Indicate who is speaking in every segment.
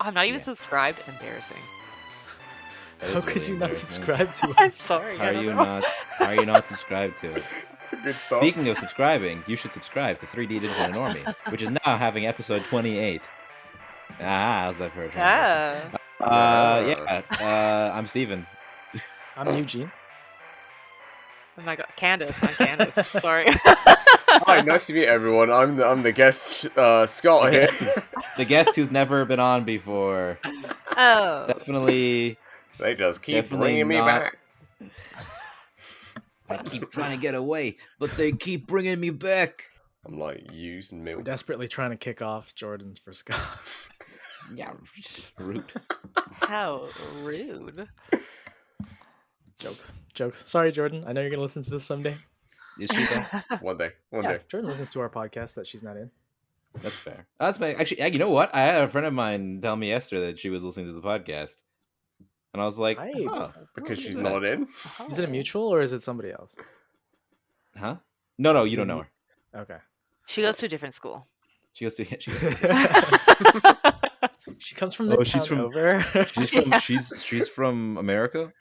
Speaker 1: I'm not even subscribed. Embarrassing.
Speaker 2: How could you not subscribe to it?
Speaker 1: I'm sorry.
Speaker 3: How are you not subscribed to it?
Speaker 4: It's a good start.
Speaker 3: Speaking of subscribing, you should subscribe to 3D Digital and Normie, which is now having episode 28. How's that for a transition? I'm Steven.
Speaker 2: I'm Eugene.
Speaker 1: Oh my god, Candace. I'm Candace. Sorry.
Speaker 4: Hi, nice to meet everyone. I'm the guest, Scott here.
Speaker 3: The guest who's never been on before.
Speaker 1: Oh.
Speaker 3: Definitely.
Speaker 4: They just keep bringing me back.
Speaker 3: I keep trying to get away, but they keep bringing me back.
Speaker 4: I'm like used
Speaker 2: We're
Speaker 4: milk.
Speaker 2: desperately trying to kick off Jordan for Scott.
Speaker 3: Yeah, rude.
Speaker 1: How rude.
Speaker 2: Jokes. Sorry, Jordan. I know you're gonna listen to this someday.
Speaker 3: Is she though?
Speaker 4: One day.
Speaker 2: Jordan listens to our podcast that she's not in.
Speaker 3: That's fair. Actually, you know what? I had a friend of mine tell me yesterday that she was listening to the podcast, and I was like,
Speaker 4: Because she's not in.
Speaker 2: Is it a mutual or is it somebody else?
Speaker 3: Huh? No, you don't know her.
Speaker 2: Okay.
Speaker 1: She goes to a different school.
Speaker 3: She goes to.
Speaker 2: She comes from the town over.
Speaker 3: She's from America.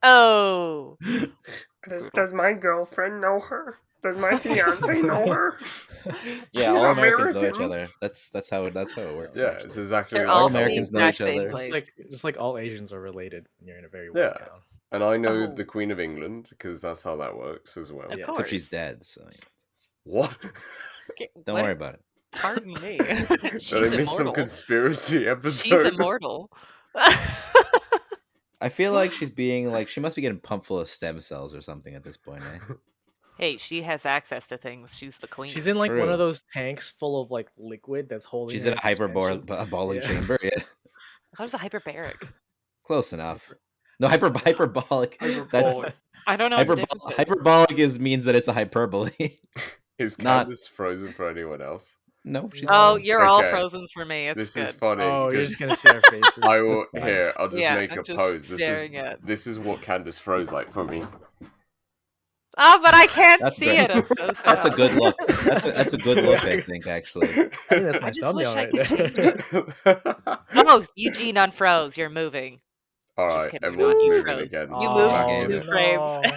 Speaker 1: Oh.
Speaker 4: Does my girlfriend know her? Does my fiance know her?
Speaker 3: Yeah, all Americans know each other. That's how it works.
Speaker 4: Yeah,
Speaker 3: actually.
Speaker 4: it's exactly.
Speaker 3: all Americans know each other.
Speaker 2: Just like all Asians are related. And you're in a very weird town.
Speaker 4: And I know the Queen of England because that's how that works as well.
Speaker 1: Of course.
Speaker 3: Except she's dead. So
Speaker 4: what?
Speaker 3: Don't worry about it.
Speaker 1: Pardon me.
Speaker 4: She's I missed some conspiracy episode.
Speaker 1: She's immortal.
Speaker 3: I feel like she must be getting pumped full of stem cells or something at this point, eh?
Speaker 1: Hey, she has access to things. She's the queen.
Speaker 2: She's in like one of those tanks full of like liquid that's holding.
Speaker 3: She's in a hyperbolic chamber. Yeah.
Speaker 1: How is a hyperbaric?
Speaker 3: Close enough. No, hyperbolic. That's
Speaker 1: I don't know.
Speaker 3: Hyperbolic means that it's a hyperbole.
Speaker 4: Is Candace frozen for anyone else?
Speaker 3: No, she's
Speaker 1: fine. You're all frozen for me. It's
Speaker 4: this
Speaker 1: good.
Speaker 4: is funny.
Speaker 2: Oh, you're just gonna see our faces.
Speaker 4: I'll just make a
Speaker 1: just
Speaker 4: pose. This is what Candace froze like for me.
Speaker 1: Oh, but I can't see it.
Speaker 3: That's a good look. That's a good look, I think, actually.
Speaker 2: I think that's my thumbnail right there.
Speaker 1: Oh, Eugene unfroze. You're moving.
Speaker 4: All right, everyone's moving again.
Speaker 1: You moved 2 frames.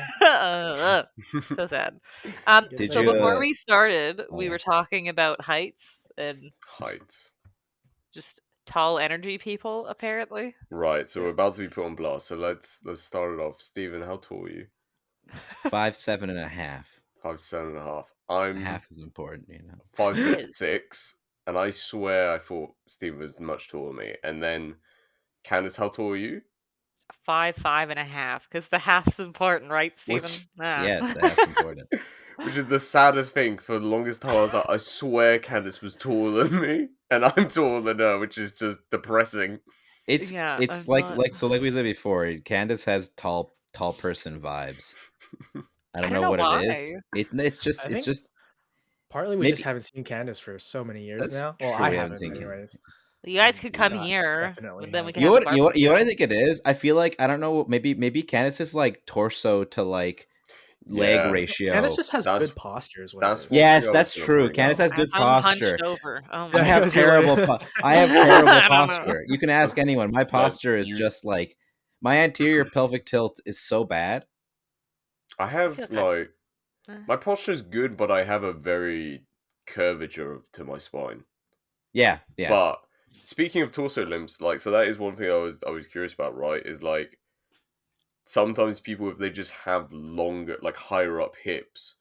Speaker 1: So sad. Before we started, we were talking about heights and just tall energy people, apparently.
Speaker 4: Right. So we're about to be put on blast. So let's start it off. Steven, how tall are you?
Speaker 3: 5'7.5".
Speaker 4: 5'7.5". I'm
Speaker 3: half is important,
Speaker 4: 5'6", and I swear I thought Steven was much taller than me. And then Candace, how tall are you?
Speaker 1: 5'5.5", because the half's important, right, Steven?
Speaker 3: Yes, the half's important.
Speaker 4: Which is the saddest thing. For the longest time, I was like, I swear Candace was taller than me, and I'm taller than her, which is just depressing.
Speaker 3: It's like we said before. Candace has tall person vibes. I don't know what
Speaker 1: why.
Speaker 3: it is. It's just
Speaker 2: partly we just haven't seen Candace for so many years now. Well, I haven't seen Candace.
Speaker 1: You guys could come here, but then we can.
Speaker 3: You know what I think it is? I feel like I don't know. Maybe Candace's like torso to like leg ratio.
Speaker 2: Candace just has good posture.
Speaker 3: That's true. Candace has good posture.
Speaker 1: Over. Oh
Speaker 3: I have terrible. I have terrible posture. You can ask anyone. My posture is just like my anterior pelvic tilt is so bad.
Speaker 4: I have my posture is good, but I have a very curvature to my spine.
Speaker 3: Yeah.
Speaker 4: But speaking of torso limbs, so that is one thing I was curious about, right? Is like sometimes people, if they just have longer, higher up hips,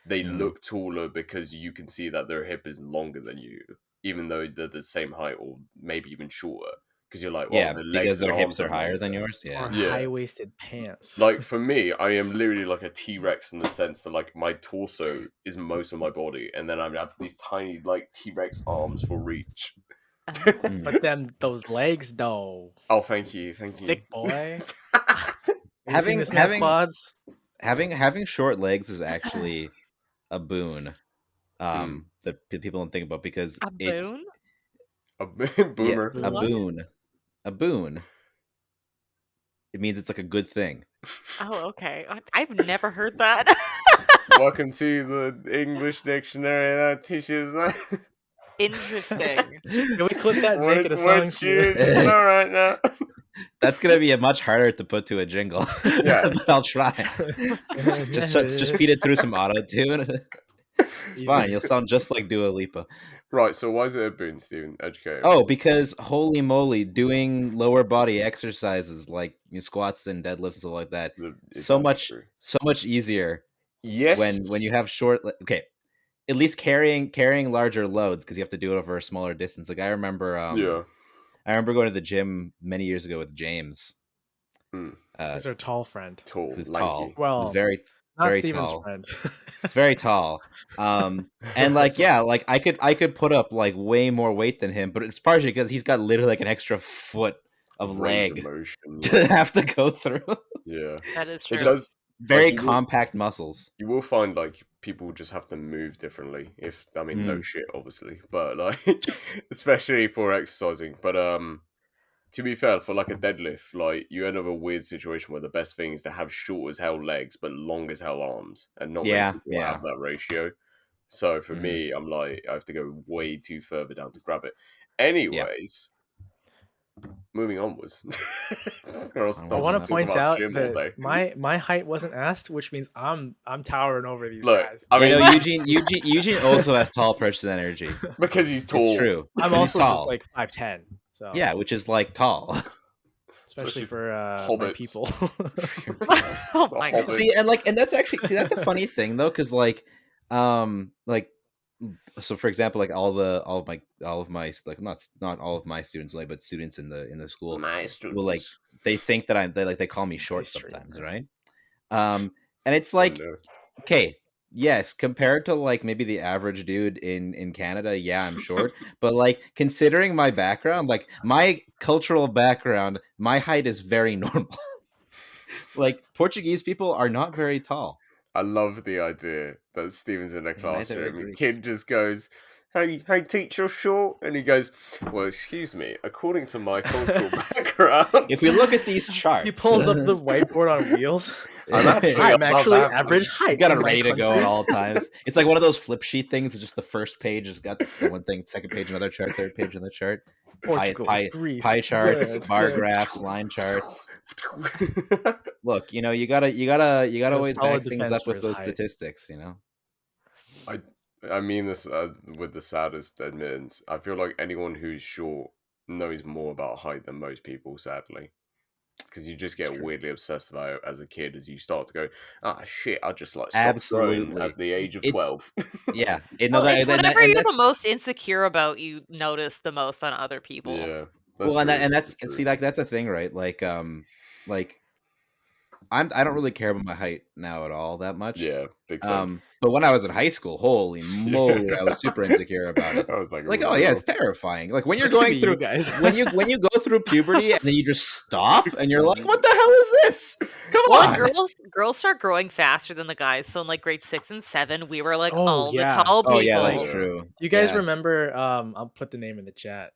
Speaker 4: they look taller because you can see that their hip is longer than you, even though they're the same height or maybe even shorter. Because you're like, well, the legs
Speaker 3: because their hips are higher than yours.
Speaker 2: Or high-waisted pants.
Speaker 4: Like for me, I am literally like a T-Rex in the sense that like my torso is most of my body, and then I have these tiny T-Rex arms for reach.
Speaker 2: But then those legs, though.
Speaker 4: Oh, thank you.
Speaker 2: Thick boy.
Speaker 3: having short legs is actually a boon. That people don't think about because it's
Speaker 4: a boomer.
Speaker 3: Yeah, a boon. It means it's like a good thing.
Speaker 1: Oh, okay. I've never heard that.
Speaker 4: Welcome to the English dictionary that teaches that.
Speaker 1: Interesting.
Speaker 2: Can we clip that and make it a song?
Speaker 4: All right now.
Speaker 3: That's gonna be much harder to put to a jingle.
Speaker 4: Yeah.
Speaker 3: But I'll try. just feed it through some auto tune. It's fine. You'll sound just like Dua Lipa.
Speaker 4: Right. So why is it a boon, Stephen? Educate.
Speaker 3: Oh, because holy moly, doing lower body exercises like squats and deadlifts and stuff like that, so much easier.
Speaker 4: Yes.
Speaker 3: When you have short. Okay, at least carrying larger loads because you have to do it over a smaller distance. Like I remember. I remember going to the gym many years ago with James.
Speaker 2: He's our tall friend.
Speaker 3: Who's
Speaker 4: lanky.
Speaker 3: tall.
Speaker 2: Well,
Speaker 3: who's very
Speaker 2: Steven's
Speaker 3: tall.
Speaker 2: friend.
Speaker 3: It's very tall. And like like I could put up like way more weight than him, but it's partially because he's got literally like an extra foot of leg to have to go through.
Speaker 4: Yeah.
Speaker 1: That is true.
Speaker 4: It does
Speaker 3: very compact muscles.
Speaker 4: You will find like people just have to move differently. If I mean no shit, obviously, but like especially for exercising. But to be fair, for like a deadlift, like you end up a weird situation where the best thing is to have short as hell legs but long as hell arms, and not many people have that ratio. So for me, I'm like I have to go way too further down to grab it. Anyways. Moving onwards.
Speaker 2: I want to point out that my height wasn't asked, which means I'm towering over these guys.
Speaker 3: I mean, Eugene also has tall person energy
Speaker 4: because he's tall.
Speaker 3: It's true.
Speaker 2: I'm also just like 5'10", so
Speaker 3: yeah, which is like tall,
Speaker 2: especially for my people.
Speaker 1: Oh my god!
Speaker 3: See, and that's actually that's a funny thing though, because so for example, like all of my like not all of my students, like but students in the school,
Speaker 4: my students,
Speaker 3: will like they think that they call me short sometimes, right? And it's like okay, yes, compared to like maybe the average dude in Canada, yeah, I'm short, but like considering my background, like my cultural background, my height is very normal. Like Portuguese people are not very tall.
Speaker 4: I love the idea that Steven's in a classroom. The kid just goes, hey, teacher, you're short. And he goes, well, excuse me, according to my cultural background.
Speaker 3: If we look at these charts.
Speaker 2: He pulls up the whiteboard on wheels.
Speaker 4: I'm actually
Speaker 2: average height.
Speaker 3: You got it ready to go at all times. It's like one of those flip sheet things. It's just the first page has got one thing, second page another chart, third page another chart.
Speaker 2: Portugal,
Speaker 3: Greece, pie charts, bar graphs, line charts. Look, you gotta always back things up with those statistics.
Speaker 4: I mean this with the saddest admittance. I feel like anyone who's short knows more about height than most people, sadly. Because you just get weirdly obsessed about it as a kid as you start to go, shit, I just like stopped growing at the age of 12.
Speaker 3: Yeah.
Speaker 1: It's whatever you're the most insecure about, you notice the most on other people.
Speaker 4: Yeah.
Speaker 3: That's a thing, right? Like I don't really care about my height now at all that much.
Speaker 4: Yeah, big time.
Speaker 3: But when I was in high school, holy moly, I was super insecure about it.
Speaker 4: I was like,
Speaker 3: oh yeah, it's terrifying. Like when you're going through
Speaker 2: guys,
Speaker 3: when you go through puberty and then you just stop and you're like, what the hell is this? Come on.
Speaker 1: Girls start growing faster than the guys. So in like grade 6 and 7, we were like the tall people.
Speaker 3: Oh yeah, that's true.
Speaker 2: Do you guys remember? I'll put the name in the chat.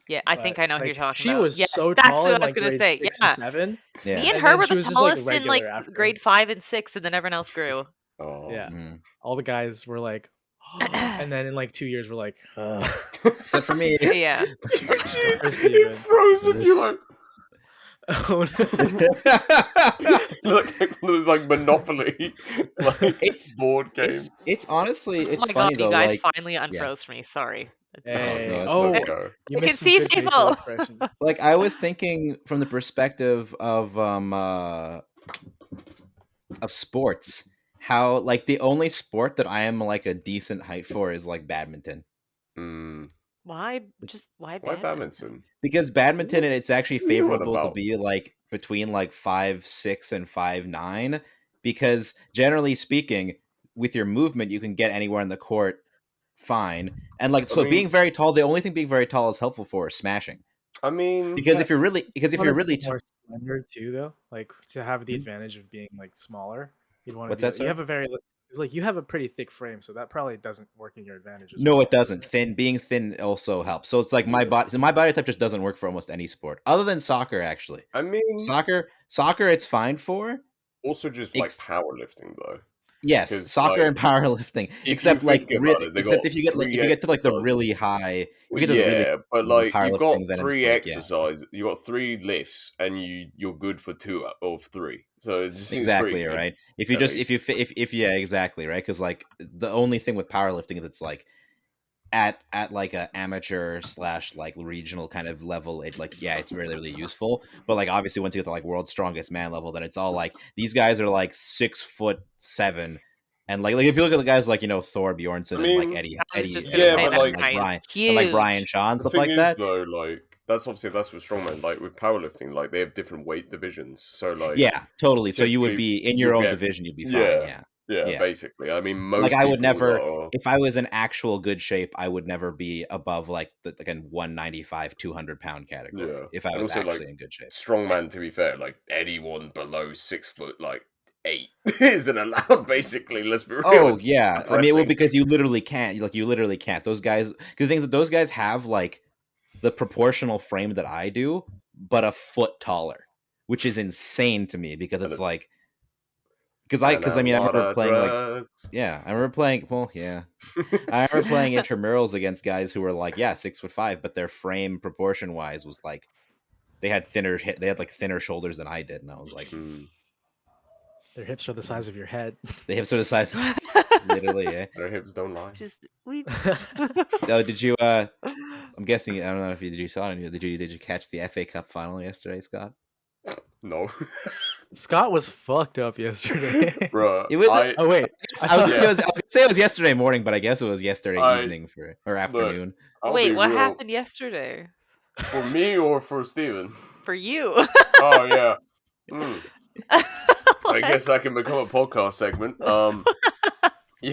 Speaker 1: Yeah, I think I know who you're talking about.
Speaker 2: She was so tall.
Speaker 1: That's what I was going to say. Yeah.
Speaker 2: 7.
Speaker 3: Yeah.
Speaker 1: Me and her were the tallest in like grade 5 and 6, and then everyone else grew.
Speaker 4: Oh.
Speaker 2: Yeah. All the guys were like, and then in like 2 years, we're like,
Speaker 3: except for me.
Speaker 1: Yeah.
Speaker 4: You frozen. You're like,
Speaker 2: oh
Speaker 4: no. Look, it was like Monopoly. Like it's board games.
Speaker 3: It's honestly, it's funny
Speaker 1: God,
Speaker 3: though.
Speaker 1: You guys finally unfroze me. Sorry.
Speaker 2: Hey.
Speaker 1: You can see people.
Speaker 3: Like I was thinking from the perspective of sports, how like the only sport that I am like a decent height for is like badminton.
Speaker 1: Why
Speaker 4: badminton?
Speaker 3: Because badminton, it's actually favorable to be like between like 5'6" and 5'9", because generally speaking, with your movement, you can get anywhere in the court fine. And like being very tall, the only thing being very tall is helpful for is smashing.
Speaker 4: I mean,
Speaker 3: because if you're really
Speaker 2: more slender too, though, like to have the advantage of being like smaller, you'd want to. You have a very you have a pretty thick frame, so that probably doesn't work in your advantage.
Speaker 3: No, it doesn't. Being thin also helps. So it's like my body type just doesn't work for almost any sport other than soccer. Actually,
Speaker 4: I mean,
Speaker 3: soccer, it's fine for.
Speaker 4: Also, just like powerlifting though.
Speaker 3: Yes, soccer and powerlifting. Except like, except if you get to like the really high,
Speaker 4: but like you've got 3 exercises, you got 3 lifts, and you're good for 2 of 3. So it just seems
Speaker 3: exactly
Speaker 4: pretty
Speaker 3: right.
Speaker 4: Good,
Speaker 3: If yeah, exactly right. Because like the only thing with powerlifting that's like at like a amateur / like regional kind of level, it like it's really really useful. But like obviously once you get to like world's strongest man level, then it's all like these guys are like 6'7", and like if you look at the guys like Thor Bjornsson and like Eddie, like Brian Shaw and stuff like that.
Speaker 4: Though, like that's with strongman. Like with powerlifting, like they have different weight divisions. So like
Speaker 3: totally. So you would be in your own division, you'd be fine.
Speaker 4: Yeah, basically. I mean, most
Speaker 3: like I would never, if I was in actual good shape, I would never be above like a 195, 200 pound category. Yeah. If I was also, actually in good shape.
Speaker 4: Strongman, to be fair, like anyone below 6 foot, like 8 isn't allowed. Basically, let's be real.
Speaker 3: Oh yeah, I mean, well, because you literally can't. Those guys, because the things that those guys have like the proportional frame that I do, but a foot taller, which is insane to me because it's like. Because I remember playing I remember playing intramurals against guys who were like 6'5", but their frame proportion wise was like they had like thinner shoulders than I did, and I was like,
Speaker 2: their hips are the size of your head.
Speaker 3: The hips are the size, literally. Yeah,
Speaker 4: their hips don't lie.
Speaker 3: Did you? I'm guessing I don't know if you saw it. Did you catch the FA Cup final yesterday, Scott?
Speaker 4: No.
Speaker 2: Scott was fucked up yesterday.
Speaker 4: Bro,
Speaker 3: it was.
Speaker 2: I
Speaker 3: was gonna say it was yesterday morning, but I guess it was yesterday evening or afternoon.
Speaker 1: Wait, what happened yesterday?
Speaker 4: For me or for Steven?
Speaker 1: For you.
Speaker 4: Oh yeah. I guess I can become a podcast segment. Yeah,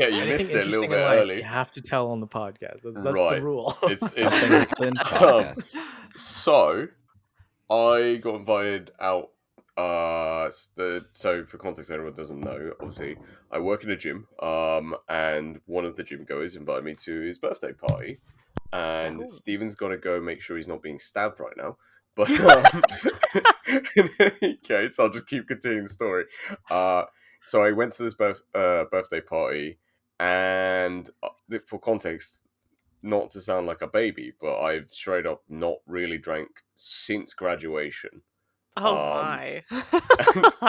Speaker 4: you missed it a little bit early.
Speaker 2: You have to tell on the podcast. That's the rule.
Speaker 4: It's so I got invited out. So for context, everyone doesn't know. Obviously, I work in a gym. And one of the gym goers invited me to his birthday party, and Steven's got to go make sure he's not being stabbed right now. But in any case, I'll just keep continuing the story. So I went to this birthday party, and for context, not to sound like a baby, but I've straight up not really drank since graduation.
Speaker 1: Oh my.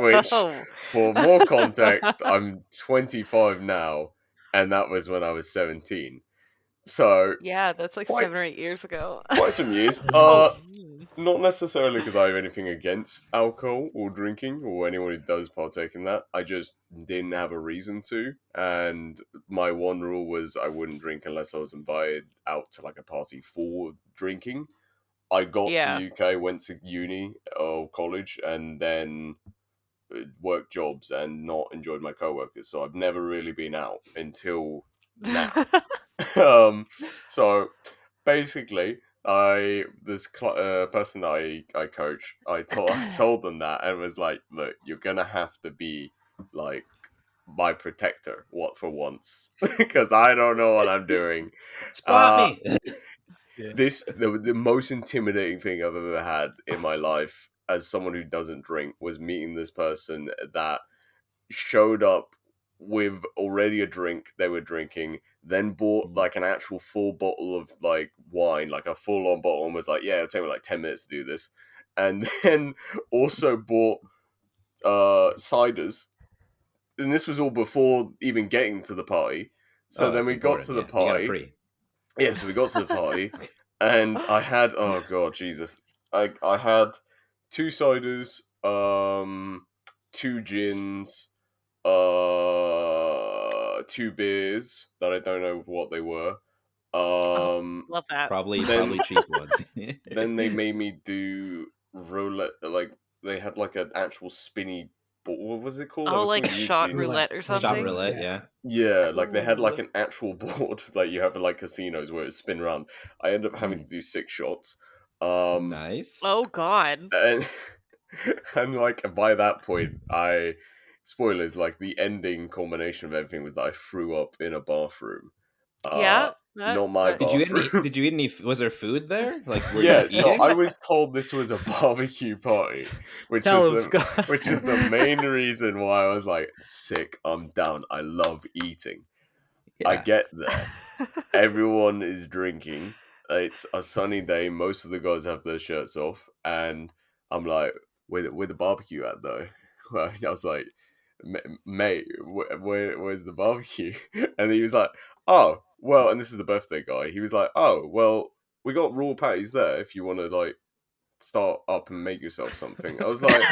Speaker 4: Which, for more context, I'm 25 now, and that was when I was 17. So
Speaker 1: yeah, that's like 7 or 8 years ago.
Speaker 4: Quite some years. Not necessarily because I have anything against alcohol or drinking or anyone who does partake in that. I just didn't have a reason to, and my one rule was I wouldn't drink unless I was invited out to like a party for drinking. I got to UK, went to uni or college, and then worked jobs and not enjoyed my coworkers. So I've never really been out until now. So basically, this person that I coach, I told them that, and was like, look, you're gonna have to be like my protector, for once, because I don't know what I'm doing.
Speaker 3: Spot me.
Speaker 4: The most intimidating thing I've ever had in my life as someone who doesn't drink was meeting this person that showed up with already a drink they were drinking, then bought like an actual full bottle of like wine, like a full-on bottle, and was like, yeah, it'll take me like 10 minutes to do this, and then also bought ciders, and this was all before even getting to the party. So then we got to the party. Yeah, so we got to the party, and I had, oh god, Jesus, I had 2 ciders, 2 gins, 2 beers that I don't know what they were.
Speaker 1: Love that.
Speaker 3: Probably cheap ones.
Speaker 4: Then they made me do roulette, like they had like an actual spinny. What was it called?
Speaker 1: Oh, like shot roulette or something?
Speaker 3: Shot roulette, yeah.
Speaker 4: Yeah, like they had like an actual board, like you have in like casinos where it spin around. I ended up having to do 6 shots.
Speaker 3: Nice.
Speaker 1: Oh god.
Speaker 4: And like by that point, spoilers, like the ending culmination of everything was that I threw up in a bathroom.
Speaker 1: Yeah,
Speaker 4: not my bathroom.
Speaker 3: Did you eat any? Was there food there? Like, were
Speaker 4: yeah,
Speaker 3: you
Speaker 4: so
Speaker 3: eating?
Speaker 4: I was told this was a barbecue party, which is the main reason why I was like, sick, I'm down. I love eating. Yeah. I get there. Everyone is drinking. It's a sunny day. Most of the guys have their shirts off, and I'm like, where the barbecue at though? Well, I was like, mate, where's the barbecue? And he was like, oh, well, and this is the birthday guy. He was like, oh, well, we got raw patties there if you want to like start up and make yourself something. I was like,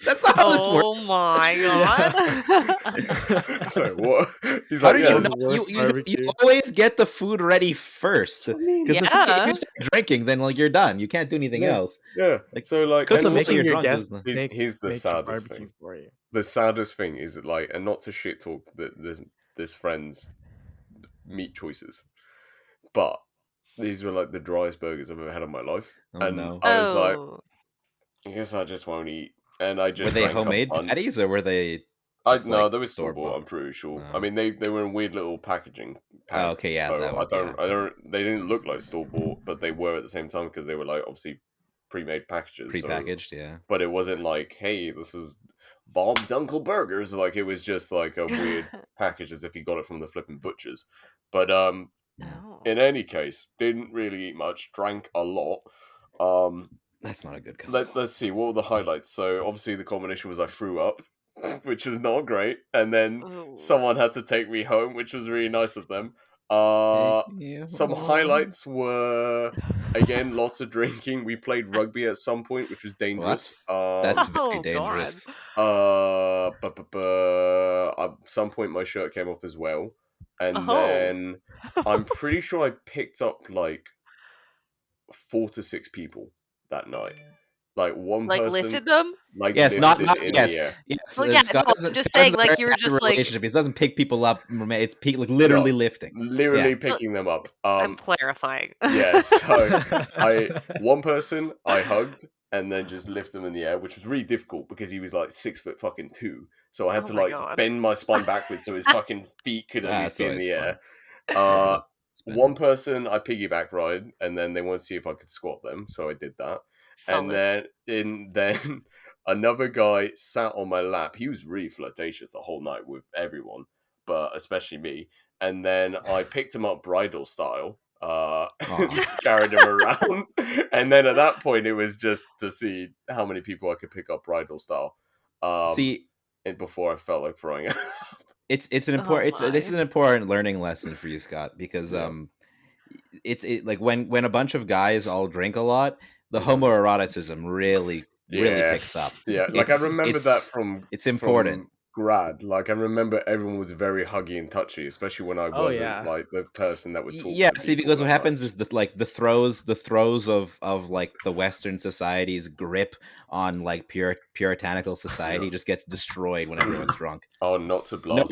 Speaker 3: that's not how this works.
Speaker 1: Oh my
Speaker 4: god! So what? He's
Speaker 3: how
Speaker 4: like,
Speaker 3: you always get the food ready first. Because if you start drinking, then like you're done. You can't do anything else.
Speaker 4: Yeah.
Speaker 3: Like,
Speaker 4: so like,
Speaker 2: so making your guests
Speaker 4: here's the saddest thing
Speaker 2: for you.
Speaker 4: The saddest thing is like, and not to shit talk this friend's meat choices, but these were like the driest burgers I've ever had in my life. I was like, I guess I just won't eat. And I just
Speaker 3: were they homemade patties or were they?
Speaker 4: No, they were store bought. I'm pretty sure. I mean, they were in weird little packaging packs.
Speaker 3: Oh, okay, yeah.
Speaker 4: So They didn't look like store bought, but they were at the same time because they were like obviously pre-made packages.
Speaker 3: Prepackaged, yeah.
Speaker 4: But it wasn't like, hey, this was Bob's Uncle Burgers. Like it was just like a weird package as if he got it from the flipping butchers. But in any case, didn't really eat much. Drank a lot.
Speaker 3: That's not a good comment.
Speaker 4: Let's see, what were the highlights? So obviously the combination was I threw up, which was not great, and then someone had to take me home, which was really nice of them. Some highlights were again lots of drinking. We played rugby at some point, which was dangerous.
Speaker 3: That's very dangerous.
Speaker 4: At some point my shirt came off as well, and then I'm pretty sure I picked up like 4 to 6 people that night. Like one person
Speaker 1: lifted them?
Speaker 3: Like yes, not
Speaker 4: in the air.
Speaker 3: Yes.
Speaker 1: Well, yeah, Scott I'm just saying, like you were just like
Speaker 3: relationship. He doesn't pick people up. It's like literally lifting.
Speaker 4: Literally picking them up.
Speaker 1: I'm clarifying.
Speaker 4: Yeah, so one person I hugged and then just lift them in the air, which was really difficult because he was like 6'2". So I had to bend my spine backwards so his fucking feet could at least be in the air. One person I piggyback ride, and then they wanted to see if I could squat them, so I did that. Solid. And then another guy sat on my lap. He was really flirtatious the whole night with everyone, but especially me. And then I picked him up bridal style, carried him around. And then at that point, it was just to see how many people I could pick up bridal style. And before I felt like throwing up.
Speaker 3: This is an important learning lesson for you, Scott, because it's like when a bunch of guys all drink a lot, the homoeroticism really picks up.
Speaker 4: Yeah, like I remember that from
Speaker 3: it's important.
Speaker 4: From grad, like I remember everyone was very huggy and touchy, especially when I wasn't like the person that would talk.
Speaker 3: Yeah, see, because what happens is that like the throes of like the Western society's grip on like puritanical society just gets destroyed when everyone's drunk.
Speaker 4: Oh, not to blast.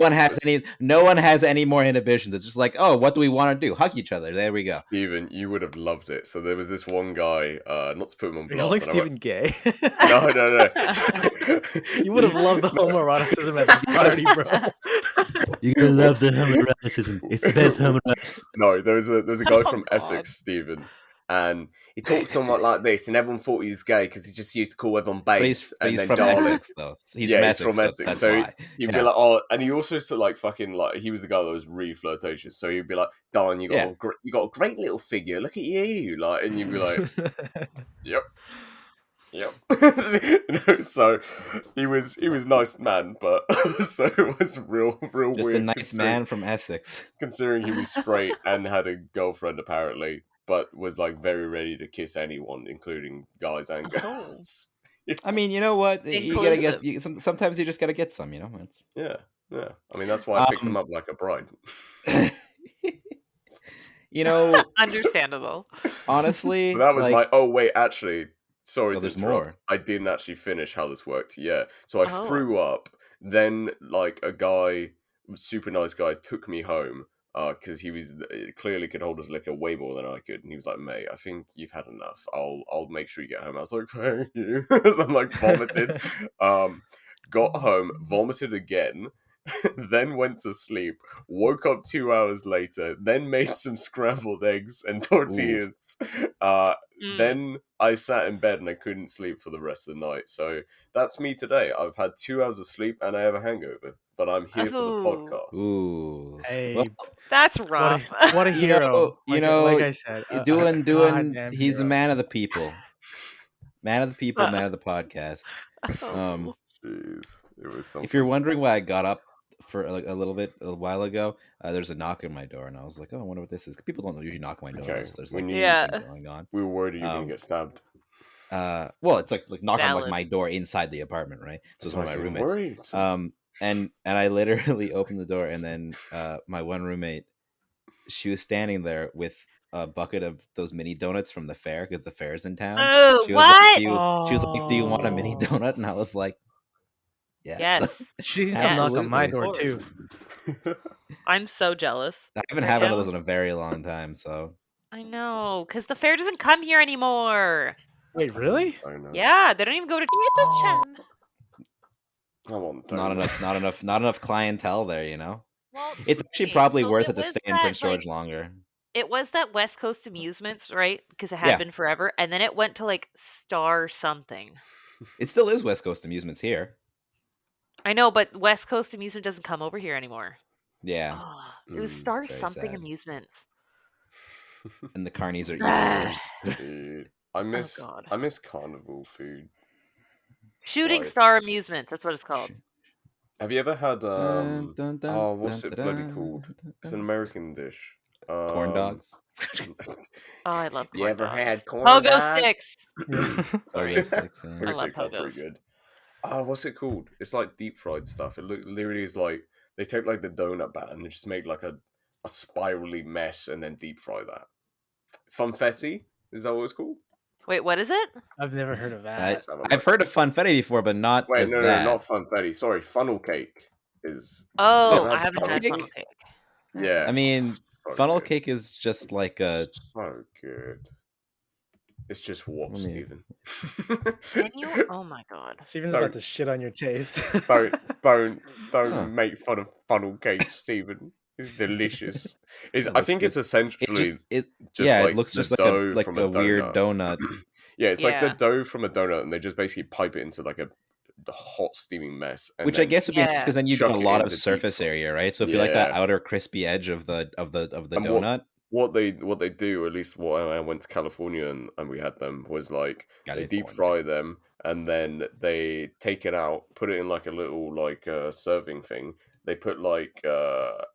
Speaker 3: No one has any more inhibitions. It's just like, oh, what do we want to do? Hug each other. There we go.
Speaker 4: Steven, you would have loved it. So there was this one guy, not to put him on blast.
Speaker 2: You're like Stephen Gay.
Speaker 4: No.
Speaker 2: You would have loved the homoeroticism at this party, bro.
Speaker 3: You're gonna love the homoeroticism. It's the best homoeroticism.
Speaker 4: No, there's a guy from Essex, Stephen, and he talks somewhat like this, and everyone thought he was gay because he just used to call everyone babes and then darling.
Speaker 3: Essex, though. He's from Essex,
Speaker 4: so he'd be like, oh, and he also sort of like fucking like he was the guy that was really flirtatious. So he'd be like, darling, you got a great little figure. Look at you, like, and you'd be like, yep. So he was nice man, but so it was real
Speaker 3: just
Speaker 4: weird.
Speaker 3: Just a nice man from Essex,
Speaker 4: considering he was straight and had a girlfriend apparently, but was like very ready to kiss anyone, including guys and girls.
Speaker 3: I mean, you know what? You gotta get. Sometimes you just gotta get some. You know.
Speaker 4: Yeah. I mean, that's why I picked him up like a bride.
Speaker 3: You know,
Speaker 1: understandable.
Speaker 3: Honestly,
Speaker 4: but that was my. Oh wait, actually. Sorry to interrupt.
Speaker 3: More.
Speaker 4: I didn't actually finish how this worked. Yeah. So I threw up. Then, like, a guy, super nice guy, took me home because he was clearly could hold his liquor way more than I could. And he was like, mate, I think you've had enough. I'll make sure you get home. I was like, thank you. So I'm like, vomited. Got home, vomited again. then went to sleep, woke up 2 hours later, then made some scrambled eggs and tortillas. Then I sat in bed and I couldn't sleep for the rest of the night. So that's me today. I've had 2 hours of sleep and I have a hangover, but I'm here for the podcast.
Speaker 3: Ooh.
Speaker 2: Hey,
Speaker 3: well,
Speaker 1: that's rough.
Speaker 2: What a hero!
Speaker 3: Like
Speaker 2: I said,
Speaker 3: doing. He's a man of the people. Man of the people, man of the podcast.
Speaker 4: Jeez, it was something.
Speaker 3: If you're wondering why I got up for like a while ago, there's a knock on my door, and I was like, "Oh, I wonder what this is." People don't usually knock on my door. There's like something going on.
Speaker 4: We were worried you were gonna get stabbed.
Speaker 3: Well, it's like knock on like my door inside the apartment, right? So it's one of my roommates. And I literally opened the door, and then my one roommate, she was standing there with a bucket of those mini donuts from the fair because the fair's in town.
Speaker 1: Oh,
Speaker 3: she was
Speaker 1: what?
Speaker 3: She was like, "Do you want a mini donut?" And I was like,
Speaker 1: "Yes."
Speaker 2: She can come knock on my door too.
Speaker 1: I'm so jealous.
Speaker 3: I haven't had one of those in a very long time, so
Speaker 1: I know, because the fair doesn't come here anymore.
Speaker 2: Wait, really?
Speaker 4: I know.
Speaker 1: Yeah, they don't even go to.
Speaker 3: Not enough clientele there, you know.
Speaker 1: Well,
Speaker 3: it's actually probably worth it to stay in Prince George longer.
Speaker 1: It was that West Coast Amusements, right? Because it had been forever, and then it went to like Star something.
Speaker 3: It still is West Coast Amusements here.
Speaker 1: I know, but West Coast Amusement doesn't come over here anymore.
Speaker 3: Yeah,
Speaker 1: it was Star something sad. Amusements.
Speaker 3: And the carnies are even worse.
Speaker 4: I miss carnival food.
Speaker 1: Shooting Star Amusements, that's what it's called.
Speaker 4: Have you ever had what's it bloody called? It's an American dish.
Speaker 3: Corn dogs.
Speaker 1: I love corn dogs.
Speaker 4: You ever had corn dogs?
Speaker 1: Pogo sticks.
Speaker 3: Pogo sticks.
Speaker 4: Pogo sticks are pretty good. What's it called? It's like deep fried stuff. It literally is like they take like the donut batter and they just make like a spirally mess and then deep fry that. Funfetti? Is that what it's called?
Speaker 1: Wait, what is it?
Speaker 2: I've never heard of that.
Speaker 3: I've heard of funfetti before, but not.
Speaker 4: Wait, no, not funfetti. Sorry, funnel cake is.
Speaker 1: Oh, I haven't had funnel cake.
Speaker 4: Yeah,
Speaker 3: I mean, funnel cake is just like a.
Speaker 4: So good. It's just what, Steven?
Speaker 1: Can you? Oh my god.
Speaker 2: Steven's about to shit on your taste.
Speaker 4: Don't make fun of funnel cake, Steven. It's delicious. I think it's essentially
Speaker 3: it
Speaker 4: like
Speaker 3: looks just
Speaker 4: like
Speaker 3: a weird donut.
Speaker 4: Yeah, it's like the dough from a donut, and they just basically pipe it into like the hot steaming mess.
Speaker 3: Which I guess would be nice because then you get a lot of surface area, right? So if you like that outer crispy edge of the donut. What
Speaker 4: they do, at least when I went to California and we had them, was like they deep fry them and then they take it out, put it in like a little like serving thing. They put like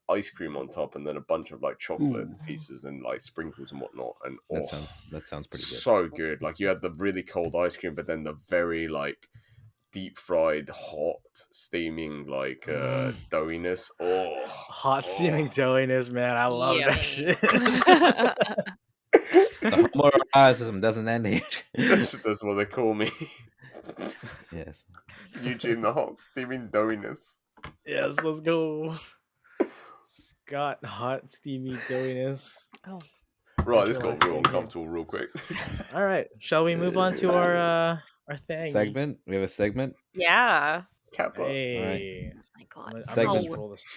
Speaker 4: ice cream on top and then a bunch of like chocolate pieces and like sprinkles and whatnot. And
Speaker 3: that sounds pretty good.
Speaker 4: So good. Like you had the really cold ice cream, but then the very like deep fried, hot, steaming like doughiness.
Speaker 2: Hot steaming doughiness, man. I love that shit.
Speaker 3: The homoeroticism doesn't end here.
Speaker 4: That's what they call me.
Speaker 3: Yes.
Speaker 4: Eugene, the hot steaming doughiness.
Speaker 2: Yes, let's go. Scott, hot steamy doughiness.
Speaker 1: Oh.
Speaker 4: Right, this got real uncomfortable real quick.
Speaker 2: All right, shall we move on to our thing?
Speaker 3: Segment? We have a segment?
Speaker 1: Yeah.
Speaker 4: Kappa.
Speaker 2: Hey.
Speaker 1: Oh my god.
Speaker 3: Segment.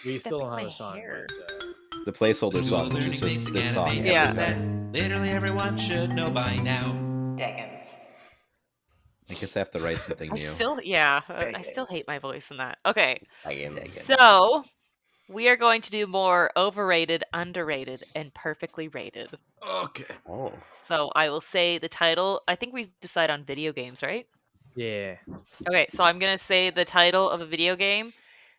Speaker 2: We still don't have a song.
Speaker 3: The placeholder song, which is just this song.
Speaker 1: Yeah.
Speaker 5: That literally everyone should know by now.
Speaker 1: Degens.
Speaker 3: I guess I have to write something new.
Speaker 1: I still hate my voice in that. Okay. So, we are going to do more overrated, underrated, and perfectly rated.
Speaker 3: Okay.
Speaker 4: Oh.
Speaker 1: So, I will say the title. I think we decide on video games, right?
Speaker 2: Yeah.
Speaker 1: Okay, so I'm going to say the title of a video game,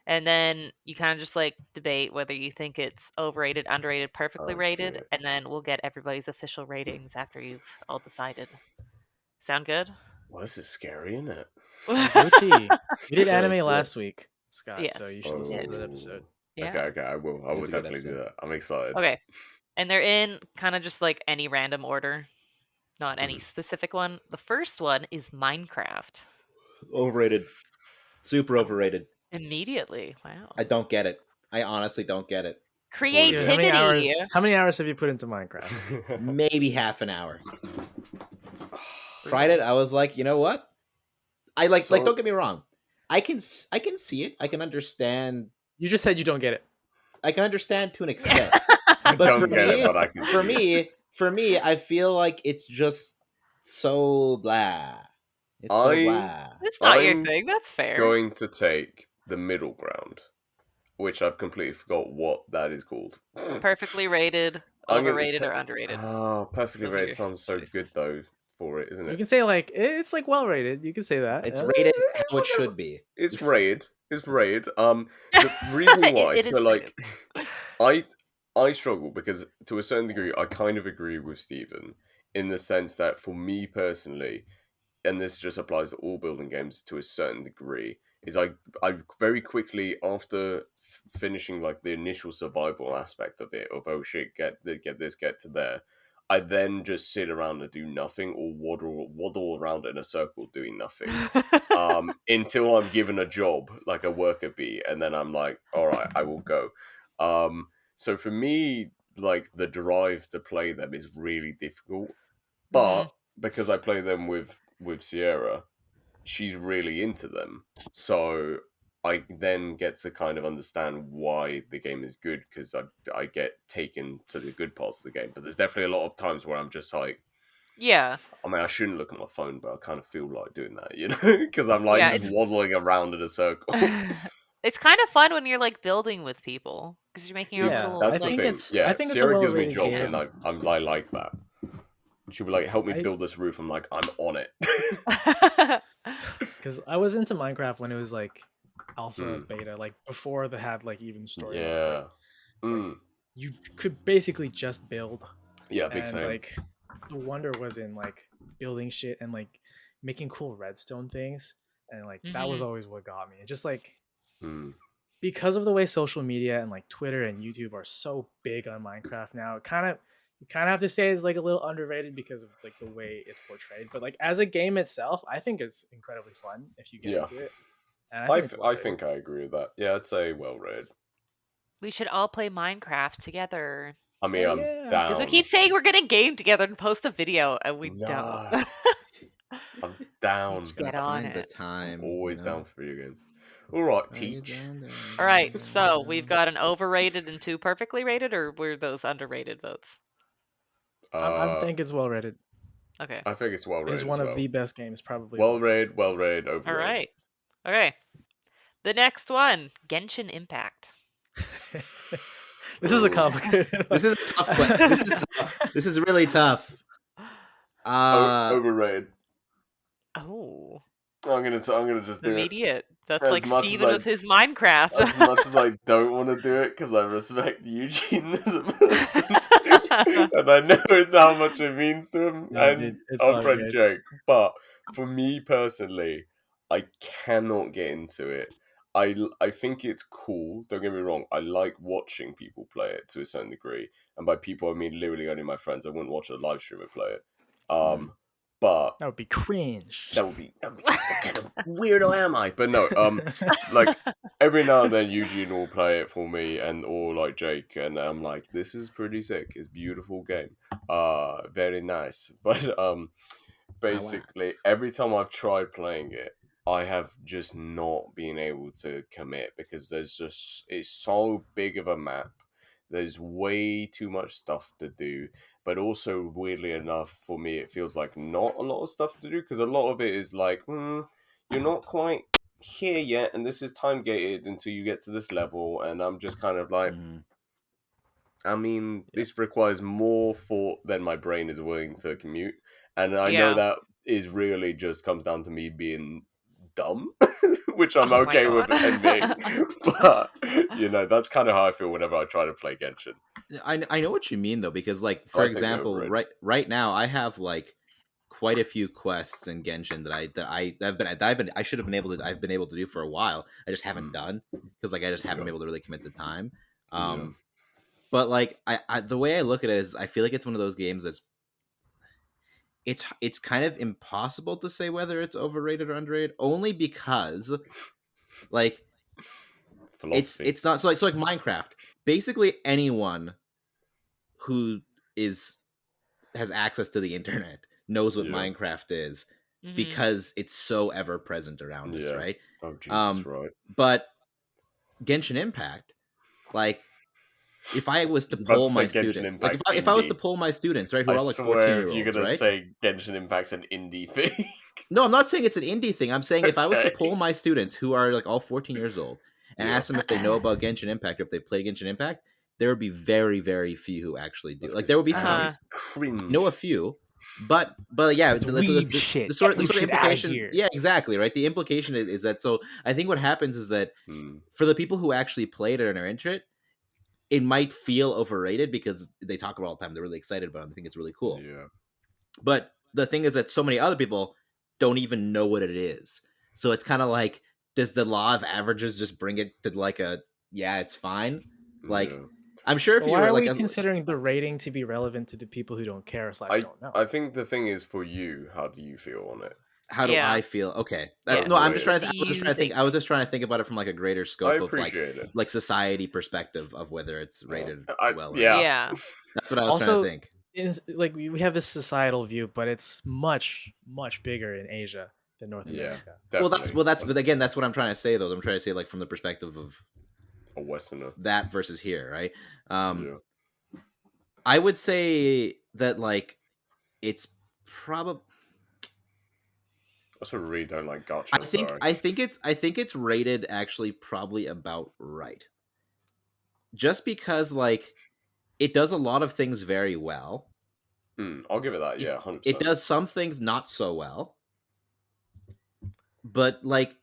Speaker 1: and then you kind of just like debate whether you think it's overrated, underrated, perfectly rated, and then we'll get everybody's official ratings after you've all decided. Sound good?
Speaker 4: Well, this is scary, isn't it?
Speaker 2: OoT. We did anime last week, Scott, so you should listen to that episode.
Speaker 1: Yeah.
Speaker 4: Okay, I will definitely do that. I'm excited.
Speaker 1: Okay. And they're in kind of just like any random order, not any specific one. The first one is Minecraft.
Speaker 3: Overrated. Super overrated.
Speaker 1: Immediately. Wow.
Speaker 3: I don't get it. I honestly don't get it.
Speaker 1: Creativity.
Speaker 2: How many hours have you put into Minecraft?
Speaker 3: Maybe half an hour. Tried it. I was like, you know what? I like don't get me wrong. I can see it. I can understand
Speaker 2: You just said you don't get it.
Speaker 3: I can understand to an extent. But for me, I feel like it's just so blah. It's so blah.
Speaker 1: It's not your thing. That's fair.
Speaker 4: Going to take the middle ground, which I've completely forgot what that is called.
Speaker 1: Perfectly rated, overrated, or underrated.
Speaker 4: Oh, perfectly rated sounds so good though for it, isn't it?
Speaker 2: You can say like it's like well rated. You can say that.
Speaker 3: It's rated how it should be.
Speaker 4: It's rated. It's rated. The reason why, so like, I struggle because to a certain degree, I kind of agree with Stephen in the sense that for me personally, and this just applies to all building games to a certain degree, is I very quickly after finishing like the initial survival aspect of it, of oh shit, get this, get to there, I then just sit around and do nothing or waddle around in a circle doing nothing until I'm given a job like a worker bee, and then I'm like, all right, I will go. So for me, like the drive to play them is really difficult, but because I play them with Sierra, she's really into them, so I then get to kind of understand why the game is good, because I get taken to the good parts of the game. But there's definitely a lot of times where I'm just like,
Speaker 1: yeah,
Speaker 4: I mean, I shouldn't look at my phone, but I kind of feel like doing that, you know, because I'm like just waddling around in a circle.
Speaker 1: It's kind of fun when you're like building with people because you're making your little.
Speaker 4: That's
Speaker 1: like,
Speaker 4: the thing. I think Sierra gives me jobs, and I like that. She'll be like, help me build this roof. I'm like, I'm on it.
Speaker 2: Because I was into Minecraft when it was like alpha, beta, like before they had like even story.
Speaker 4: Yeah.
Speaker 2: Like, you could basically just build.
Speaker 4: Yeah, big same.
Speaker 2: Like the wonder was in like building shit and like making cool redstone things, and like that was always what got me. And just like because of the way social media and like Twitter and YouTube are so big on Minecraft now, you kind of have to say it's like a little underrated because of like the way it's portrayed. But like as a game itself, I think it's incredibly fun if you get into it. And
Speaker 4: I think I agree with that. Yeah, I'd say well read.
Speaker 1: We should all play Minecraft together.
Speaker 4: I mean, I'm down.
Speaker 1: Because we keep saying we're gonna game together and post a video, and we don't.
Speaker 4: I'm down.
Speaker 1: Get on it.
Speaker 3: The time.
Speaker 4: I'm always down for video games. All right, teach.
Speaker 1: All right, so we've got an overrated and 2 perfectly rated, or were those underrated votes?
Speaker 2: I think it's well rated.
Speaker 1: Okay.
Speaker 4: I think it's well rated.
Speaker 2: It's one of the best games, probably.
Speaker 4: Well rated, overrated.
Speaker 1: All right. Okay. The next one, Genshin Impact.
Speaker 2: This is a complicated.
Speaker 3: This is a tough question. This is tough. This is really tough.
Speaker 4: Overrated.
Speaker 1: Oh.
Speaker 4: I'm gonna just do
Speaker 1: immediate. That's like Steven with his Minecraft.
Speaker 4: As much as I don't want to do it because I respect Eugene as a person, and I know how much it means to him, and our friend Jake. But for me personally, I cannot get into it. I think it's cool. Don't get me wrong. I like watching people play it to a certain degree, and by people I mean literally only my friends. I wouldn't watch a live streamer play it. But
Speaker 2: that would be cringe.
Speaker 4: That would be what kind of weirdo am I? But no, like every now and then Eugene will play it for me, or like Jake, and I'm like, this is pretty sick. It's a beautiful game. Very nice. But basically every time I've tried playing it, I have just not been able to commit because it's so big of a map. There's way too much stuff to do. But also, weirdly enough, for me, it feels like not a lot of stuff to do, because a lot of it is like, you're not quite here yet, and this is time-gated until you get to this level, and I'm just kind of like, I mean, this requires more thought than my brain is willing to commute, and I know that is really just comes down to me being dumb, which I'm okay with admitting, but, you know, that's kind of how I feel whenever I try to play Genshin.
Speaker 3: I know what you mean though, because like for example, right now I have like quite a few quests in Genshin that I should have been able to I've been able to do for a while. I just haven't done because like I just haven't been able to really commit the time. But like I the way I look at it is I feel like it's one of those games that's it's kind of impossible to say whether it's overrated or underrated, only because like it's not so like Minecraft. Basically anyone who has access to the internet knows what Minecraft is because it's so ever present around us, right?
Speaker 4: Oh Jesus, right.
Speaker 3: But Genshin Impact, like if I was to poll my students, like if I was to poll my students, right, who are all like 14-year-olds,
Speaker 4: if you're gonna say Genshin Impact's an indie thing.
Speaker 3: No, I'm not saying it's an indie thing. I'm saying if I was to poll my students who are like all 14 years old and ask them if they know about Genshin Impact, or if they play Genshin Impact, there would be very, very few who actually do. Like there would be some, know a few, but yeah, the sort of implication. Yeah, exactly, right. The implication is that, so I think what happens is that for the people who actually played it and are into it, it might feel overrated because they talk about it all the time. They're really excited about it and they think it's really cool.
Speaker 4: Yeah.
Speaker 3: But the thing is that so many other people don't even know what it is. So it's kind of like, does the law of averages just bring it to like it's fine? Like, I'm sure if you were like,
Speaker 2: considering the rating to be relevant to the people who don't care / don't know?
Speaker 4: I think the thing is, for you, how do you feel on it?
Speaker 3: How do I feel? Okay, that's no. I'm just trying to. I was just trying to think about it from like a greater scope of like society perspective of whether it's rated well.
Speaker 1: Yeah,
Speaker 3: that's what I was trying to think.
Speaker 2: Like we have this societal view, but it's much bigger in Asia than North America.
Speaker 3: Well, that's again, that's what I'm trying to say. Though I'm trying to say like from the perspective of
Speaker 4: a Westerner,
Speaker 3: that versus here, right? I would say that like it's probably.
Speaker 4: I sort of really don't like gacha.
Speaker 3: I think it's rated actually probably about right. Just because like it does a lot of things very well.
Speaker 4: I'll give it that. Yeah, 100%.
Speaker 3: It does some things not so well. But like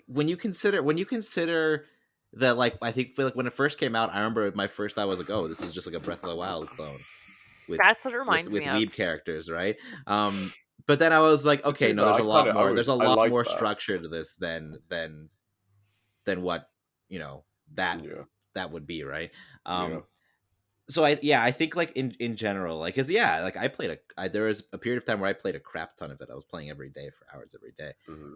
Speaker 3: when you consider that, like I think like when it first came out, I remember my first thought was like, oh, this is just like a Breath of the Wild clone.
Speaker 1: That's what it reminds me of.
Speaker 3: With weeb characters, right? But then I was like, okay, no, there's a lot more. There's a lot more structure to this than what that would be, right? So I think like in general, like, cause like I played there was a period of time where I played a crap ton of it. I was playing every day for hours every day.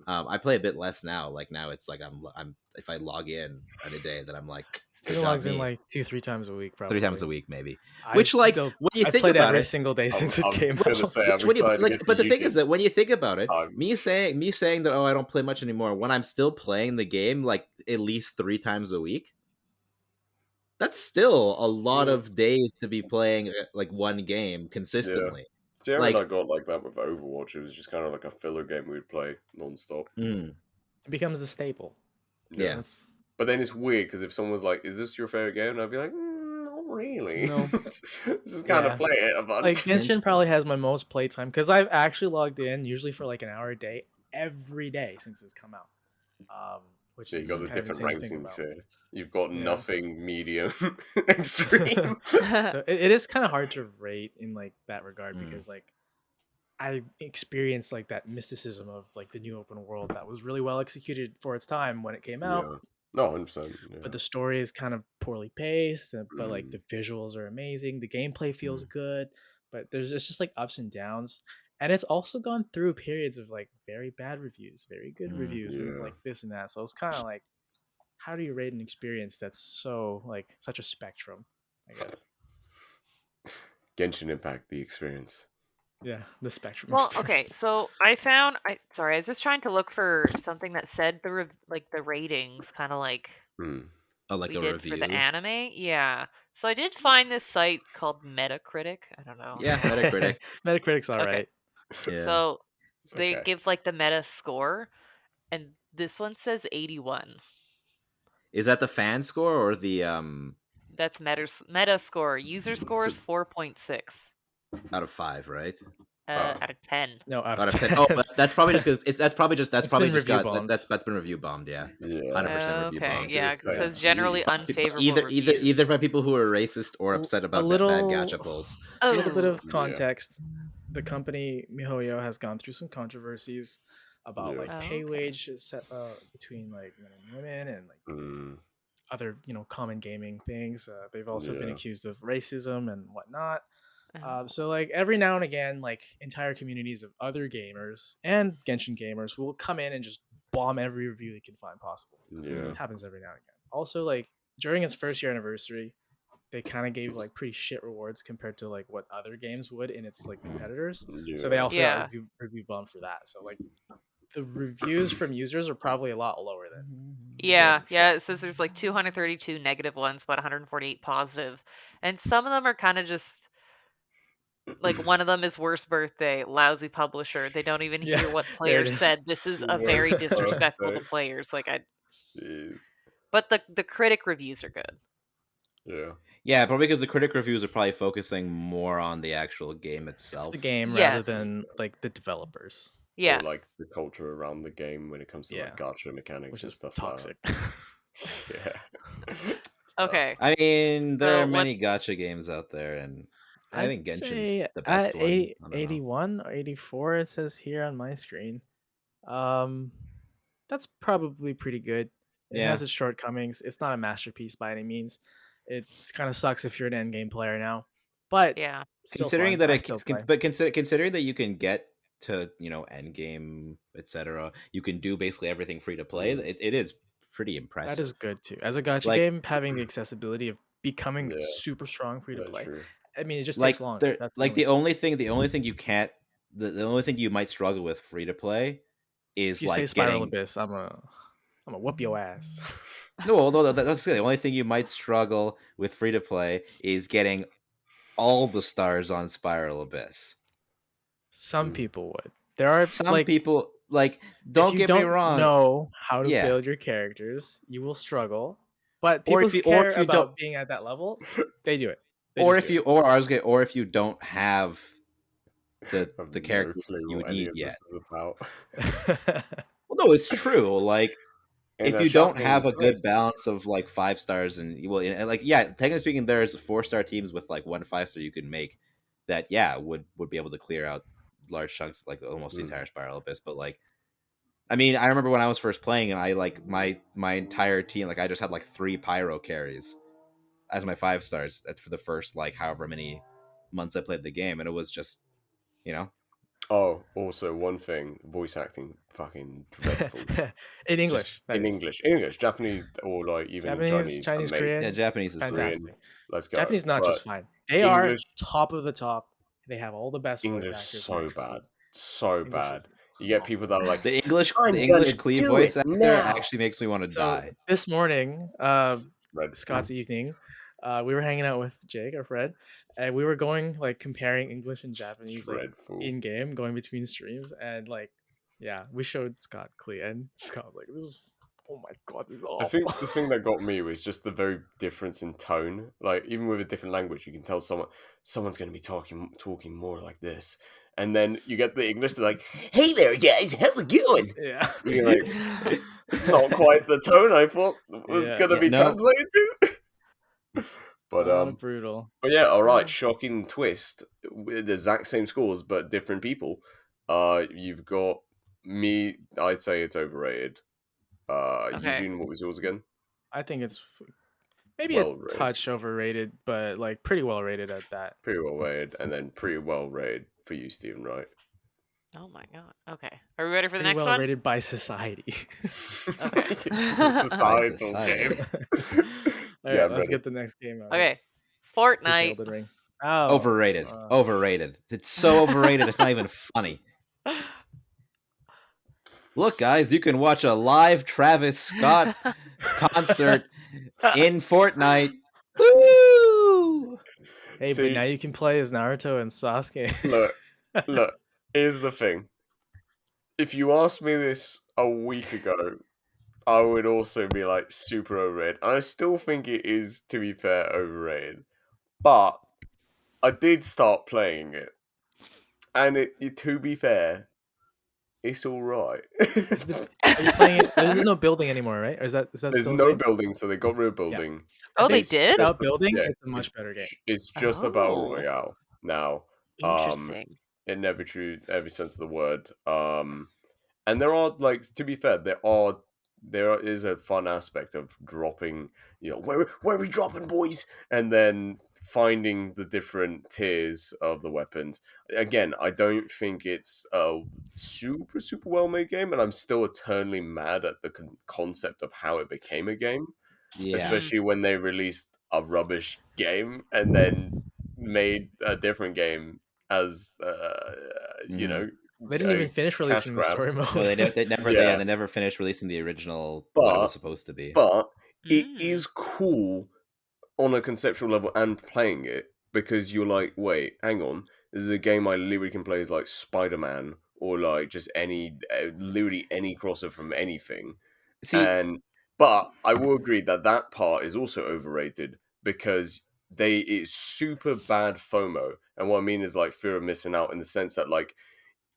Speaker 3: I play a bit less now. Like now it's like I'm if I log in a day, then I'm like,
Speaker 2: still logs in like 2-3 times a week, probably
Speaker 3: 3 times a week, maybe. Which like when you think about
Speaker 2: every single day since it came out.
Speaker 3: But the thing is that when you think about it, me saying that I don't play much anymore when I'm still playing the game like at least 3 times a week. That's still a lot of days to be playing like one game consistently.
Speaker 4: Sierra and I got like that with Overwatch. It was just kind of like a filler game we'd play nonstop.
Speaker 2: It becomes the staple.
Speaker 3: Yeah.
Speaker 4: But then it's weird because if someone was like, "Is this your favorite game?" and I'd be like, "Not really."
Speaker 2: No.
Speaker 4: Just kind of play it a bunch.
Speaker 2: Like Genshin probably has my most playtime because I've actually logged in usually for like an hour a day every day since it's come out. Which
Speaker 4: you got the different ranks in there. You've got nothing, medium, extreme.
Speaker 2: So it is kind of hard to rate in like that regard because like I experienced like that mysticism of like the new open world that was really well executed for its time when it came out.
Speaker 4: Yeah. No, 100%. Yeah.
Speaker 2: But the story is kind of poorly paced, but like the visuals are amazing. The gameplay feels good, but it's just like ups and downs. And it's also gone through periods of like very bad reviews, very good reviews, and like this and that. So it's kind of like, how do you rate an experience that's so like such a spectrum, I guess?
Speaker 4: Genshin Impact, the experience.
Speaker 2: Yeah, the spectrum.
Speaker 1: Well,
Speaker 2: experience.
Speaker 1: okay, so I was just trying to look for something that said the ratings, kind of like
Speaker 3: like
Speaker 1: we
Speaker 3: a
Speaker 1: did
Speaker 3: review
Speaker 1: for the anime. Yeah. So I did find this site called Metacritic. I don't know.
Speaker 3: Yeah, Metacritic.
Speaker 2: Metacritic's all right.
Speaker 1: Yeah. So they give like the meta score, and this one says 81.
Speaker 3: Is that the fan score or the
Speaker 1: That's meta score. User score is 4.6
Speaker 3: out of 5, right?
Speaker 1: Out of 10.
Speaker 2: No, out of
Speaker 3: 10. Oh, but that's probably just because that's probably just
Speaker 2: that's
Speaker 3: been review bombed. Yeah, 100% review bombed.
Speaker 1: Yeah, because it says generally unfavorable.
Speaker 3: Either by people who are racist or upset about bad gacha pulls.
Speaker 2: A little bit of context. The company MiHoYo has gone through some controversies about like pay wage set between like men and women and like other common gaming things. They've also been accused of racism and whatnot. So like every now and again, like entire communities of other gamers and Genshin gamers will come in and just bomb every review they can find possible. It happens every now and again. Also, like during its first year anniversary, they kind of gave like pretty shit rewards compared to like what other games would in its like competitors. So they also got review bomb for that. So like the reviews from users are probably a lot lower than
Speaker 1: Yeah, it says there's like 232 negative ones, but 148 positive. And some of them are kind of just like one of them is worst birthday, lousy publisher. They don't even hear what players said. This is a very disrespectful to players. Like
Speaker 4: Jeez.
Speaker 1: But the critic reviews are good.
Speaker 4: Yeah.
Speaker 3: Yeah, probably because the critic reviews are probably focusing more on the actual game itself.
Speaker 2: It's the game rather than like the developers.
Speaker 1: Yeah.
Speaker 4: Or like the culture around the game when it comes to like gacha mechanics and stuff
Speaker 2: toxic.
Speaker 4: like that. Yeah.
Speaker 1: Okay.
Speaker 3: I mean, there are many gacha games out there, and I think Genshin's the best
Speaker 2: at
Speaker 3: one.
Speaker 2: 81 or 84, it says here on my screen. That's probably pretty good. It has its shortcomings. It's not a masterpiece by any means. It kind of sucks if you're an end game player now, but
Speaker 3: considering that considering that you can get to end game, etc., you can do basically everything free to play. It is pretty impressive.
Speaker 2: That is good too. As a gacha game, having the accessibility of becoming super strong free to play.
Speaker 4: True.
Speaker 2: I mean, it just takes long. That's
Speaker 3: the only thing you can't, the only thing you might struggle with free to play is
Speaker 2: if you
Speaker 3: like
Speaker 2: say Spiral Abyss, I'm a whoop your ass.
Speaker 3: No, that's the only thing you might struggle with free to play is getting all the stars on Spiral Abyss.
Speaker 2: Some people would. There are
Speaker 3: some people like. Don't get me wrong.
Speaker 2: Know how to build your characters, you will struggle. But people who care about being at that level, they do it.
Speaker 3: Or if you don't have the characters you need yet.
Speaker 4: Well,
Speaker 3: no, it's true. Like. If you don't have a good balance of like 5 stars and technically speaking, there's 4-star teams with like 1 5-star you can make that would be able to clear out large chunks, like almost the entire Spiral Abyss. But like, I mean, I remember when I was first playing and I like my entire team, like I just had like 3 pyro carries as my 5 stars for the first like however many months I played the game, and it was just
Speaker 4: Oh, also one thing, voice acting fucking dreadful.
Speaker 2: In English.
Speaker 4: English, Japanese, or like even Chinese,
Speaker 2: Korean.
Speaker 3: Yeah, Japanese is
Speaker 2: fantastic.
Speaker 4: Korean. Let's go.
Speaker 2: Japanese not just fine. They are top of the top. They have all the best
Speaker 4: English
Speaker 2: voice
Speaker 4: actors. So bad. You get people that are like
Speaker 3: the English Clee voice actor actually makes me want to die.
Speaker 2: This morning, Scott's evening, we were hanging out with Jake, our friend, and we were going like comparing English and Japanese like in game, going between streams, and like we showed Scott Clee, and Scott was like, "This was, oh my god, this is awful."
Speaker 4: I think the thing that got me was just the very difference in tone. Like even with a different language, you can tell someone's going to be talking more like this. And then you get the English, they're like, "Hey there, guys, how's it going?"
Speaker 2: Yeah.
Speaker 4: You're like, it's not quite the tone I thought was going to be translated to. But
Speaker 2: brutal.
Speaker 4: But yeah, all right. Shocking twist. The exact same scores, but different people. You've got me. I'd say it's overrated. Eugene, what was yours again?
Speaker 2: I think it's maybe a touch overrated, but like pretty well rated at that.
Speaker 4: Pretty well rated, and then pretty well rated for you, Stephen, right?
Speaker 1: Oh my god. Okay. Are we ready for the next
Speaker 2: well
Speaker 1: one?
Speaker 2: Rated by society.
Speaker 1: Okay.
Speaker 4: Societal game.
Speaker 2: All right, let's get the next game out.
Speaker 1: Okay. Fortnite.
Speaker 2: Elden Ring.
Speaker 3: Overrated. Overrated. It's so overrated. It's not even funny. Look, guys, you can watch a live Travis Scott concert in Fortnite. Woo!
Speaker 2: Hey, but now you can play as Naruto and Sasuke.
Speaker 4: Look. Here's the thing. If you asked me this a week ago, I would also be like super overrated. And I still think it is, to be fair, overrated. But I did start playing it. And to be fair, it's alright.
Speaker 2: Are you playing it? There's no building anymore, right? Or is that
Speaker 4: There's no building, so they got rid of building.
Speaker 1: Yeah. Oh, they did?
Speaker 2: Without building, it's a much better game.
Speaker 4: It's just a Battle Royale now.
Speaker 1: Interesting.
Speaker 4: In every sense of the word. And there are, like, to be fair, there is a fun aspect of dropping, where are we dropping, boys? And then finding the different tiers of the weapons. Again, I don't think it's a super, super well-made game, and I'm still eternally mad at the concept of how it became a game. Yeah. Especially when they released a rubbish game and then made a different game as
Speaker 2: They didn't even finish releasing the story mode.
Speaker 3: No, they never finished releasing the original what it was supposed to be.
Speaker 4: But it is cool on a conceptual level and playing it, because you're like, wait, hang on, this is a game I literally can play as like Spider-Man or like just literally any crossover from anything. But I will agree that part is also overrated, because it's super bad FOMO. And what I mean is like fear of missing out, in the sense that like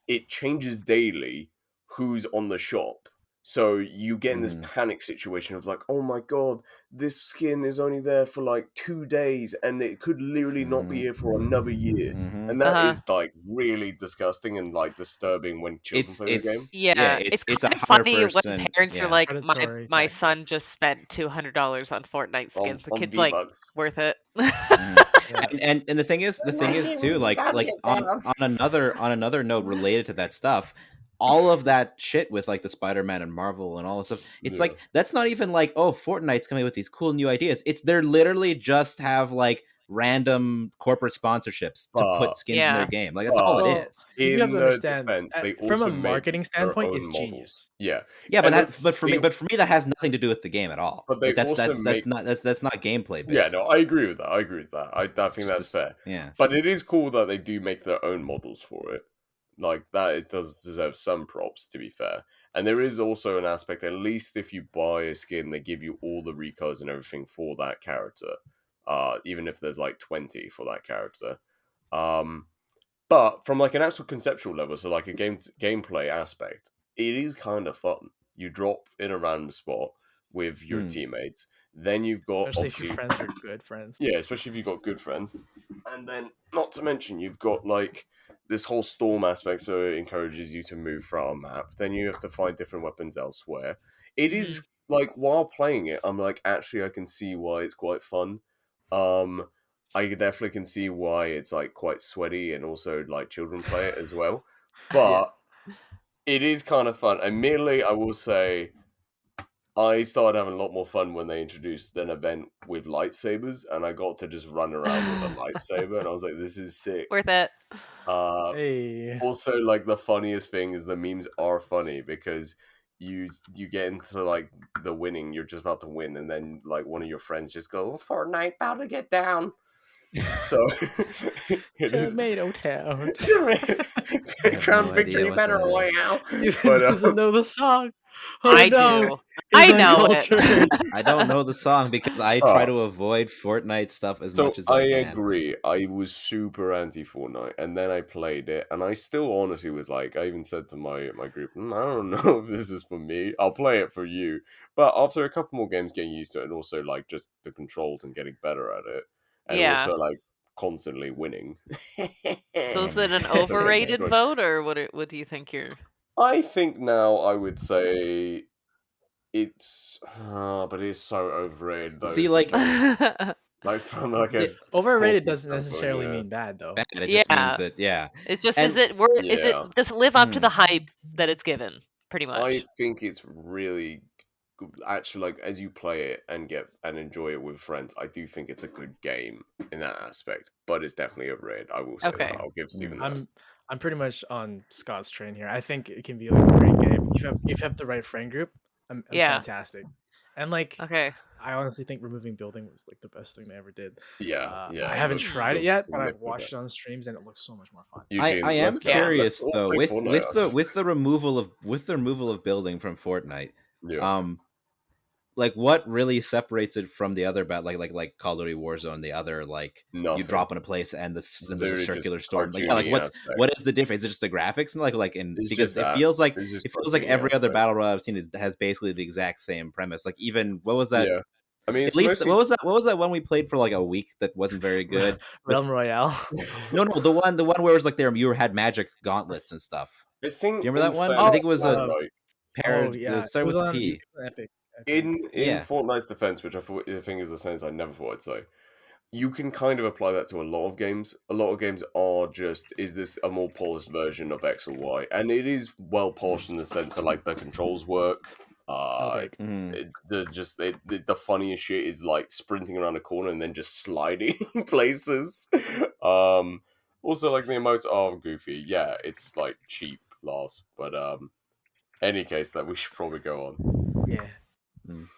Speaker 4: it changes daily who's on the shop. So you get in this panic situation of like, oh my god, this skin is only there for like 2 days and it could literally not be here for another year. And that is like really disgusting and like disturbing when children play the game.
Speaker 1: Yeah, it's kind of funny when parents are like, my son just spent $200 on Fortnite skins. The kid's like, worth it.
Speaker 3: And the thing is too, like on another note related to that stuff, all of that shit with like the Spider-Man and Marvel and all this stuff, it's like that's not even like, oh, Fortnite's coming with these cool new ideas. They're literally just have like random corporate sponsorships to put skins in their game. Like that's all it is.
Speaker 2: You have to understand, from a marketing standpoint, it's genius.
Speaker 3: But for me that has nothing to do with the game at all. But that's not gameplay based.
Speaker 4: Yeah, no, I agree with that. I think that's fair.
Speaker 3: Yeah,
Speaker 4: but it is cool that they do make their own models for it. Like that, it does deserve some props, to be fair. And there is also an aspect, at least if you buy a skin, they give you all the recolors and everything for that character. Even if there's like 20 for that character. But from like an actual conceptual level, so like a gameplay aspect, it is kind of fun. You drop in a random spot with your teammates. Then you've got,
Speaker 2: especially if your friends are good friends.
Speaker 4: Yeah, especially if you've got good friends. And then, not to mention, you've got like this whole storm aspect, so it encourages you to move throughout a map. Then you have to find different weapons elsewhere. It is like, while playing it, I'm like, actually, I can see why it's quite fun. I definitely can see why it's like quite sweaty, and also like children play it as well. But it is kind of fun. Admittedly, I will say, I started having a lot more fun when they introduced an event with lightsabers, and I got to just run around with a lightsaber, and I was like, this is sick.
Speaker 1: Worth it.
Speaker 4: Also, like, the funniest thing is the memes are funny, because you get into like the winning, you're just about to win, and then like one of your friends just go, Fortnite about to get down. So
Speaker 2: Tomato Town.
Speaker 4: Crown Victory Battle Royale.
Speaker 2: He doesn't know the song.
Speaker 1: I do. I know it.
Speaker 3: I don't know the song because I try to avoid Fortnite stuff as much as I can.
Speaker 4: I agree. I was super anti Fortnite, and then I played it, and I still honestly was like, I even said to my group, I don't know if this is for me. I'll play it for you. But after a couple more games getting used to it, and also like just the controls and getting better at it, and also like constantly winning.
Speaker 1: So is it an overrated vote, or what do you think you're?
Speaker 4: I think now I would say it's, but it is so overrated though.
Speaker 3: See, like
Speaker 4: from like a
Speaker 2: overrated doesn't necessarily mean bad though.
Speaker 3: Bad, it just means that
Speaker 1: It's just is it does it live up to the hype that it's given? Pretty much.
Speaker 4: I think it's really actually, like, as you play it and enjoy it with friends, I do think it's a good game in that aspect, but it's definitely overrated. I will say that. I'll give Steven that.
Speaker 2: I'm pretty much on Scott's train here. I think it can be like a great game if you have the right friend group. I'm fantastic. And like, I honestly think removing building was like the best thing they ever did. I haven't tried it yet, but I've watched it on streams and it looks so much more fun.
Speaker 3: Eugene, I am curious though, with the removal of building from Fortnite. Like, what really separates it from the other like Call of Duty Warzone, the other like
Speaker 4: Nothing.
Speaker 3: You drop in a place and there's a circular storm. Like what is the difference? Is it just the graphics and because it feels like every other battle royale I've seen has basically the exact same premise. Like, even what was that?
Speaker 4: Yeah. I mean,
Speaker 3: at least what was that one we played for like a week that wasn't very good?
Speaker 2: Realm Royale.
Speaker 3: No, the one where it was like you had magic gauntlets and stuff.
Speaker 4: I think.
Speaker 3: Do you remember that one? I think it was a paired.
Speaker 2: It
Speaker 3: started with P.
Speaker 2: Epic.
Speaker 4: In Fortnite's defense, which I think is the sentence I never thought I'd say, you can kind of apply that to a lot of games. A lot of games are just, is this a more polished version of X or Y? And it is well polished in the sense that like the controls work. The funniest shit is like sprinting around a corner and then just sliding places. Also, like, the emotes are goofy. Yeah, it's like cheap last. But any case, that we should probably go on.
Speaker 2: Yeah.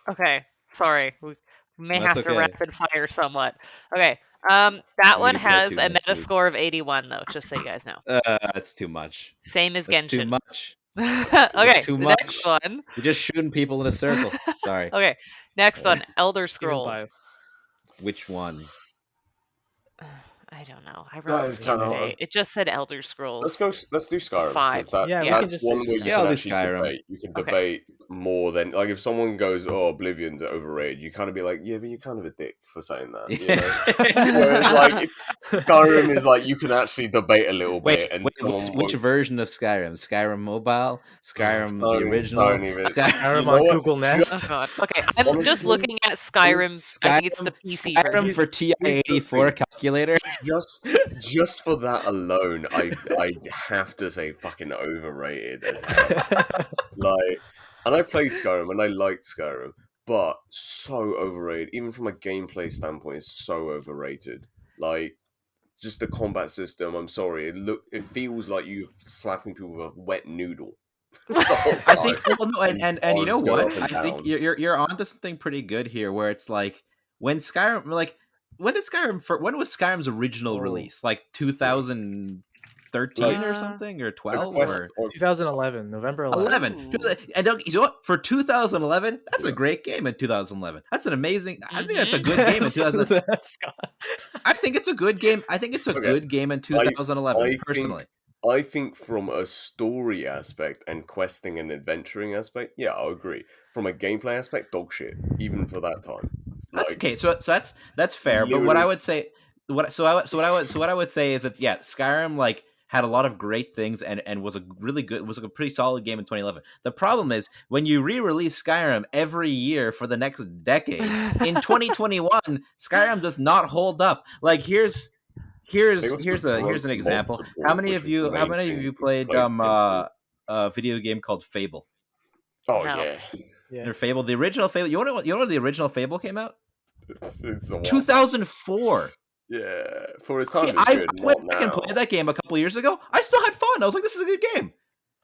Speaker 1: Okay. Sorry. We may have to rapid fire somewhat. Okay. That one has a meta score of 81, though, just so you guys know.
Speaker 3: That's too much.
Speaker 1: Same as Genshin.
Speaker 3: Too much.
Speaker 1: Okay,
Speaker 3: too
Speaker 1: the
Speaker 3: much.
Speaker 1: next one.
Speaker 3: You're just shooting people in a circle. Sorry.
Speaker 1: Okay, next one, Elder Scrolls.
Speaker 3: Which one?
Speaker 1: I don't know. I wrote it today. It just said Elder Scrolls.
Speaker 4: Let's do Skyrim.
Speaker 1: 5.
Speaker 4: That's one where you can actually
Speaker 3: Skyrim.
Speaker 4: debate. You can debate more than like if someone goes, "Oh, Oblivion's overrated,d," you kind of be like, "Yeah, but you're kind of a dick for saying that." You know? Whereas, like Skyrim is like you can actually debate a little bit. And
Speaker 3: which version of Skyrim? Skyrim Mobile, Skyrim the original,
Speaker 2: Skyrim on Google Nest.
Speaker 1: Okay, I'm just looking at Skyrim. I think it's the PC
Speaker 3: Skyrim
Speaker 1: version.
Speaker 3: for TI-84 calculator.
Speaker 4: Just for that alone, I have to say fucking overrated as hell. Like, and I played Skyrim and I liked Skyrim, but so overrated. Even from a gameplay standpoint, it's so overrated. Like, just the combat system. I'm sorry, it feels like you're slapping people with a wet noodle.
Speaker 3: I think, and you know what? I think you're onto something pretty good here, where it's like when Skyrim, like. When was Skyrim's original release? Like 2013 or something, or 12 or
Speaker 2: 2011, November 11.
Speaker 3: And you know what? For 2011, that's a great game in 2011. That's an amazing. I think that's a good game in 2011. I think it's a good game. I think it's a good game in 2011. Personally,
Speaker 4: I think from a story aspect and questing and adventuring aspect, yeah, I'll agree. From a gameplay aspect, dog shit, even for that time.
Speaker 3: That's okay. So that's fair. But what I would say, what I would say is that Skyrim like had a lot of great things and was a pretty solid game in 2011. The problem is when you re-release Skyrim every year for the next decade, in 2021, Skyrim does not hold up. Like here's an example. How many of you played a video game called Fable?
Speaker 4: Oh no.
Speaker 3: Yeah. Fable, the original Fable. You know when the original Fable came out?
Speaker 4: It's
Speaker 3: 2004.
Speaker 4: Yeah, for its time.
Speaker 3: I went back and played that game a couple years ago. I still had fun. I was like, "This is a good game,"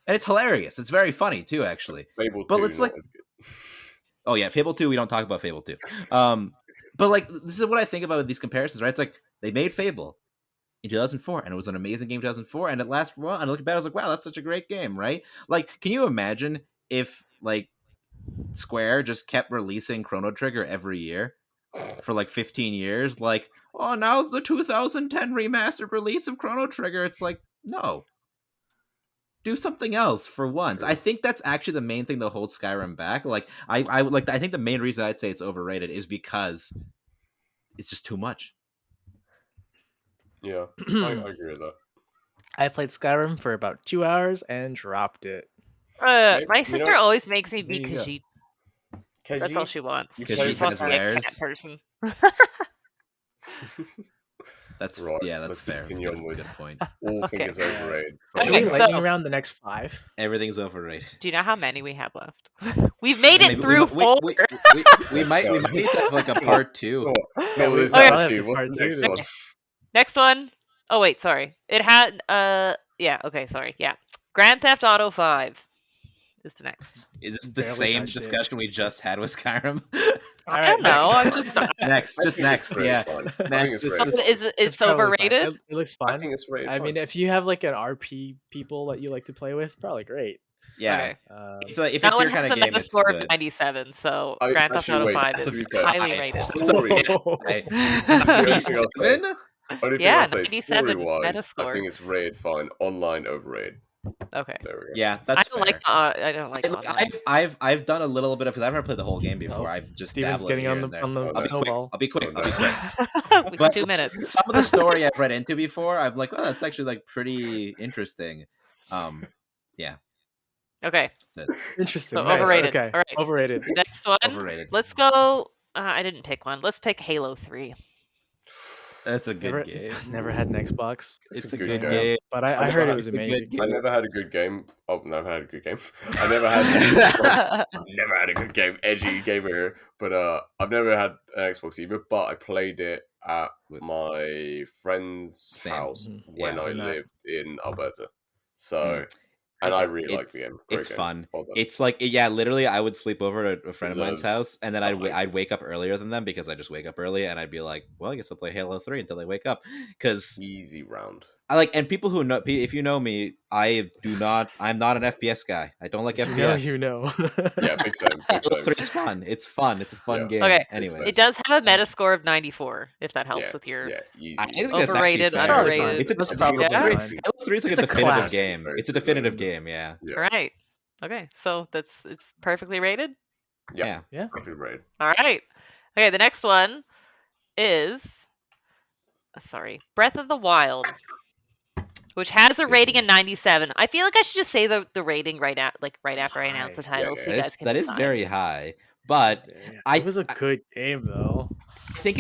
Speaker 3: and it's hilarious. It's very funny too, actually.
Speaker 4: Fable 2,
Speaker 3: but it's like, oh yeah, Fable 2. We don't talk about Fable 2. But like, this is what I think about these comparisons, right? It's like they made Fable in 2004, and it was an amazing game in 2004, and it lasted for a while. And I look back, I was like, "Wow, that's such a great game," right? Like, can you imagine if like Square just kept releasing Chrono Trigger every year for like 15 years? Like, oh, now's the 2010 remastered release of Chrono Trigger. It's like, no, do something else for once. I think that's actually the main thing that holds Skyrim back. Like, I think the main reason I'd say it's overrated is because it's just too much.
Speaker 4: Yeah, I agree with that.
Speaker 2: I played Skyrim for about 2 hours and dropped it.
Speaker 1: My sister always makes me beat Khajiit. That's all she wants. She just wants to be a cat person.
Speaker 3: That's
Speaker 4: right.
Speaker 3: Yeah, that's fair.
Speaker 4: Continue
Speaker 3: that's
Speaker 4: onwards.
Speaker 3: Good point.
Speaker 4: All things overrated.
Speaker 2: Lightning round the next 5.
Speaker 3: Everything's overrated.
Speaker 1: Do you know how many we have left? We've made it through 4.
Speaker 3: We might have like a part 2.
Speaker 4: No, there's part 2. What's the next one?
Speaker 1: Next one. Oh wait, sorry. It had yeah. Okay, sorry. Yeah. Grand Theft Auto 5 is the next.
Speaker 3: Is this the same discussion we just had with Skyrim?
Speaker 1: I don't know. I'm just
Speaker 3: next. Yeah, next.
Speaker 1: It's overrated.
Speaker 2: It looks fun.
Speaker 4: I think it's rated.
Speaker 2: I mean, if you have like an RP people that you like to play with, probably great.
Speaker 3: Yeah.
Speaker 1: Okay.
Speaker 3: If it's your kind of game, it's
Speaker 1: score
Speaker 3: good.
Speaker 1: of 97. So Grand Theft Auto 5 is highly rated.
Speaker 4: Yeah, 97 Metascore. I think it's rated fine. Online overrated.
Speaker 1: Okay.
Speaker 4: There we go.
Speaker 3: Yeah, that's fair.
Speaker 1: I don't like online.
Speaker 3: I've done a little bit of, because I've never played the whole game before. I've just
Speaker 2: Steven's getting on the snowball.
Speaker 3: I'll be quick.
Speaker 1: But 2 minutes.
Speaker 3: Some of the story I've read into before, I'm like, oh, that's actually like pretty interesting. Yeah.
Speaker 1: Okay.
Speaker 3: That's it.
Speaker 2: Interesting.
Speaker 1: So
Speaker 2: nice.
Speaker 1: Overrated.
Speaker 2: Okay.
Speaker 1: All right.
Speaker 2: Overrated.
Speaker 1: Next one.
Speaker 3: Overrated.
Speaker 1: Let's go. I didn't pick one. Let's pick Halo 3.
Speaker 3: That's a good game.
Speaker 2: Never had an Xbox.
Speaker 4: It's a good game.
Speaker 2: But I heard it was amazing.
Speaker 4: I never had a good game. Oh, never had a good game. I never had a good game. Edgy gamer here. But I've never had an Xbox either. But I played it at my friend's house when I lived in Alberta. So And I really like the game.
Speaker 3: It's fun. It's like, yeah, literally, I would sleep over at a friend of mine's house, and then I'd wake up earlier than them because I just wake up early, and I'd be like, well, I guess I'll play Halo 3 until they wake up. Because
Speaker 4: easy round.
Speaker 3: I like, and people who know, if you know me, I'm not an FPS guy. I don't like FPS.
Speaker 2: You know.
Speaker 4: Yeah, big time.
Speaker 3: Halo 3 is fun. It's fun. It's a fun game.
Speaker 1: Okay.
Speaker 3: Anyway,
Speaker 1: it does have a Metascore of 94, if that helps with your overrated, underrated.
Speaker 3: It's Halo 3 is like a definitive game. It's a definitive game. Yeah.
Speaker 1: All right. Okay, so it's perfectly rated.
Speaker 3: Yeah.
Speaker 4: Perfectly rated.
Speaker 1: All right. Okay, the next one is Breath of the Wild, which has a rating of 97. I feel like I should just say the rating right after I announce the title, so you guys can decide.
Speaker 3: That is very high, but
Speaker 2: it was a good game though.
Speaker 3: I think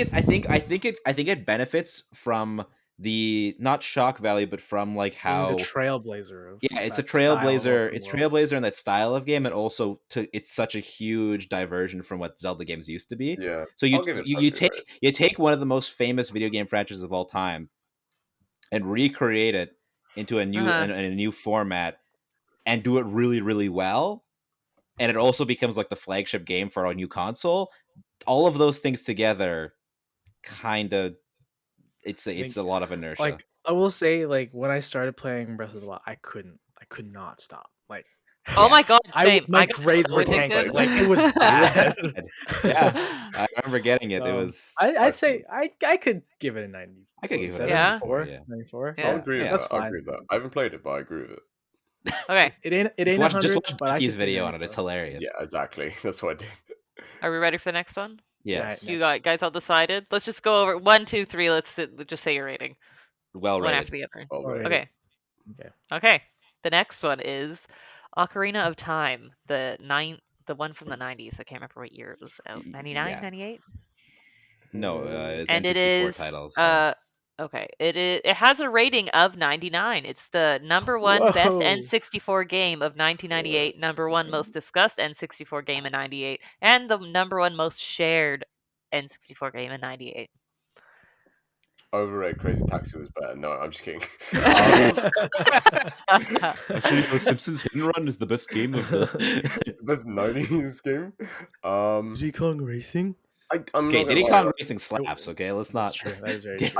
Speaker 3: it benefits from the not shock value, but from like how
Speaker 2: the trailblazer.
Speaker 3: It's a trailblazer. It's trailblazer in that style of game, and also it's such a huge diversion from what Zelda games used to be.
Speaker 4: Yeah.
Speaker 3: So you take one of the most famous video game franchises of all time and recreate it into a new in a new format and do it really, really well, and it also becomes like the flagship game for a new console. All of those things together, kind of, it's a lot of inertia.
Speaker 2: Like I will say, like when I started playing Breath of the Wild, I could not stop. Like,
Speaker 1: oh my god, same.
Speaker 2: My grades were tanking. Like it was bad.
Speaker 3: Yeah, I remember getting it. It was.
Speaker 2: I'd say I could give it a 90.
Speaker 3: I could give it a
Speaker 2: 94.
Speaker 3: Yeah.
Speaker 2: 94.
Speaker 4: I agree with
Speaker 2: that's
Speaker 4: that.
Speaker 2: fine.
Speaker 4: I agree with that. I haven't played it, but I agree with it.
Speaker 1: Okay,
Speaker 2: it ain't.
Speaker 3: Just watch Becky's video on it. It's hilarious.
Speaker 4: Yeah, exactly. That's what I did.
Speaker 1: Are we ready for the next one?
Speaker 3: Yes.
Speaker 1: You guys all decided? Let's just go over 1, 2, 3. Let's just say your rating.
Speaker 3: Well rated.
Speaker 1: One after the other.
Speaker 4: Well rated.
Speaker 1: Okay. The next one is Ocarina of Time, the one from the 90s. I can't remember what year it was out. 99, 98?
Speaker 3: No, it's
Speaker 1: and
Speaker 3: N64
Speaker 1: it is
Speaker 3: titles. So.
Speaker 1: Okay. It has a rating of 99. It's the number one best N64 game of 1998, number one most discussed N64 game in 98, and the number one most shared N64 game in 98.
Speaker 4: Overrated. Crazy Taxi was better. No, I'm just kidding.
Speaker 3: Actually, no, Simpsons Hit and Run is the best game of the
Speaker 4: best 90s game.
Speaker 2: Diddy Kong Racing.
Speaker 3: Diddy Kong Racing slaps. Okay, let's not.
Speaker 2: That's true. That is very true.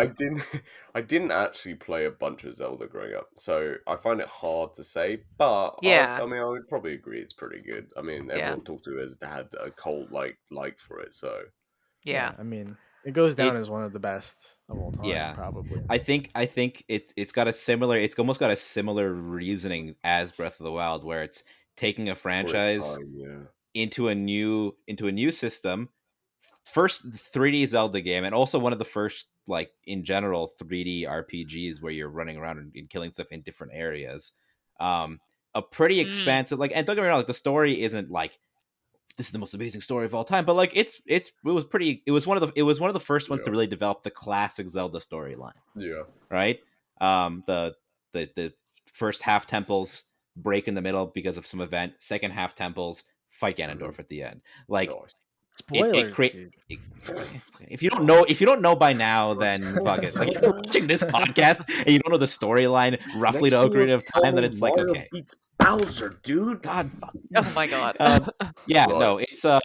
Speaker 4: I didn't actually play a bunch of Zelda growing up, so I find it hard to say. But I would probably agree it's pretty good. I mean, everyone talked to it as had a cult like for it, so
Speaker 1: yeah.
Speaker 2: I mean, it goes down as one of the best of all time.
Speaker 3: Yeah,
Speaker 2: probably.
Speaker 3: I think it's got a similar. It's almost got a similar reasoning as Breath of the Wild, where it's taking a franchise into a new system. First 3D Zelda game, and also one of the first, like in general, 3D RPGs where you're running around and killing stuff in different areas. A pretty expansive, like, and don't get me wrong, like, the story isn't like this is the most amazing story of all time, but like it was one of the first ones to really develop the classic Zelda storyline.
Speaker 4: Yeah.
Speaker 3: Right. The first half temples break in the middle because of some event. Second half temples fight Ganondorf at the end. Like. Nice.
Speaker 2: Spoilers.
Speaker 3: If you don't know by now, then fuck it. Like, if you're watching this podcast and you don't know the storyline roughly to Ocarina of Time, then it's like, okay,
Speaker 4: beats Bowser, dude.
Speaker 3: God.
Speaker 1: Oh my god.
Speaker 3: No, it's To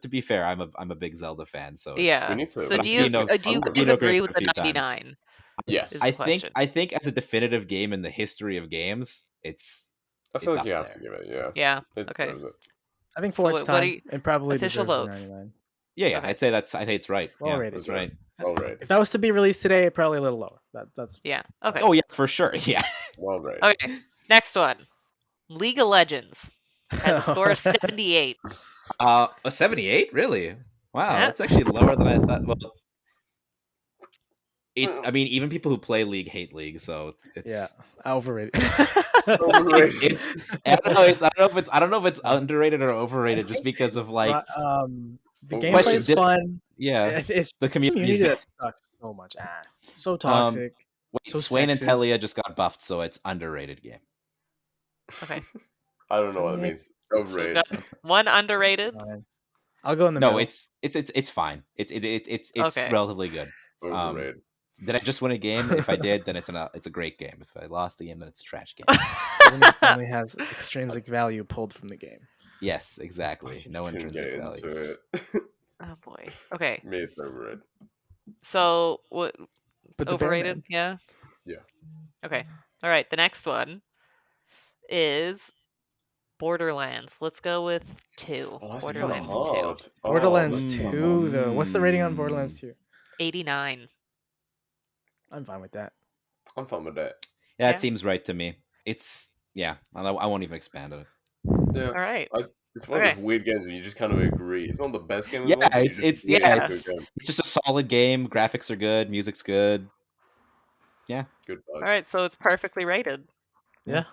Speaker 3: be fair, I'm a big Zelda fan, so
Speaker 1: yeah. So do you agree with the 99?
Speaker 4: Yes,
Speaker 3: I think as a definitive game in the history of games, it's.
Speaker 4: I feel like you have to give it. Yeah.
Speaker 1: Yeah.
Speaker 4: Okay.
Speaker 2: I think for its time, it probably
Speaker 1: official votes.
Speaker 2: 99.
Speaker 3: Yeah, I'd say I think it's right.
Speaker 2: Well rated.
Speaker 3: That's right.
Speaker 4: Well rated.
Speaker 2: If that was to be released today, probably a little lower. That's
Speaker 1: yeah. Okay.
Speaker 3: Oh yeah, for sure. Yeah.
Speaker 4: Well rated.
Speaker 1: Okay. Next one, League of Legends has a score of 78.
Speaker 3: A 78? Really? Wow, that's actually lower than I thought. Well, I mean, even people who play League hate League, so it's
Speaker 2: overrated.
Speaker 3: I don't know if it's underrated or overrated, just because of like
Speaker 2: the gameplay is fun.
Speaker 3: Yeah,
Speaker 2: it's
Speaker 3: the community
Speaker 2: that sucks so much ass. It's so toxic. So
Speaker 3: Swain and
Speaker 2: sexist.
Speaker 3: Telia just got buffed, so it's underrated game.
Speaker 1: Okay.
Speaker 4: I don't know what it means. Overrated.
Speaker 1: One underrated.
Speaker 2: I'll go in the middle.
Speaker 3: No, it's fine. It's relatively good.
Speaker 4: Overrated.
Speaker 3: Did I just win a game? If I did, then it's a great game. If I lost the game, then it's a trash game.
Speaker 2: It only has extrinsic value pulled from the game.
Speaker 3: Yes, exactly. No intrinsic value.
Speaker 1: Oh boy. Okay.
Speaker 4: Me, it's overrated.
Speaker 1: So what?
Speaker 2: But
Speaker 1: Overrated?
Speaker 4: Yeah.
Speaker 1: Okay. All right. The next one is Borderlands. Let's go with 2.
Speaker 4: Oh, that's
Speaker 1: Borderlands
Speaker 4: kinda
Speaker 1: 2.
Speaker 4: hard.
Speaker 2: Borderlands
Speaker 4: that's
Speaker 2: 2, though. What's the rating on Borderlands 2?
Speaker 1: 89.
Speaker 2: I'm fine with that.
Speaker 4: I'm fine with that.
Speaker 3: Yeah, it seems right to me. It's I won't even expand on it.
Speaker 4: Yeah.
Speaker 1: All right.
Speaker 4: It's one of those weird games where you just kind of agree. It's not the best game.
Speaker 3: Yeah,
Speaker 4: it's
Speaker 3: just a solid game. Graphics are good. Music's good. Yeah.
Speaker 4: Good vibes.
Speaker 1: All right. So it's perfectly rated.
Speaker 2: Yeah.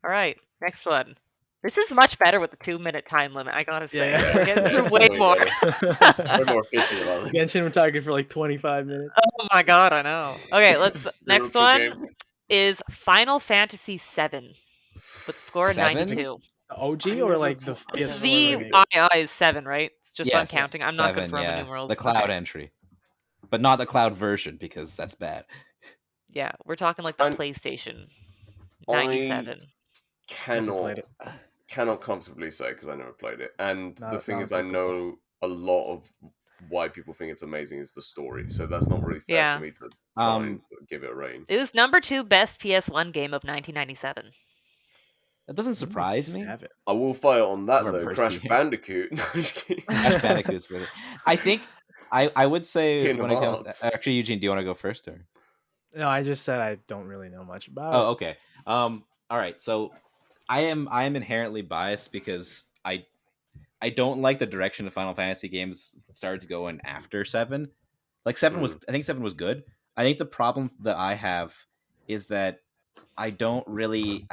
Speaker 1: All right. Next one. This is much better with the 2-minute time limit, I gotta say.
Speaker 2: Yeah.
Speaker 1: We're getting through way more.
Speaker 4: Way more efficient about this.
Speaker 2: Genshin, we're talking for like 25 minutes.
Speaker 1: Oh my god, I know. Okay, next one is Final Fantasy VII with score 92.
Speaker 2: The OG or like the
Speaker 1: It's
Speaker 2: PS4?
Speaker 1: VII is 7, right? It's just I'm counting. I'm not going to throw numerals.
Speaker 3: The cloud entry. But not the cloud version because that's bad.
Speaker 1: Yeah, we're talking like the PlayStation 97.
Speaker 4: Cannot comfortably say because I never played it. And the thing is, I know a lot of why people think it's amazing is the story. So that's not really fair for me to try and give it a rating.
Speaker 1: It was number 2 best PS1 game of 1997.
Speaker 3: That doesn't surprise me.
Speaker 4: I will fight on that though. Crash Bandicoot.
Speaker 3: Crash Bandicoot's really. I think I would say when it comes. Actually, Eugene, do you want to go first or?
Speaker 2: No, I just said I don't really know much about it.
Speaker 3: Oh, okay. All right. So I am inherently biased because I don't like the direction of Final Fantasy games started to go in after 7. Like 7 was, I think 7 was good. I think the problem that I have is that I don't really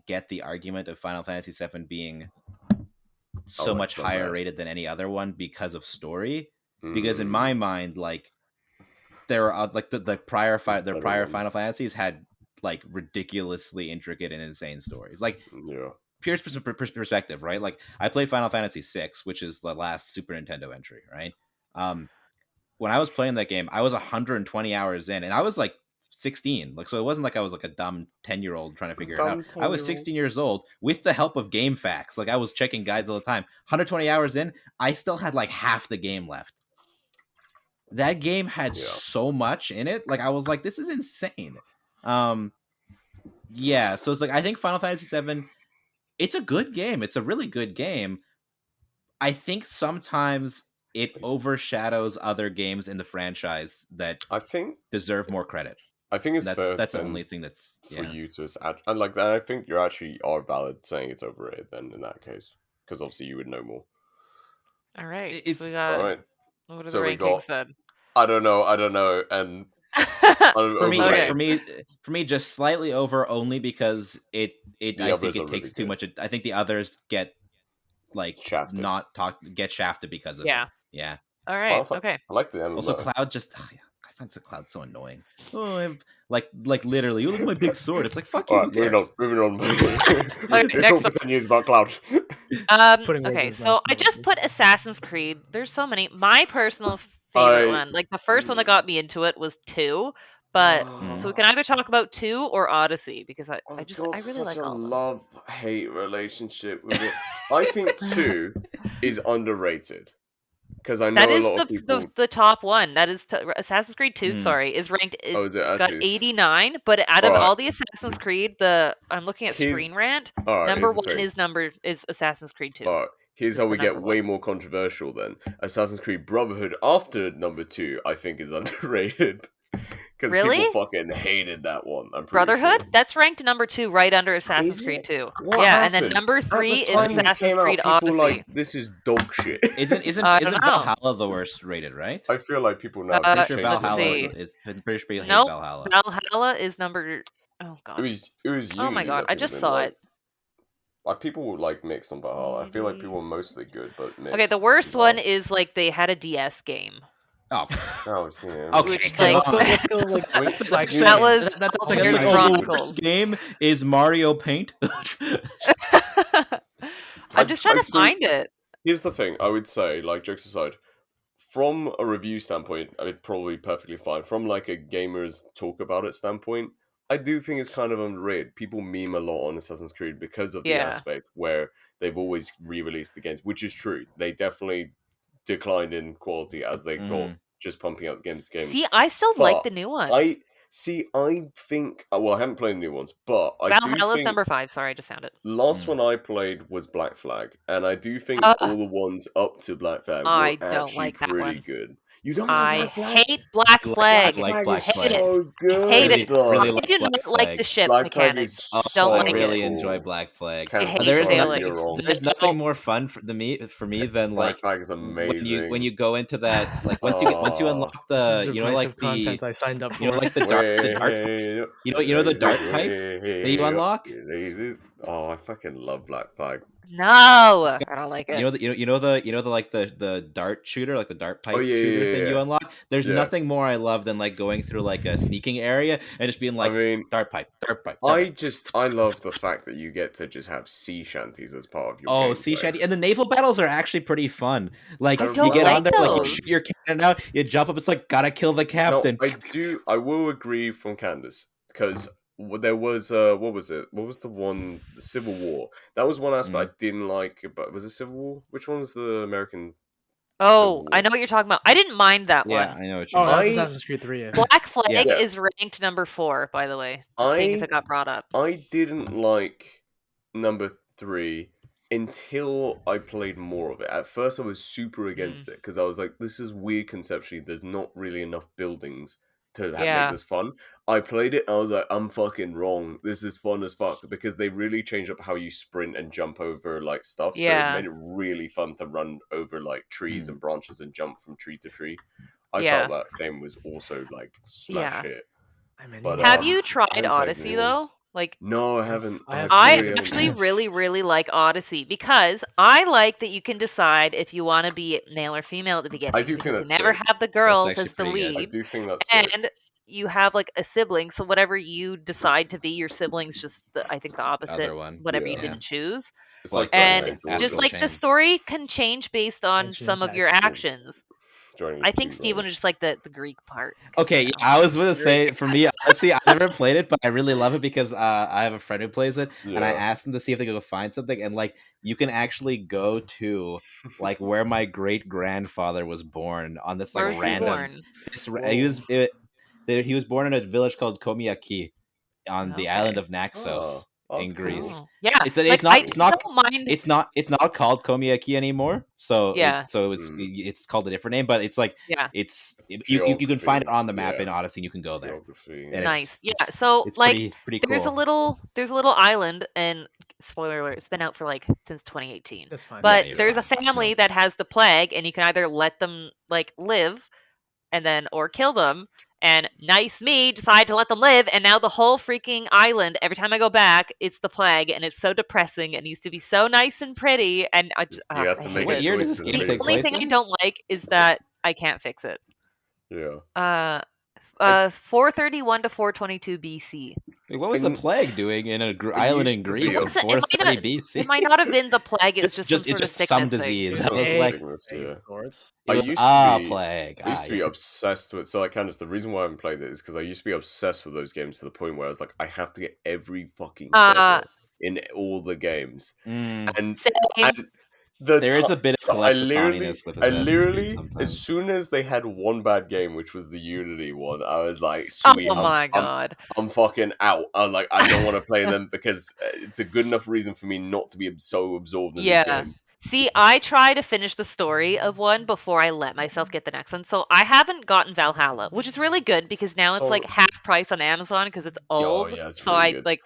Speaker 3: get the argument of Final Fantasy VII being so much higher rated than any other one because of story. Because in my mind, like there are like the prior Final Fantasies had like ridiculously intricate and insane stories. Like pure perspective, right? Like I played Final Fantasy VI, which is the last Super Nintendo entry, right? When I was playing that game, I was 120 hours in, and I was like 16. Like, so it wasn't like I was like a dumb 10-year-old trying to figure it out. I was 16 years old with the help of game facts. Like I was checking guides all the time. 120 hours in, I still had like half the game left. That game had so much in it. Like I was like, this is insane. Yeah, so it's like I think Final Fantasy VII, it's a good game. It's a really good game. I think sometimes it overshadows other games in the franchise that
Speaker 4: I think
Speaker 3: deserve more credit.
Speaker 4: I think it's fair.
Speaker 3: That's the only thing that's
Speaker 4: for you to add, and like that. I think you actually are valid saying it's overrated. Then in that case, because obviously you would know more.
Speaker 1: All right,
Speaker 3: it's
Speaker 1: so we got.
Speaker 4: All right.
Speaker 1: What are the rankings then?
Speaker 4: I don't know, and
Speaker 3: for me, just slightly over only because I think it takes too much. I think the others get like shafted. Get shafted because of it. Yeah.
Speaker 1: All right. Okay.
Speaker 4: I like the MMO.
Speaker 3: Also, Cloud just. I find the Cloud so annoying. Oh, like literally, you look at my big sword. It's like fuck you.
Speaker 4: Right, moving on. Next talk for 10 years about Cloud.
Speaker 1: Okay, so I just put Assassin's Creed. There's so many. My personal favorite one, like the first one that got me into it, was 2. But so we can either talk about 2 or Odyssey because I really like all of them.
Speaker 4: Love-hate relationship with it. I think 2 is underrated. Because I know
Speaker 1: that
Speaker 4: a
Speaker 1: is
Speaker 4: lot of people...
Speaker 1: the top one. That is Assassin's Creed 2. Sorry, is ranked.
Speaker 4: Is it
Speaker 1: it's got 89, but out of all the Assassin's Creed, I'm looking at Screen Rant. Number 1 is Assassin's Creed 2.
Speaker 4: All right, here's how we get way more controversial. Then Assassin's Creed Brotherhood after number 2, I think is underrated. Because people fucking hated that one. I'm
Speaker 1: Brotherhood?
Speaker 4: Sure.
Speaker 1: That's ranked number 2 right under Assassin's Creed 2. And then number 3 is Assassin's Creed Odyssey.
Speaker 4: Like, this is dog shit.
Speaker 3: Isn't Valhalla the worst rated, right?
Speaker 4: I feel like people now.
Speaker 3: Pretty sure Valhalla is Valhalla.
Speaker 1: Valhalla is number. Oh god.
Speaker 4: It was.
Speaker 1: Oh my god! I just saw it.
Speaker 4: Like people would like mixed on Valhalla. I feel like people were mostly good, but mixed.
Speaker 1: Okay, the worst one is like they had a DS game.
Speaker 3: Oh,
Speaker 4: yeah.
Speaker 3: Okay.
Speaker 1: Which, like,
Speaker 2: let's go like
Speaker 1: that was
Speaker 3: the worst game is Mario Paint.
Speaker 1: I'm just trying to find it.
Speaker 4: Here's the thing. I would say, like, jokes aside, from a review standpoint, I mean, probably perfectly fine. From like a gamer's talk about it standpoint, I do think it's kind of underrated. People meme a lot on Assassin's Creed because of the aspect where they've always re-released the games, which is true. They definitely declined in quality as they got just pumping out games.
Speaker 1: See, I still like the new ones.
Speaker 4: I think. Well, I haven't played the new ones, but I do think
Speaker 1: number 5. Sorry, I just found it.
Speaker 4: Last one I played was Black Flag, and I do think all the ones up to Black Flag were actually pretty good. You don't like Black Flag?
Speaker 1: I hate Black Flag.
Speaker 4: Black Flag is
Speaker 1: hate
Speaker 4: so good.
Speaker 1: Hate it.
Speaker 3: Really
Speaker 1: I do not like the ship
Speaker 4: Black Flag
Speaker 1: mechanics.
Speaker 4: is
Speaker 1: Don't
Speaker 3: I
Speaker 1: like
Speaker 3: really
Speaker 1: it.
Speaker 3: enjoy Black Flag.
Speaker 1: I hate
Speaker 3: sailing. There's nothing more fun for me than
Speaker 4: Black
Speaker 3: like
Speaker 4: Flag is amazing.
Speaker 3: when you go into that, like once you unlock the like
Speaker 2: content I signed up for.
Speaker 3: Like the dart the dart pipe that you unlock.
Speaker 4: Oh, I fucking love Black Flag.
Speaker 1: No, I don't like it.
Speaker 3: You know the like the dart shooter, like the dart pipe shooter thing you unlock. There's nothing more I love than like going through like a sneaking area and just being like, dart pipe.
Speaker 4: I love the fact that you get to just have sea shanties as part of your gameplay.
Speaker 3: Sea shanty, and the naval battles are actually pretty fun. Like you get
Speaker 1: like
Speaker 3: on there,
Speaker 1: those.
Speaker 3: like you shoot your cannon out, you jump up. It's like gotta kill the captain.
Speaker 4: No, I will agree from Candace because. There was what was it? What was the one? The Civil War. That was one aspect I didn't like. But was it Civil War? Which one was the American?
Speaker 1: Oh, I know what you're talking about. I didn't mind that one.
Speaker 3: Yeah, I know what you're
Speaker 2: talking about. Assassin's Creed 3.
Speaker 1: Black Flag is ranked number 4, by the way. Seeing as it got brought up.
Speaker 4: I didn't like number 3 until I played more of it. At first, I was super against it because I was like, "This is weird conceptually. There's not really enough buildings." To make this fun. I played it and I was like, I'm fucking wrong. This is fun as fuck because they really changed up how you sprint and jump over like stuff. So it made it really fun to run over like trees and branches and jump from tree to tree. I felt that game was also like smash hit.
Speaker 1: But, have you tried Odyssey though? Like,
Speaker 4: no, I haven't.
Speaker 1: I actually really, really like Odyssey because I like that you can decide if you want to be male or female at the beginning.
Speaker 4: I do think that's
Speaker 1: you never have the girls as the lead.
Speaker 4: I do think that's
Speaker 1: and you have like a sibling, so whatever you decide to be, your sibling's just I think the opposite. Whatever you didn't choose, and just like the story can change based on some of your actions. I think Steven was just like the Greek part.
Speaker 3: Okay, I was going to say, for me, honestly, I never played it, but I really love it because I have a friend who plays it, and I asked him to see if they could go find something, and like you can actually go to like where my great grandfather was born on this like random. He was born in a village called Komiyaki on the island of Naxos. In Greece,
Speaker 1: yeah,
Speaker 3: it's not called Komiyaki anymore. So it's called a different name, but it's like you can find it on the map in Odyssey. And you can go there.
Speaker 1: Nice, So
Speaker 3: it's
Speaker 1: like
Speaker 3: pretty
Speaker 1: there's
Speaker 3: cool.
Speaker 1: a little island, and spoiler alert, it's been out for like since 2018.
Speaker 2: That's fine.
Speaker 1: But there's a family that has the plague, and you can either let them like live, and then or kill them. And nice me decide to let them live, and now the whole freaking island, every time I go back, it's the plague, and it's so depressing. It used to be so nice and pretty, and I just
Speaker 4: you have to make a choice.
Speaker 1: The only thing I don't like is that I can't fix it.
Speaker 4: Yeah.
Speaker 1: 431 to 422 BC.
Speaker 3: What was the plague doing in an island in Greece in 430 BC?
Speaker 1: It might not have been the plague. It's just
Speaker 3: some disease. It was like
Speaker 4: I used to be
Speaker 3: plague.
Speaker 4: I used to be obsessed with. So like Candace, the reason why I haven't played it is because I used to be obsessed with those games to the point where I was like, I have to get every fucking in all the games, and
Speaker 3: there is a bit of collective with
Speaker 4: Assassin's Creed sometimes. As soon as they had one bad game, which was the Unity one, I was like, sweet.
Speaker 1: Oh my god.
Speaker 4: I'm fucking out. I'm like, I don't want to play them because it's a good enough reason for me not to be so absorbed in these games.
Speaker 1: See, I try to finish the story of one before I let myself get the next one. So I haven't gotten Valhalla, which is really good because now it's like half price on Amazon because it's old.
Speaker 4: It's
Speaker 1: so
Speaker 4: really good.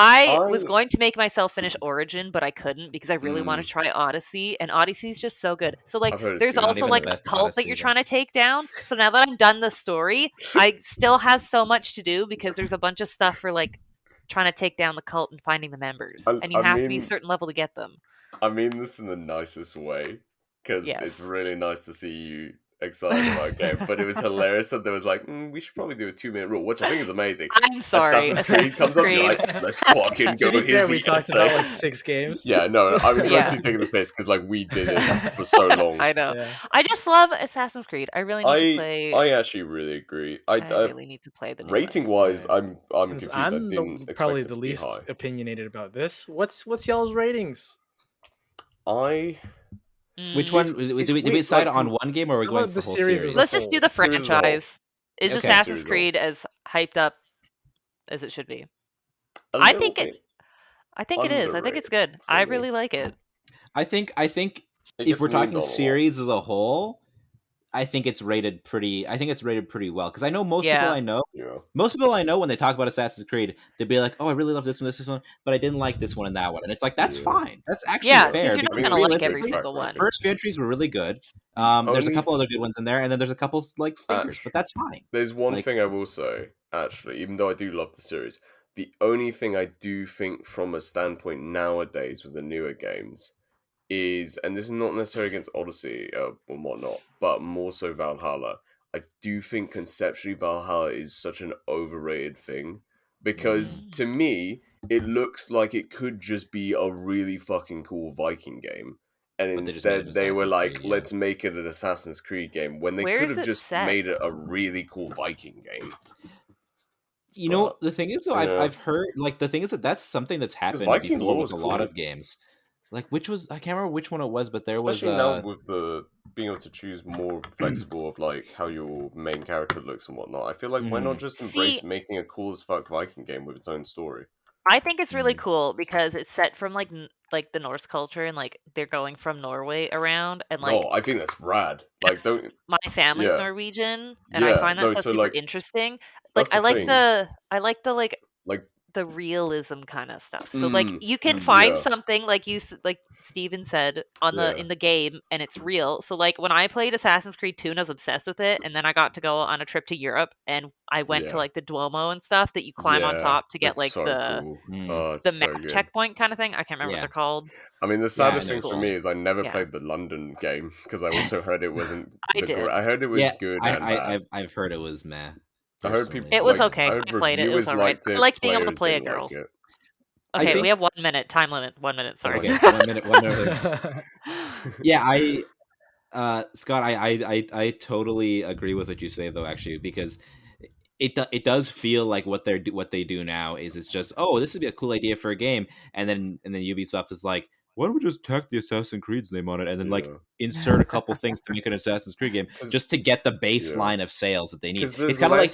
Speaker 1: I was going to make myself finish Origin, but I couldn't because I really want to try Odyssey, and Odyssey's just so good. So like, there's also like a cult that you're trying to take down. So now that I'm done the story, I still have so much to do because there's a bunch of stuff for like trying to take down the cult and finding the members, and you have to be a certain level to get them.
Speaker 4: I mean this in the nicest way because it's really nice to see you excited about a game, but it was hilarious that there was like, we should probably do a 2-minute rule, which I think is amazing.
Speaker 1: I'm sorry.
Speaker 4: Assassin's Creed comes up, you're like, let's fucking go. Here's
Speaker 2: we
Speaker 4: the
Speaker 2: talked
Speaker 4: essay.
Speaker 2: about like 6 games.
Speaker 4: Yeah, no, I was mostly taking the piss because like we did it for so long.
Speaker 1: I know. Yeah. I just love Assassin's Creed. I really need to play.
Speaker 4: I actually really agree. I
Speaker 1: really need to play the new
Speaker 4: rating
Speaker 1: one.
Speaker 4: wise. I'm confused.
Speaker 2: I'm
Speaker 4: I didn't
Speaker 2: probably
Speaker 4: expect
Speaker 2: the
Speaker 4: it to be
Speaker 2: least
Speaker 4: high.
Speaker 2: opinionated about this. What's y'all's ratings?
Speaker 3: Which one? Did we decide on one game, or are we going for the whole series?
Speaker 1: Let's just do the franchise. Is Assassin's Creed as hyped up as it should be? I think it is. I think it's good. I really like it.
Speaker 3: I think if we're talking series as a whole, I think it's rated pretty well, because I know most people I know when they talk about Assassin's Creed, they'd be like, "Oh, I really love this one, but I didn't like this one and that one," and it's like that's fine. That's actually fair.
Speaker 1: You're not gonna like every single one.
Speaker 3: First few entries were really good. There's a couple other good ones in there, and then there's a couple like stinkers, but that's fine.
Speaker 4: There's one thing I will say, actually, even though I do love the series, the only thing I do think from a standpoint nowadays with the newer games is, and this is not necessarily against Odyssey or whatnot, but more so Valhalla. I do think conceptually Valhalla is such an overrated thing, because to me it looks like it could just be a really fucking cool Viking game, and instead they were like, let's make it an Assassin's Creed game, when they could have just made it a really cool Viking game.
Speaker 3: You know, the thing is, though, I've heard, like, the thing is that's something that's happened before with a lot of games. Like, I can't remember which one it was, but there was
Speaker 4: now with the being able to choose more flexible of like how your main character looks and whatnot. I feel like why not just embrace making a cool as fuck Viking game with its own story?
Speaker 1: I think it's really cool because it's set from like the Norse culture, and like they're going from Norway around, and like
Speaker 4: I think that's rad. Like,
Speaker 1: my family's Norwegian, and I find that stuff super interesting. Like I like the the realism kind of stuff. So like you can find something like Steven said in the game, and it's real. So like when I played Assassin's Creed 2 and I was obsessed with it, and then I got to go on a trip to Europe, and I went to like the Duomo and stuff that you climb on top to get like the map checkpoint kind of thing. I can't remember what they're called.
Speaker 4: I mean, the saddest thing for me is I never played the London game because I also heard it wasn't. I heard it was good.
Speaker 3: I've heard it was meh.
Speaker 4: I heard people.
Speaker 1: It was okay. I played it. It was alright. I liked being able to play a girl. Okay, we have 1 minute. Time limit. 1 minute. Sorry.
Speaker 3: Okay, 1 minute. 1 minute. Yeah, Scott, I totally agree with what you say, though, actually, because it does feel like what they do now is it's just, this would be a cool idea for a game, and then Ubisoft is like, why don't we just tack the Assassin's Creed's name on it, and then like insert a couple things to make an Assassin's Creed game just to get the baseline of sales that they need. It's kind of like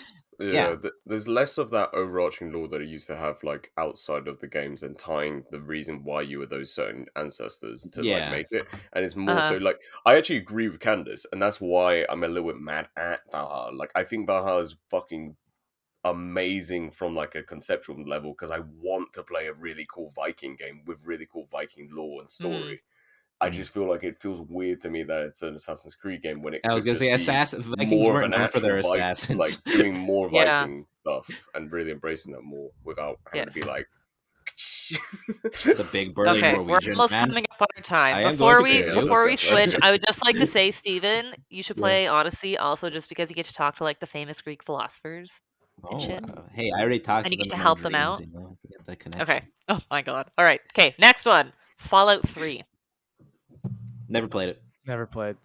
Speaker 4: there's less of that overarching lore that it used to have, like outside of the games, and tying the reason why you were those certain ancestors to like make it. And it's more so like, I actually agree with Candace, and that's why I'm a little bit mad at Valhalla. Like, I think Valhalla is fucking amazing from like a conceptual level, because I want to play a really cool Viking game with really cool Viking lore and story. I just feel like it feels weird to me that it's an Assassin's Creed game when it
Speaker 3: I was gonna say Vikings weren't known for their assassins.
Speaker 4: Like doing more Viking stuff and really embracing them more without having to be like
Speaker 3: the big burly Norwegian.
Speaker 1: We're almost coming up on our time. Before we switch, I would just like to say, Steven, you should play Odyssey also, just because you get to talk to like the famous Greek philosophers.
Speaker 3: Hey, I already talked
Speaker 1: and
Speaker 3: to
Speaker 1: you get
Speaker 3: them
Speaker 1: to help them
Speaker 3: dreams,
Speaker 1: out.
Speaker 3: you know, to get that connection.
Speaker 1: Okay. Oh my god. All right. Okay. Next one. Fallout 3.
Speaker 3: Never played it.
Speaker 2: Never played.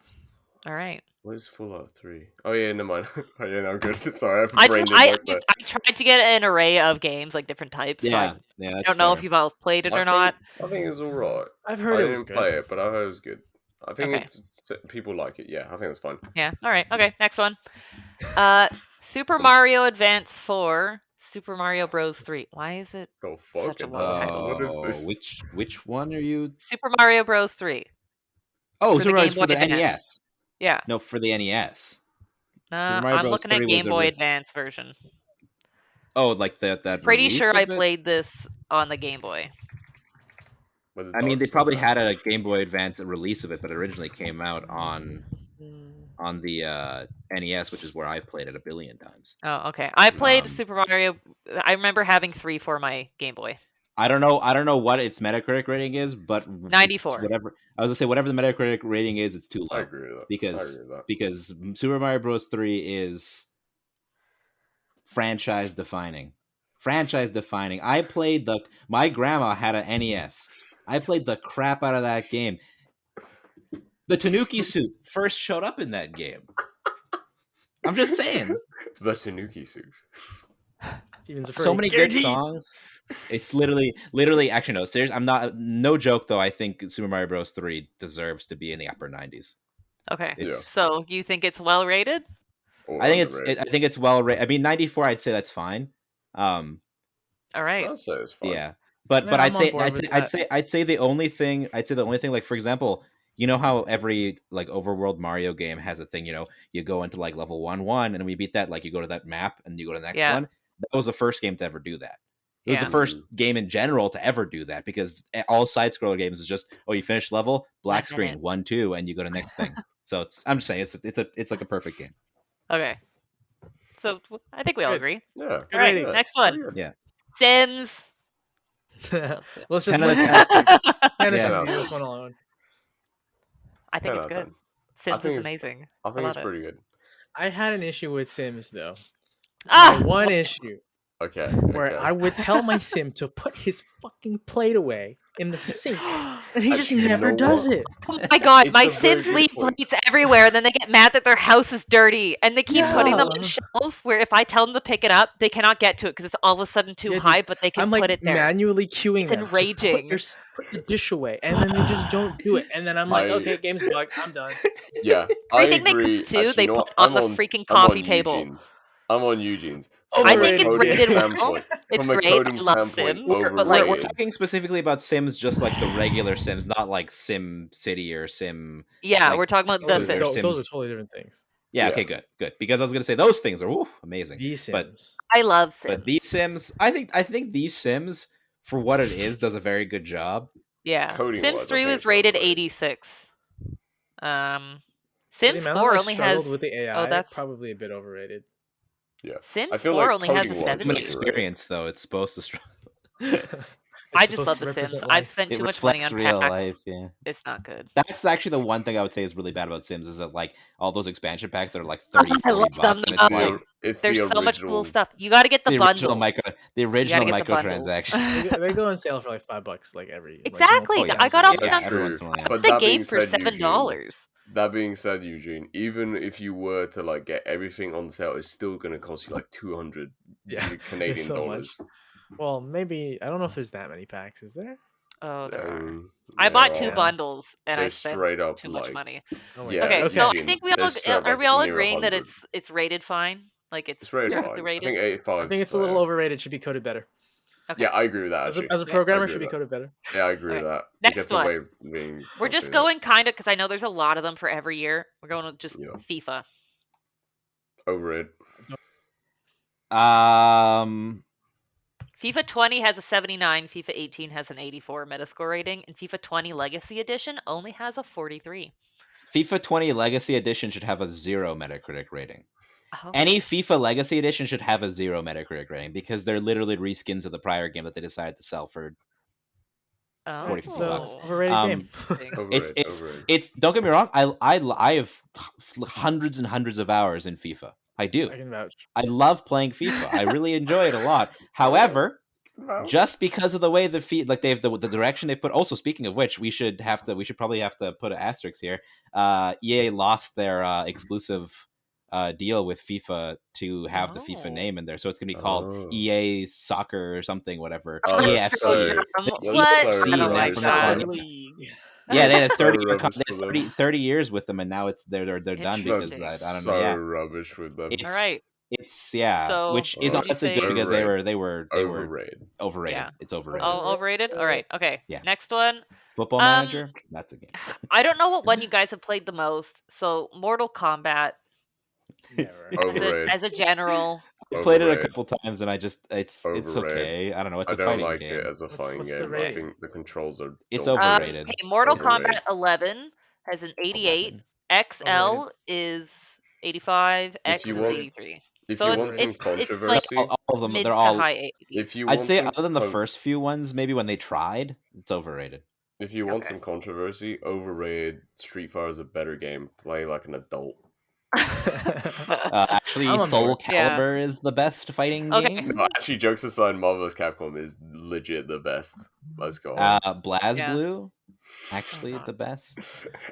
Speaker 1: All right.
Speaker 4: What is Fallout 3? Oh yeah, never mind. Oh yeah, no, I'm good. Sorry,
Speaker 1: I tried to get an array of games, like different types.
Speaker 3: Yeah,
Speaker 1: so I don't know if you've all played it or not.
Speaker 4: I think it's alright.
Speaker 2: I've heard
Speaker 4: I
Speaker 2: it was
Speaker 4: didn't
Speaker 2: good.
Speaker 4: play it, but I heard it was good. I think it's people like it. Yeah, I think it's fun.
Speaker 1: Yeah. All right. Okay. Next one. Super Mario Advance 4, Super Mario Bros 3. Why is it such a long title?
Speaker 4: What is this?
Speaker 3: Which one are you?
Speaker 1: Super Mario Bros 3.
Speaker 3: Oh, Super Mario for the NES.
Speaker 1: Yeah.
Speaker 3: No, for the NES.
Speaker 1: I'm looking at Game Boy Advance version.
Speaker 3: Oh, like that.
Speaker 1: Pretty sure I played this on the Game Boy.
Speaker 3: I mean, they probably had a Game Boy Advance release of it, but it originally came out on the NES, which is where I've played it a billion times.
Speaker 1: Oh, okay. I played Super Mario. I remember having 3 for my Game Boy.
Speaker 3: I don't know what its Metacritic rating is, but
Speaker 1: 94.
Speaker 3: Whatever I was gonna say, whatever the Metacritic rating is, it's too low.
Speaker 4: I agree with that.
Speaker 3: Because Super Mario Bros. 3 is franchise defining. My grandma had an NES. I played the crap out of that game. The Tanuki suit first showed up in that game. I'm just saying.
Speaker 4: The Tanuki suit.
Speaker 3: So many good songs. It's literally. Actually, no. Serious. I'm not. No joke though. I think Super Mario Bros. 3 deserves to be in the upper 90s.
Speaker 1: Okay. So you think it's well rated?
Speaker 3: I think it's well rated. I mean, 94. I'd say that's fine.
Speaker 1: All right.
Speaker 4: I'd say it's fine.
Speaker 3: Yeah, but I'd say the only thing. Like, for example, you know how every like overworld Mario game has a thing. You go into like level 1, and we beat that. Like, you go to that map and you go to the next one. That was the first game to ever do that. It was the first game in general to ever do that, because all side scroller games is just, you finish level, black screen, 1, 2, and you go to next thing. So I'm just saying it's like a perfect game.
Speaker 1: Okay. So I think we all agree.
Speaker 4: Yeah.
Speaker 1: All right. Next one.
Speaker 3: Yeah.
Speaker 2: Let's
Speaker 1: Sims.
Speaker 2: just leave this one alone.
Speaker 1: I think it's good. Sims is amazing.
Speaker 4: I think it's pretty good.
Speaker 2: I had an issue with Sims though. One issue.
Speaker 4: Okay.
Speaker 2: Where I would tell my Sim to put his fucking plate away in the sink, and he just never does it.
Speaker 1: Oh my god, my Sims leave plates everywhere, and then they get mad that their house is dirty, and they keep putting them on shelves where if I tell them to pick it up, they cannot get to it because it's all of a sudden too high, but they can put it there.
Speaker 2: I'm manually queuing
Speaker 1: them. It's enraging.
Speaker 2: Put the dish away, and then they just don't do it, and then I'm like, okay, game's bugged, I'm done.
Speaker 4: Yeah,
Speaker 1: everything they cook too, they put on the freaking coffee table.
Speaker 4: I'm on Eugene's.
Speaker 1: I think it's rated well. It's great. I love Sims.
Speaker 3: But like, we're talking specifically about Sims, just like the regular Sims, not like Sim City or Sim.
Speaker 1: Yeah, we're talking about the Sims.
Speaker 2: Those are totally different things.
Speaker 3: Yeah. Okay. Good. Because I was gonna say those things are amazing.
Speaker 2: These Sims.
Speaker 3: But
Speaker 1: I love Sims.
Speaker 3: But these Sims, I think these Sims, for what it is, does a very good job.
Speaker 1: Yeah. Sims 3 was rated 86. Sims 4 only has.
Speaker 2: With the AI, that's probably a bit overrated.
Speaker 4: Yeah.
Speaker 1: Sims 4 only has a 70.
Speaker 3: Experience though, it's supposed to struggle.
Speaker 1: I just love The Sims. I've spent too much money on
Speaker 3: real
Speaker 1: packs.
Speaker 3: Life, yeah.
Speaker 1: It's not good.
Speaker 3: That's actually the one thing I would say is really bad about Sims, is that like all those expansion packs that are like 30,
Speaker 1: I love them. There's so much cool stuff. You got to get the bundles.
Speaker 3: The original microtransactions.
Speaker 2: They go on sale for like $5 like every.
Speaker 1: Exactly.
Speaker 2: Like,
Speaker 1: I got all
Speaker 4: the
Speaker 1: game for $7.
Speaker 4: That being said, Eugene, even if you were to like get everything on sale, it's still going to cost you like $200 Canadian dollars.
Speaker 2: Well, maybe I don't know if there's that many packs. Is there?
Speaker 1: Oh, there are. I bought 2 bundles and I spent too much money. Okay, so I think are we all agreeing that it's rated fine? Like it's
Speaker 4: rated fine. I think 85.
Speaker 2: I think it's a little overrated. Should be coded better.
Speaker 4: Okay. Yeah, I agree with that.
Speaker 2: As a programmer, should be coded better.
Speaker 4: Yeah, I agree with that.
Speaker 1: Next one. We're just going kind of because I know there's a lot of them for every year. We're going to just FIFA.
Speaker 4: Overrated.
Speaker 1: FIFA 20 has a 79, FIFA 18 has an 84 Metascore rating, and FIFA 20 Legacy Edition only has a 43.
Speaker 3: FIFA 20 Legacy Edition should have a 0 Metacritic rating. Oh. Any FIFA Legacy Edition should have a 0 Metacritic rating because they're literally reskins of the prior game that they decided to sell for $40-$50.
Speaker 2: Overrated game.
Speaker 3: It's don't get me wrong. I have hundreds and hundreds of hours in FIFA. I do.
Speaker 2: I can vouch.
Speaker 3: I love playing FIFA. I really enjoy it a lot. However, just because of the way the the direction they've put. Also, speaking of which, we should probably have to put an asterisk here. EA lost their exclusive deal with FIFA to have the FIFA name in there, so it's gonna be called EA Soccer or something, whatever. ESC. Yeah, they had 30 years with them, and now they're done because I don't know.
Speaker 4: So rubbish with them.
Speaker 1: All right.
Speaker 3: It's so, which is honestly good because they were
Speaker 4: overrated.
Speaker 3: Yeah. It's overrated.
Speaker 1: Oh, overrated. All right. Okay.
Speaker 3: Yeah.
Speaker 1: Next one.
Speaker 3: Football Manager. That's a game.
Speaker 1: I don't know what one you guys have played the most. So Mortal Kombat. As a general.
Speaker 3: I played it a couple times and it's okay. I don't know. It's a fighting game.
Speaker 4: I don't like it as a fighting game. I think the controls are.
Speaker 3: It's overrated.
Speaker 1: Okay, Mortal Kombat 11 has an 88. XL is 85. X is 83.
Speaker 4: If
Speaker 1: So
Speaker 4: you
Speaker 1: it's
Speaker 4: want some
Speaker 1: it's
Speaker 4: controversy,
Speaker 1: like
Speaker 3: all of them,
Speaker 1: mid
Speaker 3: they're
Speaker 1: to
Speaker 3: all.
Speaker 1: high 80s.
Speaker 4: if you
Speaker 3: I'd
Speaker 4: want
Speaker 3: say
Speaker 4: some
Speaker 3: other than the first few ones, maybe when they tried, it's overrated.
Speaker 4: if you want
Speaker 1: Okay.
Speaker 4: some controversy, Overrated, Street Fighter is a better game. Play like an adult.
Speaker 3: Actually,
Speaker 2: I'm on
Speaker 3: Soul
Speaker 2: board.
Speaker 3: Calibur is the best fighting
Speaker 1: Okay.
Speaker 3: game.
Speaker 4: No, actually, jokes aside, Marvel vs. Capcom is legit the best. Let's go on.
Speaker 3: BlazBlue, actually
Speaker 1: God.
Speaker 3: the best.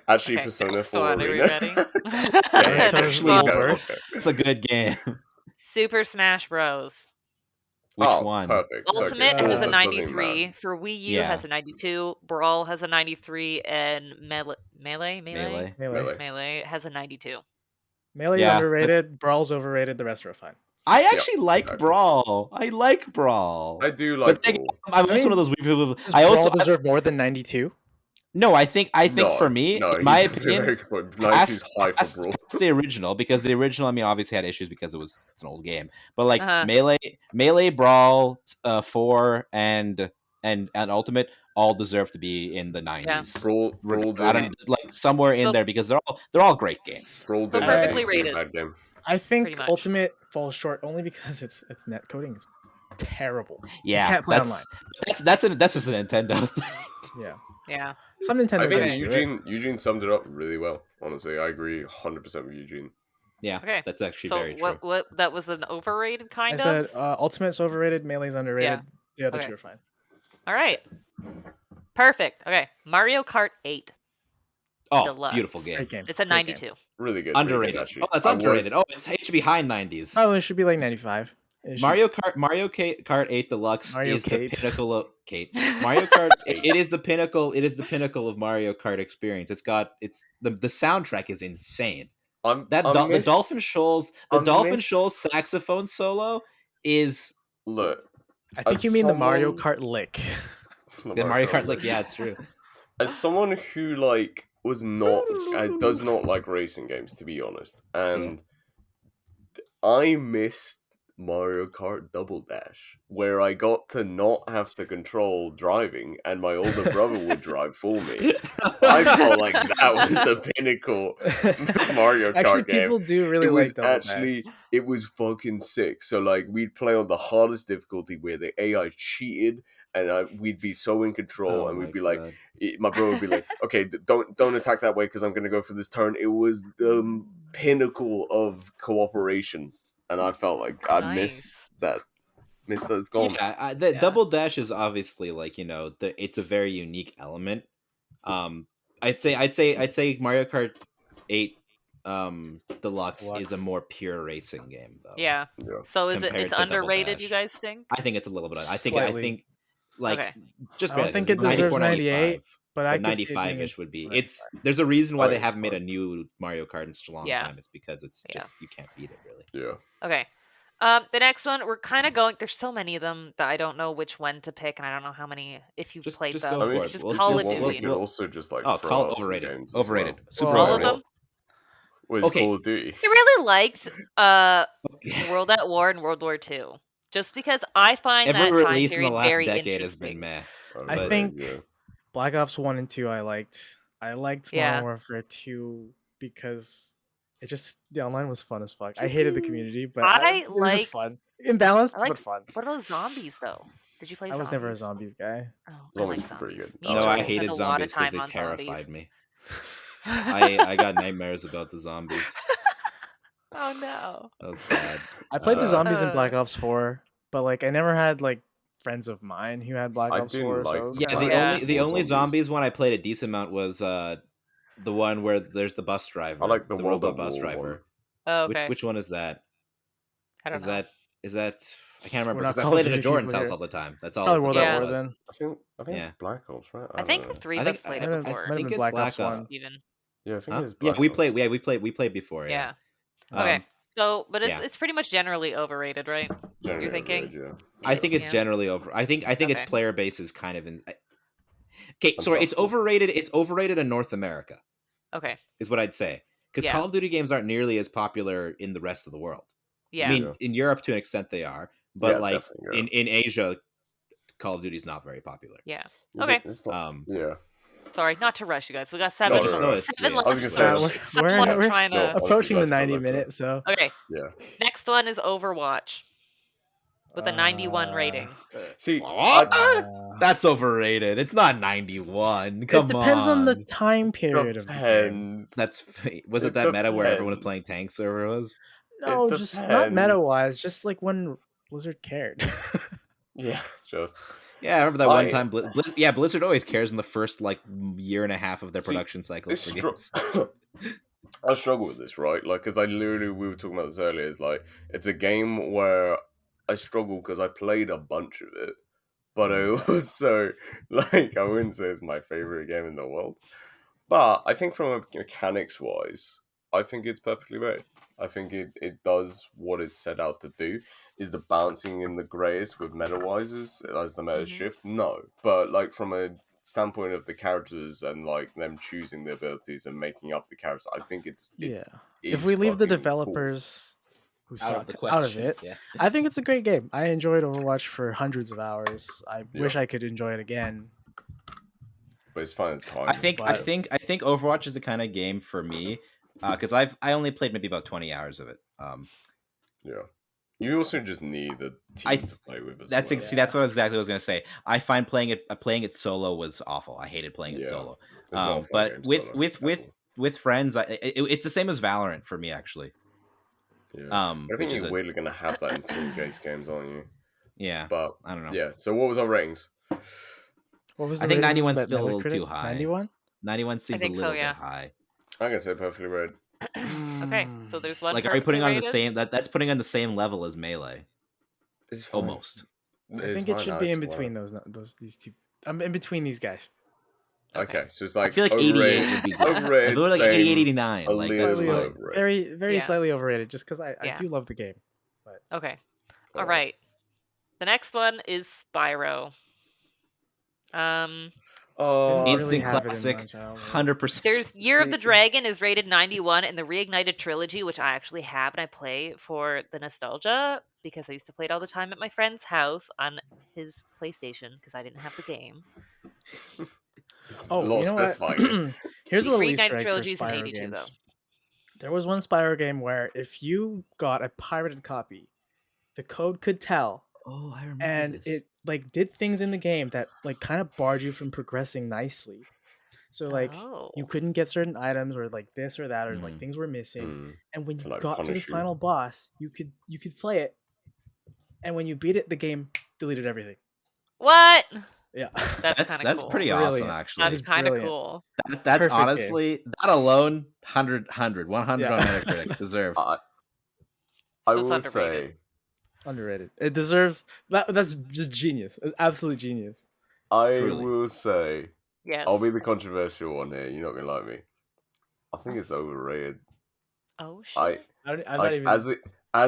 Speaker 4: Actually,
Speaker 1: Okay,
Speaker 4: Persona
Speaker 1: next
Speaker 4: 4
Speaker 1: one, are we
Speaker 4: Arena.
Speaker 1: ready?
Speaker 2: Yeah,
Speaker 1: Next
Speaker 2: actually,
Speaker 1: one.
Speaker 2: worse.
Speaker 3: It's a good game.
Speaker 1: Super Smash Bros.
Speaker 3: Which
Speaker 4: Oh,
Speaker 3: one?
Speaker 4: perfect. So good.
Speaker 1: Ultimate
Speaker 2: All
Speaker 1: has a
Speaker 2: that
Speaker 4: doesn't even
Speaker 1: 93.
Speaker 4: matter.
Speaker 1: For Wii U
Speaker 3: Yeah.
Speaker 1: has a 92. Brawl has a 93, and Melee
Speaker 2: Melee.
Speaker 1: has a 92.
Speaker 2: Melee's
Speaker 3: Yeah,
Speaker 2: underrated. Brawl's overrated. The rest are fine.
Speaker 3: I actually like
Speaker 4: exactly.
Speaker 3: Brawl. I like Brawl.
Speaker 4: I do like
Speaker 3: But
Speaker 4: Brawl.
Speaker 3: I'm also one of those weird people.
Speaker 2: Does
Speaker 3: I also
Speaker 2: Brawl deserve more than 92?
Speaker 3: no. I think
Speaker 4: No,
Speaker 3: for me,
Speaker 4: no,
Speaker 3: in my
Speaker 4: he's a very
Speaker 3: opinion,
Speaker 4: good point. 92's high for
Speaker 3: past
Speaker 4: Brawl.
Speaker 3: the original, because the original, I mean, obviously had issues because it's an old game. But like
Speaker 1: Uh-huh.
Speaker 3: Melee, Brawl, 4, and Ultimate all deserve to be in the 90s.
Speaker 4: Brawl
Speaker 3: I don't like somewhere in
Speaker 1: So-
Speaker 3: there because they're all great games.
Speaker 4: Brawl
Speaker 1: So
Speaker 4: didn't have
Speaker 1: perfectly
Speaker 4: a single
Speaker 1: rated.
Speaker 4: bad game.
Speaker 2: I think
Speaker 1: Pretty much.
Speaker 2: Ultimate falls short only because its net coding is terrible.
Speaker 3: Yeah,
Speaker 2: you can't play online.
Speaker 3: that's just a Nintendo thing.
Speaker 2: Yeah,
Speaker 1: Yeah.
Speaker 2: some Nintendo
Speaker 4: I think
Speaker 2: games do it.
Speaker 4: Eugene summed it up really well. Honestly, I agree 100% with Eugene.
Speaker 3: Yeah,
Speaker 1: Okay.
Speaker 3: that's actually
Speaker 1: So
Speaker 3: very true.
Speaker 1: what that was an overrated
Speaker 2: I
Speaker 1: kind
Speaker 2: said
Speaker 1: of?
Speaker 2: Ultimate's overrated, Melee's underrated.
Speaker 1: Yeah.
Speaker 2: The other
Speaker 1: Okay.
Speaker 2: two are fine.
Speaker 1: All right. Perfect. Okay. Mario Kart 8.
Speaker 3: Oh,
Speaker 1: Deluxe.
Speaker 3: Beautiful game.
Speaker 2: Great game.
Speaker 1: It's a
Speaker 2: Great game.
Speaker 1: 92.
Speaker 4: Really good.
Speaker 3: Underrated.
Speaker 4: Really good, actually.
Speaker 3: Oh, that's
Speaker 4: I was-
Speaker 3: underrated. Oh, it should be high 90s.
Speaker 2: Oh, it should be like 95. It should-
Speaker 3: Mario Kart 8 Deluxe
Speaker 2: Mario
Speaker 3: is
Speaker 2: Kart.
Speaker 3: the pinnacle of Mario Kart. It is the pinnacle. It is the pinnacle of Mario Kart experience. The soundtrack is insane. The Dolphin Shoals saxophone solo is
Speaker 4: Look.
Speaker 2: I think you mean the Mario Kart lick.
Speaker 3: the Mario Kart lick. Yeah, it's true.
Speaker 4: As someone who does not like racing games, to be honest, and I missed Mario Kart Double Dash, where I got to not have to control driving, and my older brother would drive for me. I felt like that was the pinnacle of Mario Kart
Speaker 2: Actually,
Speaker 4: game.
Speaker 2: people do really like Double Dash.
Speaker 4: It was fucking sick. So like we'd play on the hardest difficulty where the AI cheated, and we'd be so in control, and we'd be like, my brother would be like, okay, don't attack that way because I'm gonna go for this turn. It was the pinnacle of cooperation, and I felt like I missed that. Missed that it's gone.
Speaker 3: Yeah, Double Dash is obviously like it's a very unique element. I'd say Mario Kart 8 Deluxe is a more pure racing game though.
Speaker 1: Yeah. So it's
Speaker 3: Compared to
Speaker 1: underrated,
Speaker 3: Double
Speaker 1: you
Speaker 3: Dash.
Speaker 1: guys think?
Speaker 3: I think it's a little bit. I think like
Speaker 1: Okay.
Speaker 3: just
Speaker 2: I don't think it deserves 98, but I could see it
Speaker 3: 95-ish
Speaker 2: being
Speaker 3: would be.
Speaker 2: 95.
Speaker 3: There's a reason why
Speaker 4: Oh,
Speaker 3: they
Speaker 4: it's
Speaker 3: haven't made a
Speaker 4: fun.
Speaker 3: new Mario Kart in such a long time. It's because it's just you can't beat it really.
Speaker 4: Yeah.
Speaker 1: Okay. The next one, we're kind of going. There's so many of them that I don't know which one to pick, and I don't know how many. If you've played
Speaker 3: just
Speaker 1: them,
Speaker 3: go
Speaker 4: I mean,
Speaker 3: for it.
Speaker 1: just
Speaker 3: We'll-
Speaker 1: Call
Speaker 3: we'll-
Speaker 1: of
Speaker 3: we'll-
Speaker 1: Duty.
Speaker 4: You could also just like
Speaker 3: Oh,
Speaker 4: throw
Speaker 3: Call
Speaker 4: out some
Speaker 3: overrated.
Speaker 4: games as
Speaker 3: Overrated.
Speaker 4: well.
Speaker 3: Super
Speaker 1: All of
Speaker 3: overrated.
Speaker 1: them.
Speaker 4: Was
Speaker 3: Okay.
Speaker 4: Call of Duty.
Speaker 1: I really liked World at War and World War II, just because I find
Speaker 3: Every
Speaker 1: that time
Speaker 3: release in the
Speaker 1: period
Speaker 3: last
Speaker 1: very
Speaker 3: decade has been
Speaker 1: interesting.
Speaker 3: meh.
Speaker 2: I think Black Ops 1 and 2 I liked. I liked Modern Warfare 2 because the online was fun as fuck. I hated the community, but it was just fun. Imbalanced, but fun.
Speaker 1: What about zombies though? Did you play zombies?
Speaker 2: I was never a zombies guy.
Speaker 1: Oh, I
Speaker 4: Zombies
Speaker 1: like
Speaker 4: is pretty
Speaker 1: zombies.
Speaker 4: good.
Speaker 1: Me
Speaker 3: No,
Speaker 1: too.
Speaker 3: I
Speaker 1: spent
Speaker 3: hated
Speaker 1: a lot of
Speaker 3: zombies because
Speaker 1: time
Speaker 3: they
Speaker 1: on
Speaker 3: terrified
Speaker 1: zombies.
Speaker 3: me. I got nightmares about the zombies.
Speaker 1: Oh no.
Speaker 3: That was bad.
Speaker 2: I played the zombies in Black Ops 4, but like I never had like friends of mine who had Black
Speaker 4: I
Speaker 2: Ops
Speaker 4: didn't
Speaker 2: 4.
Speaker 4: like
Speaker 2: So it was
Speaker 3: Yeah,
Speaker 2: kinda
Speaker 3: the only
Speaker 4: zombies.
Speaker 3: zombies one I played a decent amount was the one where there's the bus driver.
Speaker 4: I like the World
Speaker 3: robot
Speaker 4: at
Speaker 3: bus
Speaker 4: War
Speaker 3: driver.
Speaker 4: one.
Speaker 1: Oh, okay.
Speaker 3: Which one is that?
Speaker 1: I don't know.
Speaker 3: Is that I can't remember
Speaker 2: We're not
Speaker 3: because I
Speaker 2: Call of
Speaker 3: played it
Speaker 2: Duty
Speaker 3: at Jordan's
Speaker 2: people
Speaker 3: house
Speaker 2: here.
Speaker 3: all the time. That's all.
Speaker 2: Probably World
Speaker 1: at
Speaker 2: War
Speaker 3: was.
Speaker 2: then.
Speaker 4: I think
Speaker 3: Yeah.
Speaker 4: it's Black Ops, right?
Speaker 1: I think
Speaker 4: don't know.
Speaker 1: the three
Speaker 3: I
Speaker 1: of us
Speaker 3: think-
Speaker 1: played
Speaker 2: I
Speaker 1: it
Speaker 2: don't-
Speaker 1: before.
Speaker 2: might have
Speaker 3: think
Speaker 2: been
Speaker 3: it's
Speaker 2: Black
Speaker 3: Black
Speaker 2: Ops
Speaker 3: Ops.
Speaker 2: 1.
Speaker 1: Even.
Speaker 4: Yeah, I think
Speaker 3: Huh?
Speaker 4: it is
Speaker 3: Yeah,
Speaker 4: Black
Speaker 3: we
Speaker 4: Ops.
Speaker 3: played. Yeah, we played before.
Speaker 1: Yeah.
Speaker 3: Yeah.
Speaker 1: Okay. So, but
Speaker 3: yeah.
Speaker 1: it's pretty much generally overrated, right?
Speaker 4: Generally
Speaker 1: You're thinking?
Speaker 4: overrated,
Speaker 3: I think it's
Speaker 1: Yeah.
Speaker 3: generally over. I think its
Speaker 1: Okay.
Speaker 3: player base is kind of in. Okay, sorry, it's
Speaker 4: Unsufferable.
Speaker 3: overrated. It's overrated in North America,
Speaker 1: Okay.
Speaker 3: is what I'd say. Because
Speaker 1: Yeah.
Speaker 3: Call of Duty games aren't nearly as popular in the rest of the world.
Speaker 1: Yeah.
Speaker 3: I mean,
Speaker 4: Yeah.
Speaker 3: in Europe to an extent they are, but
Speaker 4: Yeah,
Speaker 3: like
Speaker 4: definitely,
Speaker 3: in Asia, Call of Duty is not very popular.
Speaker 1: Yeah.
Speaker 4: Yeah.
Speaker 1: Okay.
Speaker 4: It's not,
Speaker 3: Um,
Speaker 4: yeah.
Speaker 1: Sorry, not to rush you guys. We got 7
Speaker 3: just know it's-
Speaker 1: seven
Speaker 3: yeah.
Speaker 1: left.
Speaker 4: I was gonna
Speaker 1: so
Speaker 4: say,
Speaker 1: somewhat trying to...
Speaker 2: approaching the
Speaker 4: let's go,
Speaker 2: 90
Speaker 4: let's go.
Speaker 2: minutes, so...
Speaker 1: Okay,
Speaker 4: Yeah.
Speaker 1: next one is Overwatch. With a 91 rating.
Speaker 4: See,
Speaker 3: What? That's overrated. It's not 91. Come on.
Speaker 2: It depends on the time period of the game.
Speaker 3: Was it that meta where everyone was playing tank server was?
Speaker 2: No, just not meta-wise. Just like when Blizzard cared.
Speaker 4: Yeah, just...
Speaker 3: Yeah, I remember that one time. Blizzard always cares in the first like year and a half of their production cycles for games.
Speaker 4: I struggle with this, right? Like, because we were talking about this earlier. Is like, it's a game where I struggle because I played a bunch of it, but I also like, I wouldn't say it's my favorite game in the world. But I think from a mechanics wise, I think it's perfectly made. I think it does what it set out to do. Is the balancing in the greatest with meta wise as the meta shift? No, but like from a standpoint of the characters and like them choosing the abilities and making up the characters, I think it's
Speaker 2: if we leave the developers who sucked out of it, I think it's a great game. I enjoyed Overwatch for hundreds of hours. I wish I could enjoy it again.
Speaker 4: But it's fun at the time.
Speaker 3: I think Overwatch is the kind of game for me because I only played maybe about 20 hours of it.
Speaker 4: Yeah. You also just need a team to play with.
Speaker 3: That's exactly what I was gonna say. I find playing it solo was awful. I hated playing it solo. But with friends, it's the same as Valorant for me actually.
Speaker 4: Yeah. I think you're weirdly gonna have that in team-based games, aren't you?
Speaker 3: Yeah,
Speaker 4: but
Speaker 3: I don't know.
Speaker 4: Yeah. So what was our ratings?
Speaker 2: What was
Speaker 3: I think 91's still a little too high.
Speaker 2: 91?
Speaker 3: 91 seems a little bit high.
Speaker 4: I'm gonna say perfectly rated.
Speaker 1: Okay, so there's one.
Speaker 3: Like, are we putting on the same? That's putting on the same level as Melee.
Speaker 4: It's
Speaker 3: almost.
Speaker 2: I think it should be in between these two. I'm in between these guys.
Speaker 4: Okay, so it's like
Speaker 3: I feel like 88 would be good.
Speaker 4: Overrated.
Speaker 3: I feel like 88, 89. Like
Speaker 2: very slightly overrated, just because I do love the game. But.
Speaker 1: Okay, all right. The next one is Spyro.
Speaker 3: Instant classic, 100%.
Speaker 1: There's Year of the Dragon is rated 91, and the Reignited Trilogy, which I actually have and I play for the nostalgia because I used to play it all the time at my friend's house on his PlayStation because I didn't have the game.
Speaker 2: You know what? Here's a little Easter egg for Spyro
Speaker 1: 82,
Speaker 2: games.
Speaker 1: though.
Speaker 2: There was one Spyro game where if you got a pirated copy, the code could tell.
Speaker 3: Oh, I remember.
Speaker 2: And it like did things in the game that like kind of barred you from progressing nicely. So like you couldn't get certain items or like this or that or like things were missing. And when you got to the final boss, you could play it. And when you beat it, the game deleted everything.
Speaker 1: What?
Speaker 2: Yeah.
Speaker 1: That's
Speaker 3: cool. Pretty awesome, actually.
Speaker 1: That's kind of cool.
Speaker 3: That's perfect honestly game. That alone 100 on Metacritic deserved.
Speaker 4: I will say
Speaker 2: underrated. It deserves that. That's just genius. It's absolute genius.
Speaker 4: I will say,
Speaker 1: yes.
Speaker 4: I'll be the controversial one here. You're not gonna like me. I think it's overrated.
Speaker 1: Oh shit!
Speaker 4: As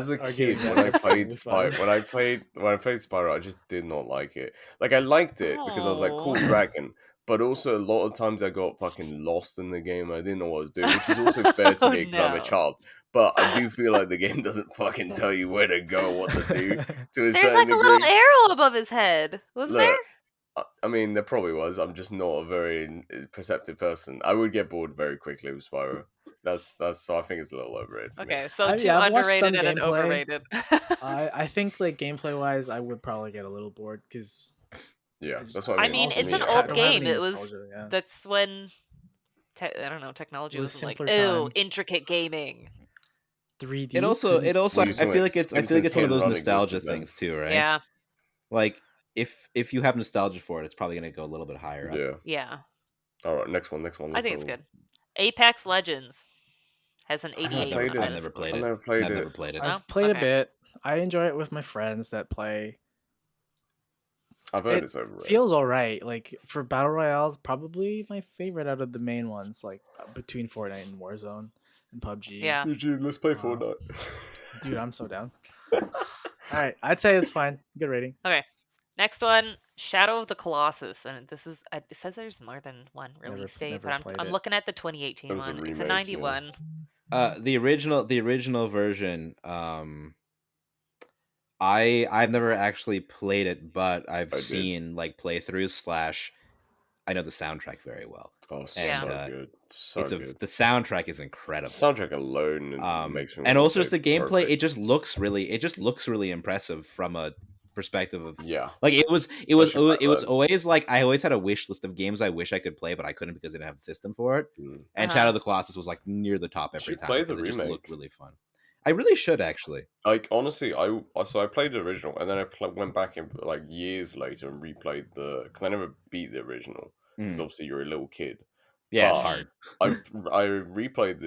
Speaker 4: a kid, when I played Spyro, I just did not like it. Like I liked it because I was like, cool dragon. But also a lot of times I got fucking lost in the game. I didn't know what I was doing, which is also fair to me because I'm a child. But I do feel like the game doesn't fucking tell you where to go, what to do.
Speaker 1: There's like a little arrow above his head, wasn't there?
Speaker 4: I mean, there probably was. I'm just not a very perceptive person. I would get bored very quickly with Spyro. That's so I think it's a little overrated.
Speaker 1: Okay, so two underrated and an overrated.
Speaker 2: I think like gameplay wise, I would probably get a little bored because.
Speaker 4: Yeah, that's what I mean.
Speaker 1: It's an old game. It was that's when I don't know, technology wasn't like intricate gaming.
Speaker 2: 3D.
Speaker 3: It also I feel like it's one of those nostalgia things too, right?
Speaker 1: Yeah.
Speaker 3: Like if you have nostalgia for it, it's probably gonna go a little bit higher up.
Speaker 1: Yeah.
Speaker 4: All right, next one.
Speaker 1: I think it's good. Apex Legends has an 88.
Speaker 3: I've never played it. I've never played it.
Speaker 2: I've played a bit. I enjoy it with my friends that play.
Speaker 4: I've heard it's overrated.
Speaker 2: Feels alright. Like for battle royales, probably my favorite out of the main ones, like between Fortnite and Warzone and PUBG.
Speaker 1: Yeah.
Speaker 4: Eugene, let's play Fortnite.
Speaker 2: Dude, I'm so down. Alright, I'd say it's fine. Good rating.
Speaker 1: Okay. Next one, Shadow of the Colossus, and this is it says there's more than one release date, but I'm looking at the 2018 one. Remake, it's a 91.
Speaker 3: Yeah. The original version. I've never actually played it, but I've seen like playthroughs / I know the soundtrack very well.
Speaker 4: Oh, so good, so good.
Speaker 3: The soundtrack is incredible.
Speaker 4: Soundtrack alone makes me.
Speaker 3: And also just the gameplay. Perfect. It just looks really impressive from a perspective of like it was always like I always had a wish list of games I wish I could play, but I couldn't because I didn't have the system for it. And Shadow of the Colossus was like near the top every time because it just looked really fun. I really should actually.
Speaker 4: Like honestly, I played the original and then I went back in like years later and replayed because I never beat the original because obviously you're a little kid.
Speaker 3: Yeah, it's hard.
Speaker 4: I replayed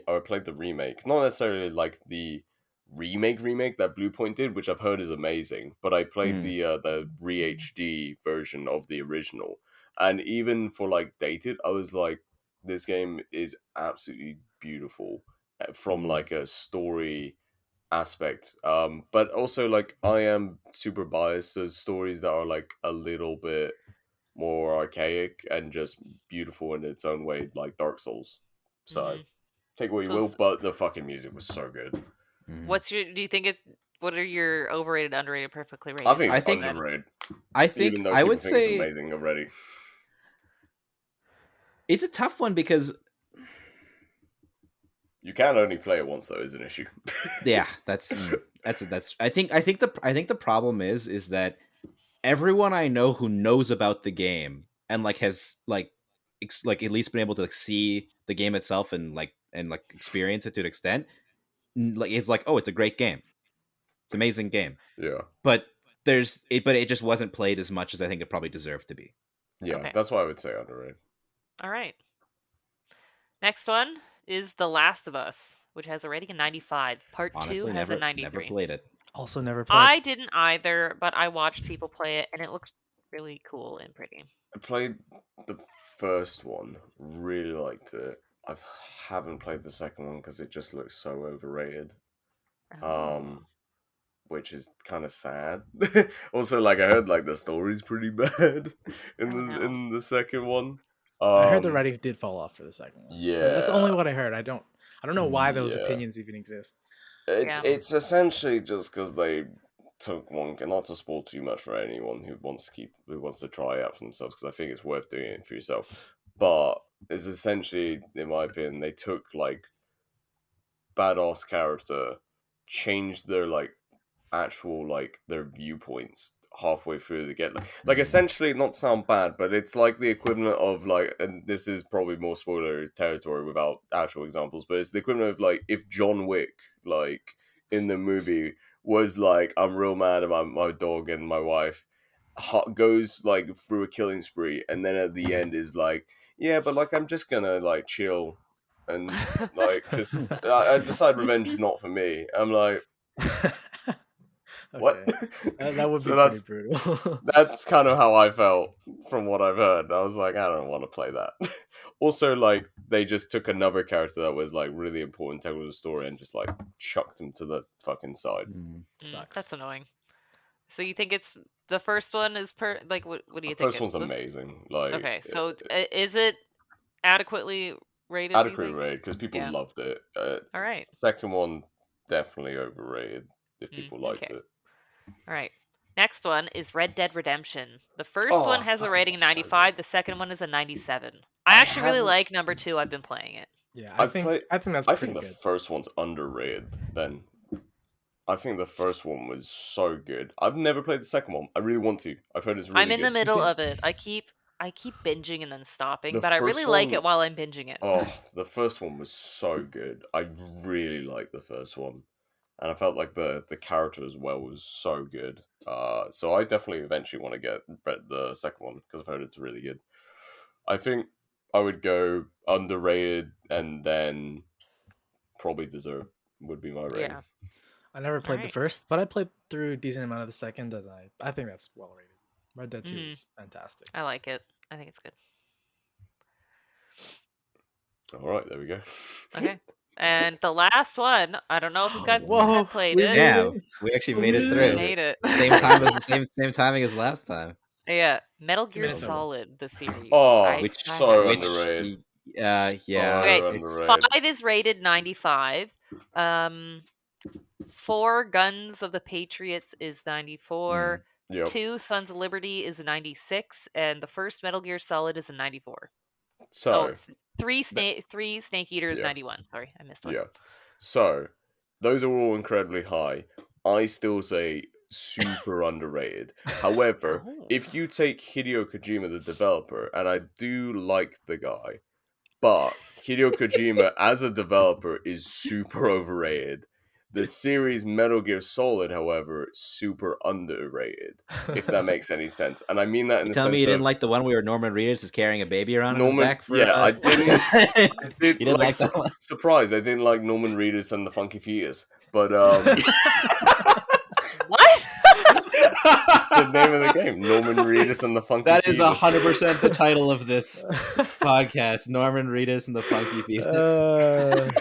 Speaker 4: I played the remake, not necessarily like the remake that Bluepoint did, which I've heard is amazing. But I played the re-HD version of the original, and even for like dated, I was like, this game is absolutely beautiful from like a story aspect. But also like I am super biased to stories that are like a little bit more archaic and just beautiful in its own way, like Dark Souls. So take what you will, but the fucking music was so good.
Speaker 1: Do you think what are your overrated, underrated, perfectly rated?
Speaker 4: I think it's underrated.
Speaker 3: I think
Speaker 4: even though
Speaker 3: I would
Speaker 4: think
Speaker 3: say
Speaker 4: it's amazing already.
Speaker 3: It's a tough one because
Speaker 4: you can only play it once, though, is an issue.
Speaker 3: Yeah, that's I think the problem is that everyone I know who knows about the game and like has like at least been able to like see the game itself and experience it to an extent, like it's like, oh, it's a great game, it's an amazing game.
Speaker 4: Yeah,
Speaker 3: but it just wasn't played as much as I think it probably deserved to be.
Speaker 4: Yeah, that's why I would say underrated.
Speaker 1: All right. Next one is The Last of Us, which has a rating of 95. Part 2 has a 93.
Speaker 3: Never played it.
Speaker 2: Also never played.
Speaker 1: I didn't either, but I watched people play it, and it looked really cool and pretty.
Speaker 4: I played the first one, really liked it. I haven't played the second one because it just looks so overrated. Which is kind of sad. Also, like I heard, like the story's pretty bad in the second one.
Speaker 2: I heard the ratings did fall off for the second one.
Speaker 4: Yeah,
Speaker 2: that's only what I heard. I don't know why those opinions even exist.
Speaker 4: It's essentially just because they took one, not to spoil too much for anyone who wants to try it out for themselves, because I think it's worth doing it for yourself. But it's essentially, in my opinion, they took like badass character, changed their like actual like their viewpoints halfway through to get like essentially, not to sound bad, but it's like the equivalent of like, and this is probably more spoiler territory without actual examples, but it's the equivalent of like if John Wick like in the movie was like, I'm real mad about my dog and my wife, goes like through a killing spree, and then at the end is like, yeah, but like I'm just gonna like chill and like just I decide revenge is not for me. I'm like, what?
Speaker 2: That would be pretty brutal.
Speaker 4: That's kind of how I felt from what I've heard. I was like, I don't want to play that. Also, like, they just took another character that was like really important to the story and just like chucked him to the fucking side.
Speaker 1: Sucks. That's annoying. So you think it's the first one is like what do you think?
Speaker 4: The first one's amazing. Like,
Speaker 1: okay, so is it adequately rated?
Speaker 4: Adequately rated because people loved it.
Speaker 1: All right.
Speaker 4: Second one definitely overrated if people liked it.
Speaker 1: All right. Next one is Red Dead Redemption. The first one has a rating 95. The second one is a 97. I actually really like number 2. I've been playing it.
Speaker 2: Yeah, I think that's pretty good.
Speaker 4: The first one's underrated. Then I think the first one was so good. I've never played the second one. I really want to. I've heard it's really good.
Speaker 1: I'm in the middle of it. I keep binging and then stopping, but I really like it while I'm binging it.
Speaker 4: Oh, the first one was so good. I really liked the first one. And I felt like the character as well was so good. So I definitely eventually want to get the second one because I've heard it's really good. I think I would go underrated and then probably deserve would be my rating. Yeah.
Speaker 2: I never played the first, but I played through a decent amount of the second, and I think that's well rated. Red Dead 2 is fantastic.
Speaker 1: I like it. I think it's good.
Speaker 4: All right, there we go.
Speaker 1: Okay. And the last one, I don't know if you guys have played it.
Speaker 3: Yeah, we actually made it through.
Speaker 1: We made it.
Speaker 3: Same timing as last time.
Speaker 1: Yeah, Metal Gear Solid, the series.
Speaker 4: Which so underrated.
Speaker 3: Yeah.
Speaker 1: Okay, 5 is rated 95. 4 Guns of the Patriots is 94.
Speaker 4: Yep.
Speaker 1: 2 Sons of Liberty is a 96, and the first Metal Gear Solid is a 94.
Speaker 4: So
Speaker 1: 3 Snake Eater is
Speaker 4: yeah.
Speaker 1: 91. Sorry, I missed one.
Speaker 4: Yeah. So those are all incredibly high. I still say super underrated. However, if you take Hideo Kojima, the developer, and I do like the guy, but Hideo Kojima as a developer is super overrated. The series Metal Gear Solid, however, super underrated, if that makes any sense. And I mean that in the sense of...
Speaker 3: Tell me you didn't like the one where Norman Reedus is carrying a baby around on his back?
Speaker 4: I didn't...
Speaker 3: You didn't like that one?
Speaker 4: Surprised, I didn't like Norman Reedus and the Funky Fetus. But,
Speaker 1: What?
Speaker 4: the name of the game, Norman Reedus and the Funky
Speaker 3: That
Speaker 4: Fetus.
Speaker 3: That is 100% the title of this podcast, Norman Reedus and the Funky Fetus.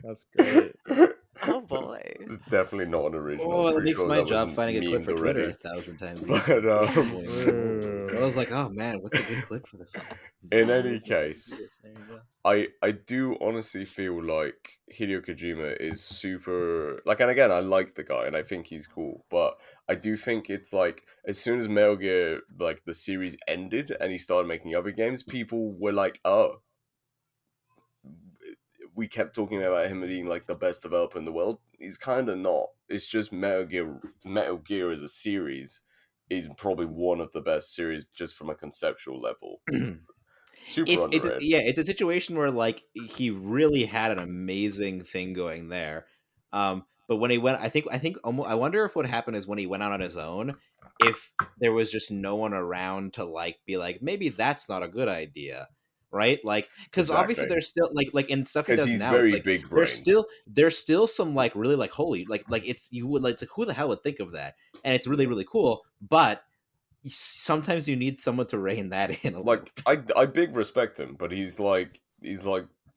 Speaker 2: That's great.
Speaker 1: Oh boy.
Speaker 4: It's definitely not an original.
Speaker 3: Oh, it makes my job finding a clip for Twitter 1,000 times easier.
Speaker 4: But,
Speaker 3: I was like, oh man, what's a good clip for this?
Speaker 4: In any case, I do honestly feel like Hideo Kojima is super... Like, and again, I like the guy, and I think he's cool, but I do think it's like, as soon as Metal Gear, like, the series ended, and he started making other games, people were like, oh, we kept talking about him being like the best developer in the world. He's kind of not. It's just Metal Gear as a series is probably one of the best series just from a conceptual level. Super underrated.
Speaker 3: It's a situation where like he really had an amazing thing going there. But when he went, I wonder if what happened is when he went out on his own, if there was just no one around to like be like, maybe that's not a good idea. Right, like because obviously there's still like in stuff he does
Speaker 4: he's
Speaker 3: now.
Speaker 4: Very
Speaker 3: it's like,
Speaker 4: big brain.
Speaker 3: There's still some like really like holy like it's you would like it's like who the hell would think of that? And it's really really cool. But sometimes you need someone to rein that in.
Speaker 4: Like I big respect him, but he's like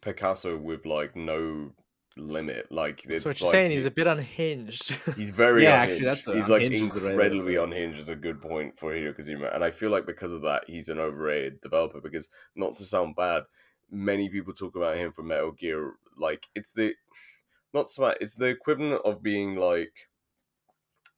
Speaker 4: Picasso with like no limit. Like it's
Speaker 2: so what you're
Speaker 4: like
Speaker 2: saying he's a bit unhinged.
Speaker 4: He's very unhinged.
Speaker 3: Actually,
Speaker 4: he's like incredibly unhinged is a good point for Hideo Kojima, and I feel like because of that he's an overrated developer. Because not to sound bad, many people talk about him for Metal Gear like it's the equivalent of being like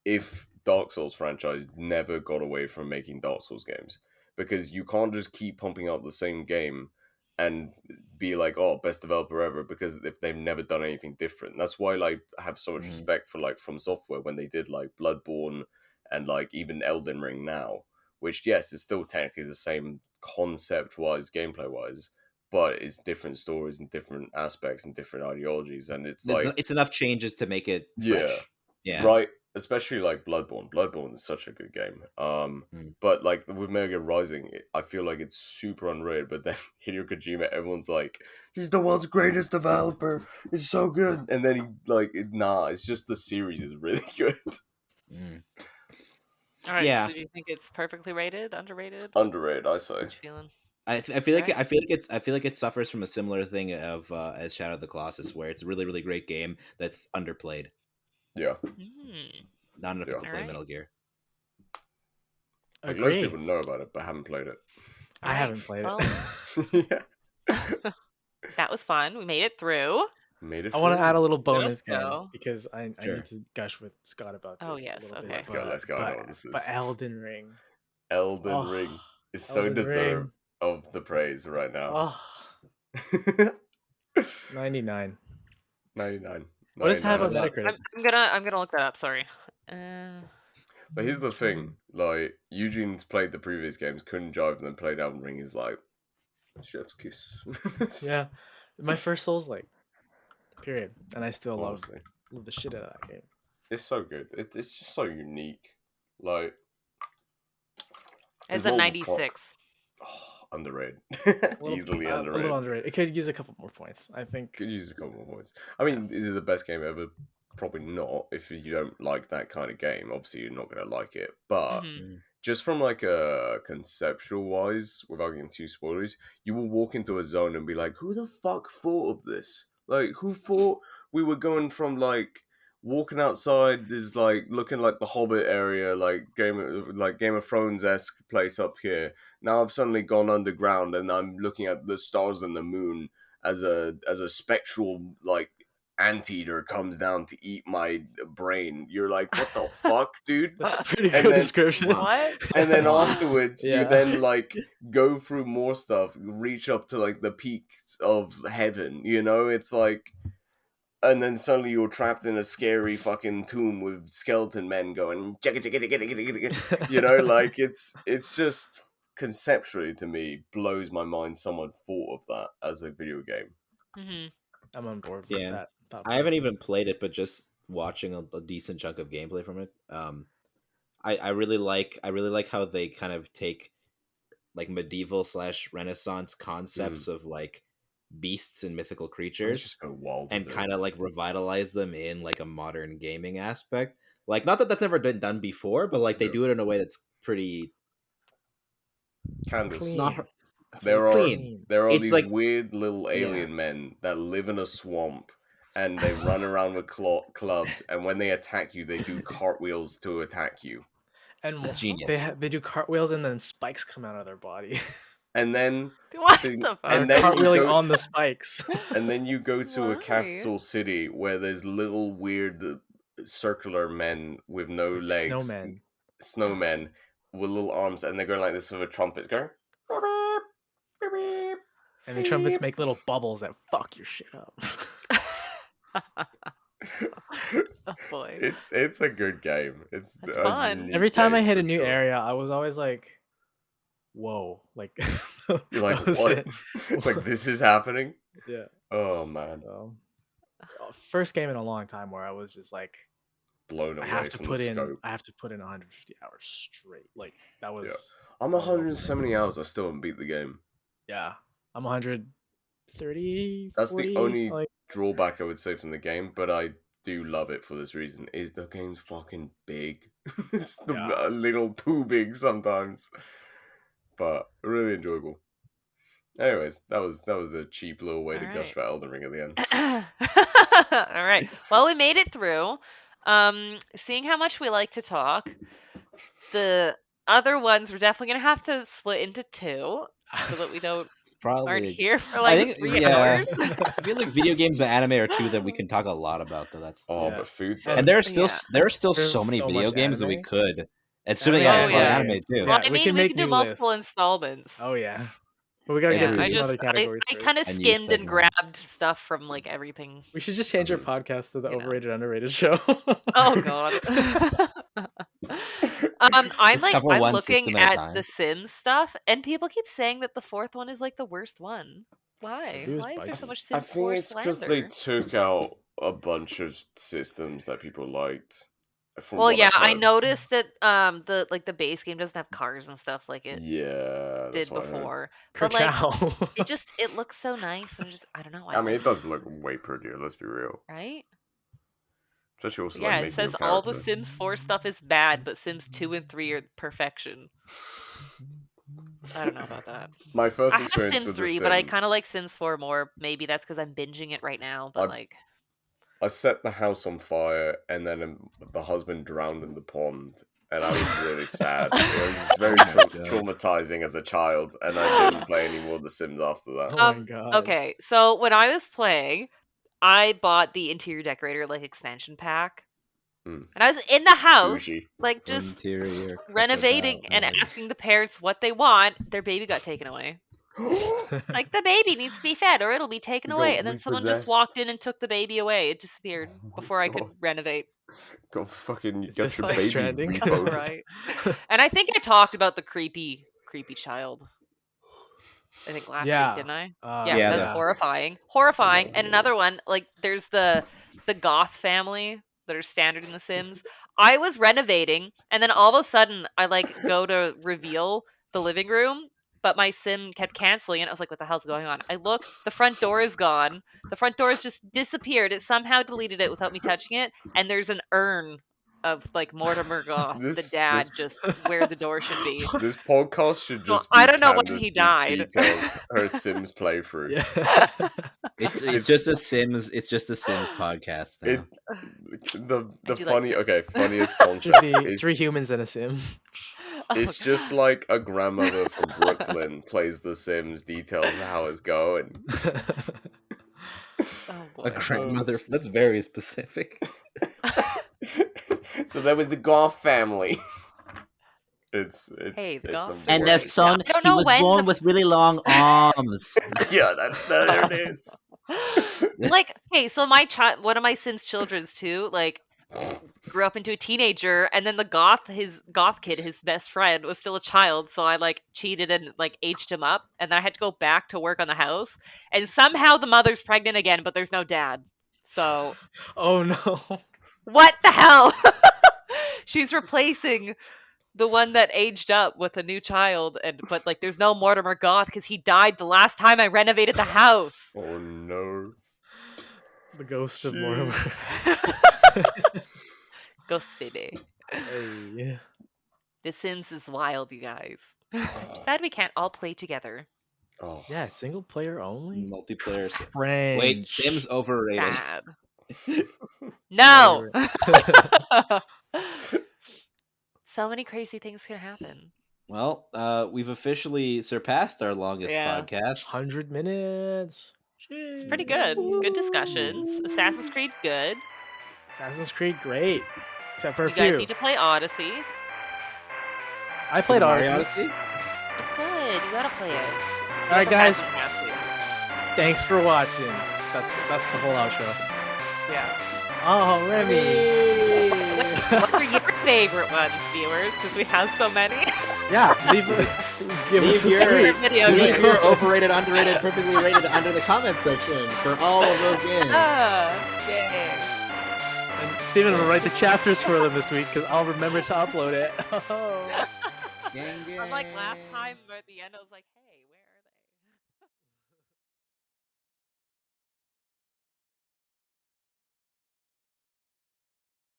Speaker 4: if Dark Souls franchise never got away from making Dark Souls games, because you can't just keep pumping out the same game and be like, oh, best developer ever, because if they've never done anything different. That's why like I have so much respect for like From Software when they did like Bloodborne and like even Elden Ring now, which yes is still technically the same concept wise, gameplay wise, but it's different stories and different aspects and different ideologies, and it's
Speaker 3: enough changes to make it fresh.
Speaker 4: Right. Especially like Bloodborne. Bloodborne is such a good game. But like with Metal Gear Rising, I feel like it's super unrated. But then Hideo Kojima, everyone's like, he's the world's greatest developer. It's so good. And then he like, it's just the series is really good.
Speaker 1: All right. So do you think it's perfectly rated, underrated?
Speaker 4: Underrated, I say.
Speaker 1: What you feeling?
Speaker 3: I feel like it suffers from a similar thing of as Shadow of the Colossus, where it's a really really great game that's underplayed.
Speaker 4: Yeah.
Speaker 3: Not enough people play Metal Gear.
Speaker 4: Like, most people know about it, but haven't played it.
Speaker 2: I haven't played it.
Speaker 1: That was fun. We made it through.
Speaker 2: I want to add a little bonus game because I need to gush with Scott about this.
Speaker 1: Oh, yes. Okay.
Speaker 4: Let's go. I know what this is.
Speaker 2: But Elden Ring.
Speaker 4: Elden Ring is so deserved of the praise right now.
Speaker 2: 99.
Speaker 4: 99.
Speaker 2: What does it have on Metacritic?
Speaker 1: I'm gonna look that up. Sorry.
Speaker 4: But here's the thing: like Eugene's played the previous games, couldn't jive, and then played Elden Ring. He's like, chef's kiss.
Speaker 2: Yeah, my first Souls like, period, and I still love the shit out of that game.
Speaker 4: It's so good. It's just so unique. Like,
Speaker 1: it's a 96.
Speaker 4: Underrated. Easily underrated.
Speaker 2: A little underrated. It could use a couple more points, I think.
Speaker 4: Could use a couple more points. I mean, is it the best game ever? Probably not. If you don't like that kind of game, obviously you're not going to like it. But just from like a conceptual wise, without getting too spoilers, you will walk into a zone and be like, who the fuck thought of this? Like, who thought we were going from like walking outside is like looking like the Hobbit area, like Game of Thrones-esque place up here. Now I've suddenly gone underground and I'm looking at the stars and the moon as a spectral like anteater comes down to eat my brain. You're like, what the fuck, dude?
Speaker 2: That's a pretty good description.
Speaker 1: What?
Speaker 4: And then afterwards, you then like go through more stuff, reach up to like the peaks of heaven. You know, it's like, and then suddenly you're trapped in a scary fucking tomb with skeleton men going, you know, like it's just conceptually to me blows my mind someone thought of that as a video game.
Speaker 1: Mm-hmm.
Speaker 2: I'm on board with that.
Speaker 3: I haven't even played it, but just watching a decent chunk of gameplay from it. I really like how they kind of take like medieval / Renaissance concepts of like beasts and mythical creatures and kind of like revitalize them in like a modern gaming aspect. Like, not that that's never been done before, but like they do it in a way that's pretty
Speaker 4: Candace.
Speaker 3: There
Speaker 4: are these like weird little alien men that live in a swamp and they run around with clubs, and when they attack you, they do cartwheels to attack you.
Speaker 2: And that's genius. They do cartwheels and then spikes come out of their body.
Speaker 4: And then
Speaker 2: cartwheeling on the spikes.
Speaker 4: And then you go to a capital city where there's little weird circular men with no legs, snowmen with little arms, and they're going like this with a trumpet, going.
Speaker 2: And the trumpets make little bubbles that fuck your shit up.
Speaker 1: Oh boy,
Speaker 4: it's a good game. It's
Speaker 1: fun.
Speaker 2: Every time I hit a new area, I was always like, "Whoa!" Like
Speaker 4: you're like, "What? Like this is happening?"
Speaker 2: Yeah.
Speaker 4: Oh man.
Speaker 2: First game in a long time where I was just like
Speaker 4: blown away from the scope.
Speaker 2: I have to put in 150 hours straight. Like that was.
Speaker 4: Yeah. I'm 170 hours. I still haven't beat the game.
Speaker 2: Yeah, I'm 130.
Speaker 4: That's
Speaker 2: 40,
Speaker 4: the only drawback I would say from the game, but I do love it for this reason. Is the game's fucking big. It's a little too big sometimes, but really enjoyable. Anyways, that was a cheap little way to gush about Elden Ring at the end.
Speaker 1: All right. Well, we made it through. Seeing how much we like to talk, the other ones we're definitely gonna have to split into two so that we aren't here for like 3 hours.
Speaker 3: I feel like video games and anime are two that we can talk a lot about though. That's
Speaker 4: but food though.
Speaker 3: And there are still so many video games that we could. And so many anime too.
Speaker 1: Well, I mean, we can do multiple installments.
Speaker 2: Oh yeah. But we gotta get through some other categories.
Speaker 1: I kind of skimmed and grabbed stuff from like everything.
Speaker 2: We should just change our podcast to the Overrated Underrated show.
Speaker 1: Oh god. I'm looking at the Sims stuff, and people keep saying that the fourth one is like the worst one. Why? Why is there so much Sims 4
Speaker 4: I think it's because they took out a bunch of systems that people liked.
Speaker 1: Well, yeah, I noticed that the base game doesn't have cars and stuff like it did before. But like it looks so nice and I don't know.
Speaker 4: I mean, it does look way prettier. Let's be real,
Speaker 1: right?
Speaker 4: Especially also,
Speaker 1: it says all the Sims 4 stuff is bad, but Sims 2 and 3 are perfection. I don't know about that.
Speaker 4: My first experience
Speaker 1: I have Sims
Speaker 4: with
Speaker 1: 3, but I kind of like Sims 4 more. Maybe that's because I'm binging it right now. But
Speaker 4: I set the house on fire, and then the husband drowned in the pond, and I was really sad. It was very traumatizing as a child, and I didn't play any more of The Sims after that.
Speaker 2: Oh my god.
Speaker 1: Okay, so when I was playing, I bought the interior decorator expansion pack. And I was in the house, just renovating and asking the parents what they want. Their baby got taken away. Like, the baby needs to be fed or it'll be taken away. And then someone just walked in and took the baby away. It disappeared before I could renovate.
Speaker 4: Go fucking get your baby.
Speaker 1: Right. And I think I talked about the creepy child. I think last week, didn't I? That's horrifying. Horrifying. And another one, there's the goth family that are standard in The Sims. I was renovating, and then all of a sudden, I go to reveal the living room, but my sim kept canceling, and I was like, what the hell's going on? I look, the front door is gone. The front door has just disappeared. It somehow deleted it without me touching it, and there's an urn of Mortimer Goth, the dad, just where the door should be.
Speaker 4: This podcast should just
Speaker 1: be I don't know when he died.
Speaker 4: Details her Sims playthrough.
Speaker 3: Yeah. It's just a Sims podcast now.
Speaker 4: Funniest concept is
Speaker 2: 3 humans and a sim.
Speaker 4: It's just like a grandmother from Brooklyn plays The Sims, details how it's going.
Speaker 1: Oh boy.
Speaker 3: A grandmother. That's very specific.
Speaker 4: So that was the Goth family. It's
Speaker 1: Hey, the
Speaker 4: it's
Speaker 1: Goths.
Speaker 6: And their
Speaker 4: unfortunate.
Speaker 6: son,
Speaker 1: I don't
Speaker 6: he
Speaker 1: know
Speaker 6: was
Speaker 1: when
Speaker 6: born with really long arms.
Speaker 4: Yeah, there it is.
Speaker 1: Like, hey, so my one of my Sims children's too, like, grew up into a teenager, and then his goth kid, his best friend, was still a child, so I like cheated and like aged him up, and then I had to go back to work on the house, and somehow the mother's pregnant again, but there's no dad. So
Speaker 2: Oh no.
Speaker 1: what the hell? She's replacing the one that aged up with a new child, but like there's no Mortimer Goth because he died the last time I renovated the house.
Speaker 4: Oh no.
Speaker 2: The ghost of Mortimer.
Speaker 1: Ghost baby.
Speaker 2: Hey.
Speaker 1: The Sims is wild, you guys. Too bad we can't all play together.
Speaker 4: Oh.
Speaker 2: Yeah, single player only.
Speaker 3: Multiplayer.
Speaker 2: French.
Speaker 3: Wait, Sims overrated.
Speaker 1: Sad. No. So many crazy things can happen.
Speaker 3: Well, we've officially surpassed our longest podcast.
Speaker 2: 100 minutes.
Speaker 1: It's pretty good. Good discussions. Assassin's Creed, good.
Speaker 2: Assassin's Creed, great. Except for a
Speaker 1: You
Speaker 2: few.
Speaker 1: guys need to play Odyssey.
Speaker 2: I played
Speaker 3: Mario
Speaker 2: Odyssey.
Speaker 1: It's good. You gotta play it.
Speaker 2: All right, guys.
Speaker 1: Whoever hasn't have
Speaker 2: Thanks for watching. That's the whole outro.
Speaker 1: to. Yeah.
Speaker 2: Oh, Remy.
Speaker 1: What were your favorite ones, viewers? Because we have so many.
Speaker 2: Yeah, give us a tweet.
Speaker 1: Video
Speaker 3: Leave
Speaker 1: games.
Speaker 3: your overrated, underrated, perfectly rated under the comment section for all of those games.
Speaker 1: Yay.
Speaker 2: And Steven will write the chapters for them this week because I'll remember to upload it.
Speaker 3: Gang, gang.
Speaker 1: Unlike last time, where at the end I was like, hey.